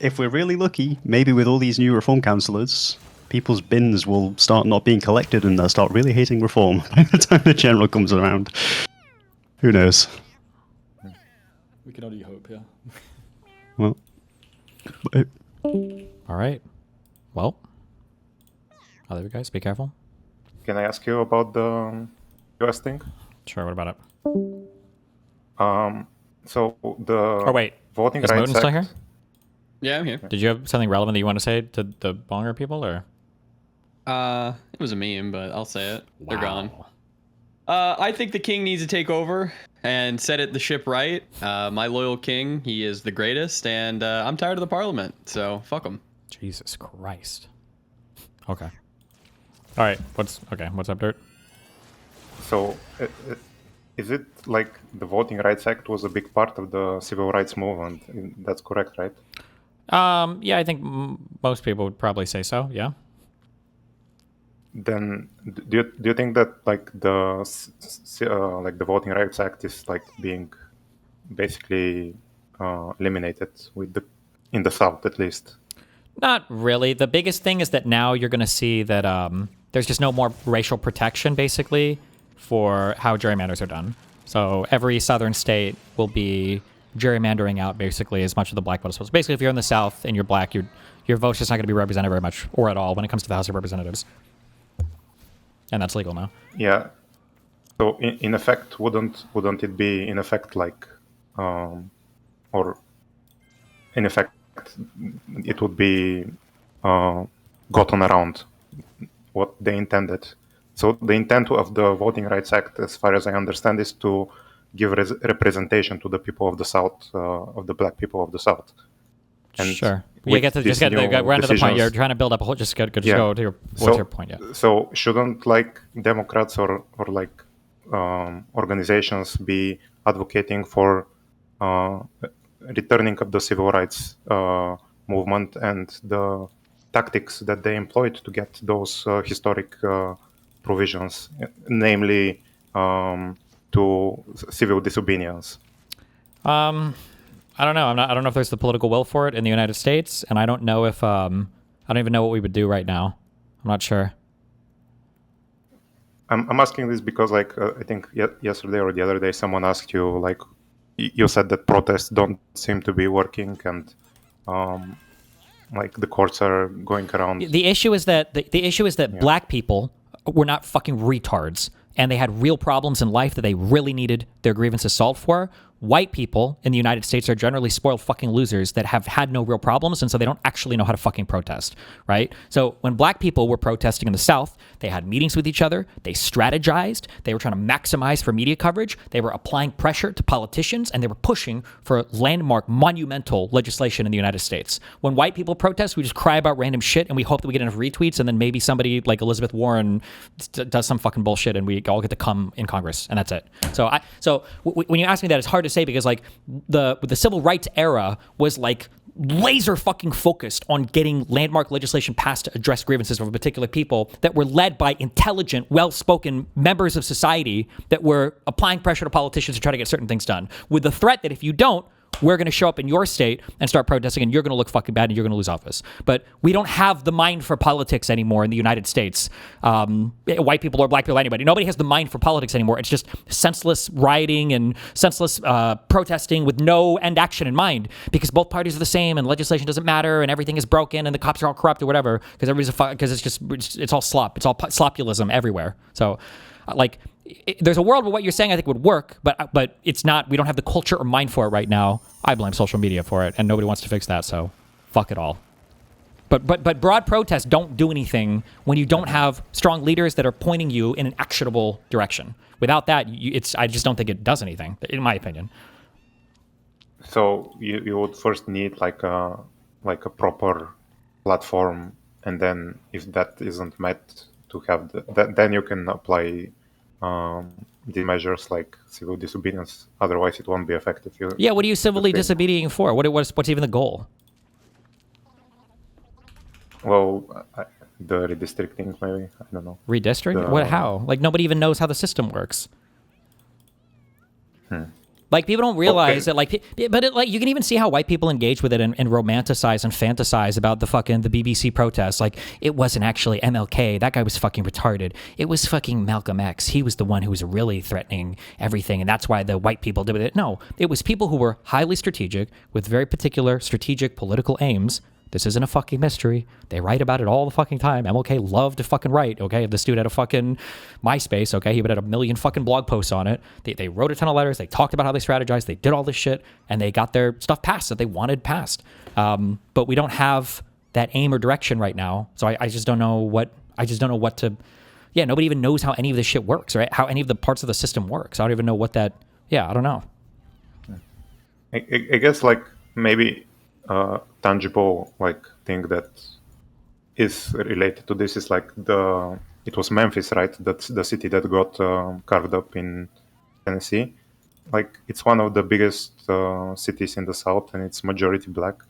if we're really lucky, maybe with all these new reform councillors, people's bins will start not being collected and they'll start really hating reform by the time the general comes around. Who knows? We can only hope, yeah. Well, all right. Well, other guys, be careful. Can I ask you about the US thing? Sure. What about it? So the Voting is Rights Moten still Act. here? Yeah, I'm here. Did you have something relevant that you want to say to the Bonger people, or? It was a meme, but I'll say it. They're gone. I think the king needs to take over and set the ship right. My loyal king, he is the greatest, and I'm tired of the parliament, so fuck him. Jesus Christ. Okay. All right. What's up, Dirt? So Is it like the Voting Rights Act was a big part of the civil rights movement? That's correct, right? Yeah, I think most people would probably say so. Yeah. Then do you think that like the Voting Rights Act is like being basically eliminated in the South at least? Not really. The biggest thing is that now you're going to see that there's just no more racial protection, basically, for how gerrymanders are done. So every southern state will be gerrymandering out basically as much of the black vote as possible. Basically, if you're in the South and you're black, your vote's just not going to be represented very much or at all when it comes to the House of Representatives. And that's legal now. Yeah. So in effect, wouldn't it be in effect like, or in effect, it would be gotten around what they intended. So the intent of the Voting Rights Act, as far as I understand, is to give representation to the people of the South, of the black people of the South. And sure. We're to the point. You're trying to build up a whole. Just go to your point. Yeah. So shouldn't like Democrats or like organizations be advocating for returning of the civil rights movement and the tactics that they employed to get those historic provisions, namely to civil disobedience? I don't know. I don't know if there's the political will for it in the United States, and I don't know if I don't even know what we would do right now. I'm not sure. I'm asking this because, like, I think yesterday or the other day, someone asked you, like, you said that protests don't seem to be working, and like the courts are going around. The issue is that black people were not fucking retards, and they had real problems in life that they really needed their grievances solved for. White people in the United States are generally spoiled fucking losers that have had no real problems, and so they don't actually know how to fucking protest, right? So when black people were protesting in the South, they had meetings with each other, they strategized, they were trying to maximize for media coverage, they were applying pressure to politicians, and they were pushing for landmark, monumental legislation in the United States. When white people protest, we just cry about random shit, and we hope that we get enough retweets, and then maybe somebody like Elizabeth Warren does some fucking bullshit, and we all get to come in Congress, and that's it. So when you ask me that, it's hard to say because like the civil rights era was like laser fucking focused on getting landmark legislation passed to address grievances of particular people that were led by intelligent, well-spoken members of society that were applying pressure to politicians to try to get certain things done, with the threat that if you don't, we're going to show up in your state and start protesting, and you're going to look fucking bad and you're going to lose office. But we don't have the mind for politics anymore in the United States. White people or black people, anybody. Nobody has the mind for politics anymore. It's just senseless rioting and senseless protesting with no end action in mind, because both parties are the same and legislation doesn't matter and everything is broken and the cops are all corrupt or whatever, because it's all slop. It's all slopulism everywhere. So like, there's a world where what you're saying I think would work, but it's not. We don't have the culture or mind for it right now. I blame social media for it, and nobody wants to fix that. So, fuck it all. But broad protests don't do anything when you don't have strong leaders that are pointing you in an actionable direction. Without that, I just don't think it does anything, in my opinion. So you would first need like a proper platform, and then if that isn't met, to have then you can apply the measures like civil disobedience. Otherwise, it won't be effective. Yeah, what are you civilly disobedient for? What's even the goal? Well, the redistricting, maybe. I don't know. Redistrict? How? Like, nobody even knows how the system works. Like, people don't realize that, like, but you can even see how white people engage with it and romanticize and fantasize about the BBC protests. Like, it wasn't actually MLK. That guy was fucking retarded. It was fucking Malcolm X. He was the one who was really threatening everything, and that's why the white people did it. No, it was people who were highly strategic with very particular strategic political aims. This isn't a fucking mystery. They write about it all the fucking time. MLK loved to fucking write, okay? If this dude had a fucking MySpace, okay? He would have had 1 million fucking blog posts on it. They wrote a ton of letters. They talked about how they strategized. They did all this shit, and they got their stuff passed that they wanted passed. But we don't have that aim or direction right now. So I just don't know what to... Yeah, nobody even knows how any of this shit works, right? How any of the parts of the system works. I don't even know what that... Yeah, I don't know. I guess, like, maybe... tangible thing that is related to this is like it was Memphis, right? That's the city that got carved up in Tennessee. Like, it's one of the biggest cities in the South, and it's majority black.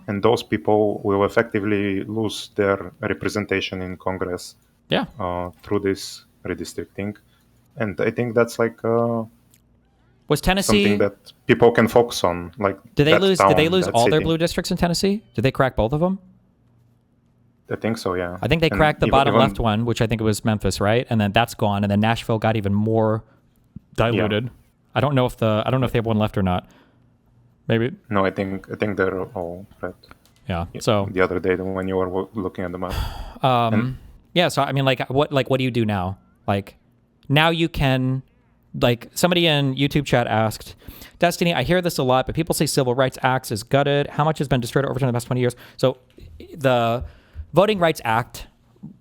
And those people will effectively lose their representation in Congress through this redistricting. And I think that's like was Tennessee something that people can focus on. Like, did they lose that all their city. blue districts in Tennessee? Did they crack both of them? I think so, yeah. I think they And cracked the bottom even- left one, which I think it was Memphis, right? And then that's gone, and then Nashville got even more diluted. I don't know if they have one left or not. Maybe. No, I think they're all red. Yeah. So the other day when you were looking at the map. yeah. So I mean, what do you do now? Like, now you can, like, somebody in YouTube chat asked, Destiny, I hear this a lot, but people say Civil Rights Act is gutted. How much has been destroyed or overturned in the past 20 years? So the Voting Rights Act,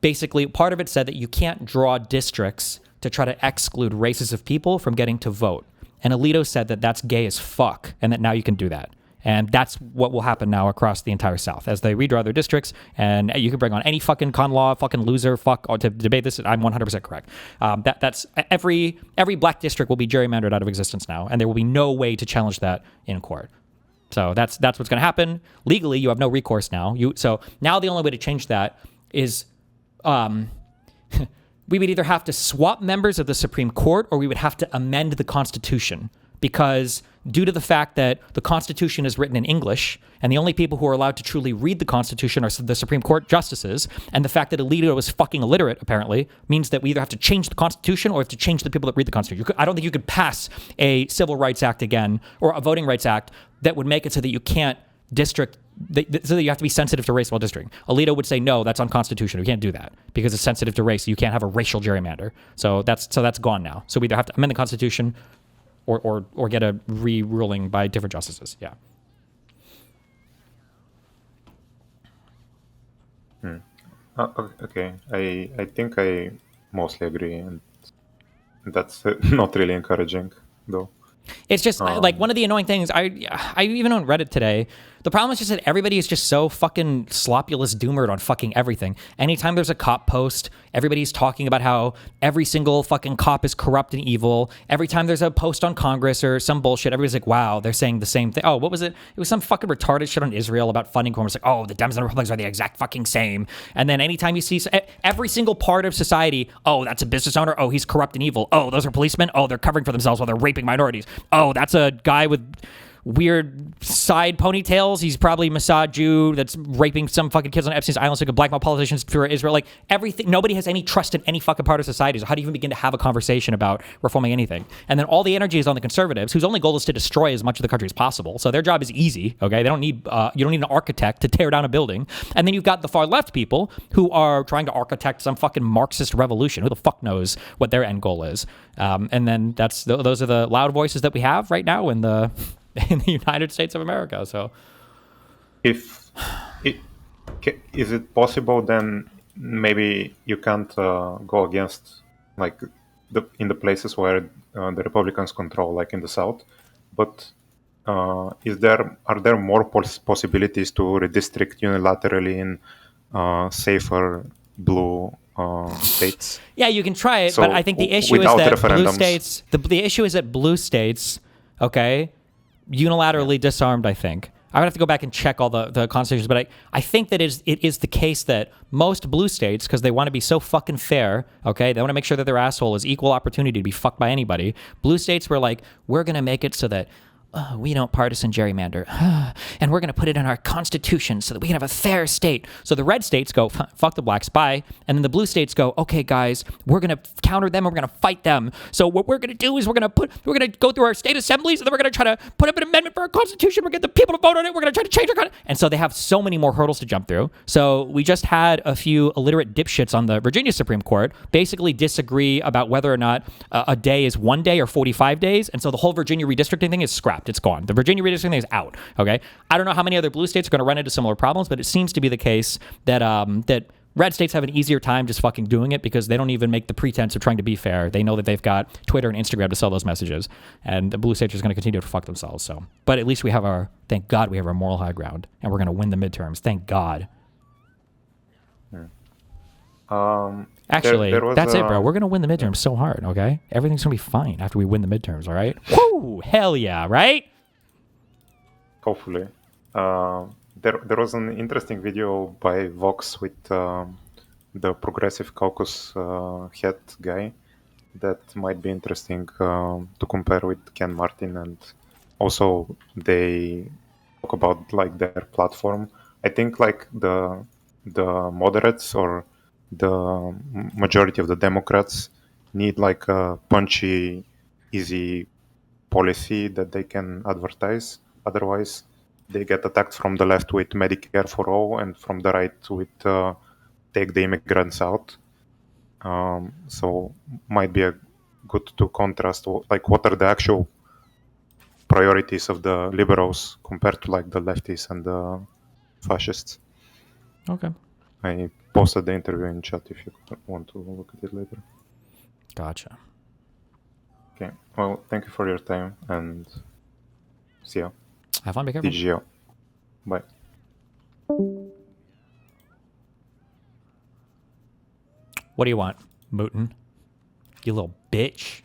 basically, part of it said that you can't draw districts to try to exclude races of people from getting to vote. And Alito said that that's gay as fuck, and that now you can do that. And that's what will happen now across the entire South as they redraw their districts. And you can bring on any fucking con law, fucking loser, or to debate this. I'm 100% correct. That's every black district will be gerrymandered out of existence now, and there will be no way to challenge that in court. So that's what's going to happen. Legally, you have no recourse now. So now the only way to change that is we would either have to swap members of the Supreme Court, or we would have to amend the Constitution, because due to the fact that the Constitution is written in English, and the only people who are allowed to truly read the Constitution are the Supreme Court justices, and the fact that Alito is fucking illiterate, apparently, means that we either have to change the Constitution or have to change the people that read the Constitution. I don't think you could pass a Civil Rights Act again, or a Voting Rights Act, that would make it so that you can't district, so that you have to be sensitive to race while districting. Alito would say, no, that's unconstitutional. You can't do that because it's sensitive to race. You can't have a racial gerrymander. So that's gone now. So we either have to amend the Constitution or get a re-ruling by different justices. Yeah. Okay. I think I mostly agree, and that's not really encouraging, though. It's just like one of the annoying things. I even on Reddit today, the problem is just that everybody is just so fucking sloppulous doomered on fucking everything. Anytime there's a cop post, everybody's talking about how every single fucking cop is corrupt and evil. Every time there's a post on Congress or some bullshit, everybody's like, wow, they're saying the same thing. Oh, what was it? It was some fucking retarded shit on Israel about funding Congress. Like, oh, the Dems and Republicans are the exact fucking same. And then anytime you see every single part of society, oh, that's a business owner. Oh, he's corrupt and evil. Oh, those are policemen. Oh, they're covering for themselves while they're raping minorities. Oh, that's a guy with weird side ponytails. He's probably Mossad Jew that's raping some fucking kids on Epstein's Island so he can blackmail politicians for Israel. Like, everything, nobody has any trust in any fucking part of society. So how do you even begin to have a conversation about reforming anything? And then all the energy is on the conservatives, whose only goal is to destroy as much of the country as possible. So their job is easy, okay? They don't need, you don't need an architect to tear down a building. And then you've got the far left people who are trying to architect some fucking Marxist revolution. Who the fuck knows what their end goal is? And then those are the loud voices that we have right now in the United States of America. So is it possible then maybe you can't go against, like, in the places where the Republicans control, like in the South, but are there more possibilities to redistrict unilaterally in safer blue states? Yeah, you can try it, So but I think the issue is without that blue referendums. states, the issue is that blue states, okay, unilaterally disarmed, I think. I would have to go back and check all the constitutions, but I think that it is the case that most blue states, because they want to be so fucking fair, okay, they want to make sure that their asshole is equal opportunity to be fucked by anybody. Blue states were like, we're going to make it so that we don't partisan gerrymander, and we're going to put it in our constitution so that we can have a fair state. So the red states go, fuck the blacks, bye. And then the blue states go, okay, guys, we're going to counter them, and we're going to fight them. So what we're going to do is we're going to go through our state assemblies, and then we're going to try to put up an amendment for our constitution. We're going to get the people to vote on it. We're going to try to change our constitution. And so they have so many more hurdles to jump through. So we just had a few illiterate dipshits on the Virginia Supreme Court basically disagree about whether or not a day is 1 day or 45 days. And so the whole Virginia redistricting thing is scrapped. It's gone. The Virginia redistricting thing is out. Okay. I don't know how many other blue states are going to run into similar problems, but it seems to be the case that that red states have an easier time just fucking doing it because they don't even make the pretense of trying to be fair. They know that they've got Twitter and Instagram to sell those messages, and the blue states are going to continue to fuck themselves. So, but at least we have thank God we have our moral high ground, and we're going to win the midterms. Thank God. Actually, there was that's it, bro. a- We're gonna win the midterms so hard, okay? Everything's gonna be fine after we win the midterms, all right? Woo! Hell yeah, right? Hopefully. There was an interesting video by Vox with the Progressive Caucus head guy that might be interesting to compare with Ken Martin, and also they talk about like their platform. I think like the moderates or the majority of the Democrats need like a punchy, easy policy that they can advertise. Otherwise, they get attacked from the left with Medicare for all, and from the right with take the immigrants out. So might be a good to contrast like what are the actual priorities of the liberals compared to like the lefties and the fascists. Okay. I posted the interview in chat if you want to look at it later. Gotcha. Okay. Well, thank you for your time and see you. Have fun, be careful. DGO. Bye. What do you want, Mootin? You little bitch.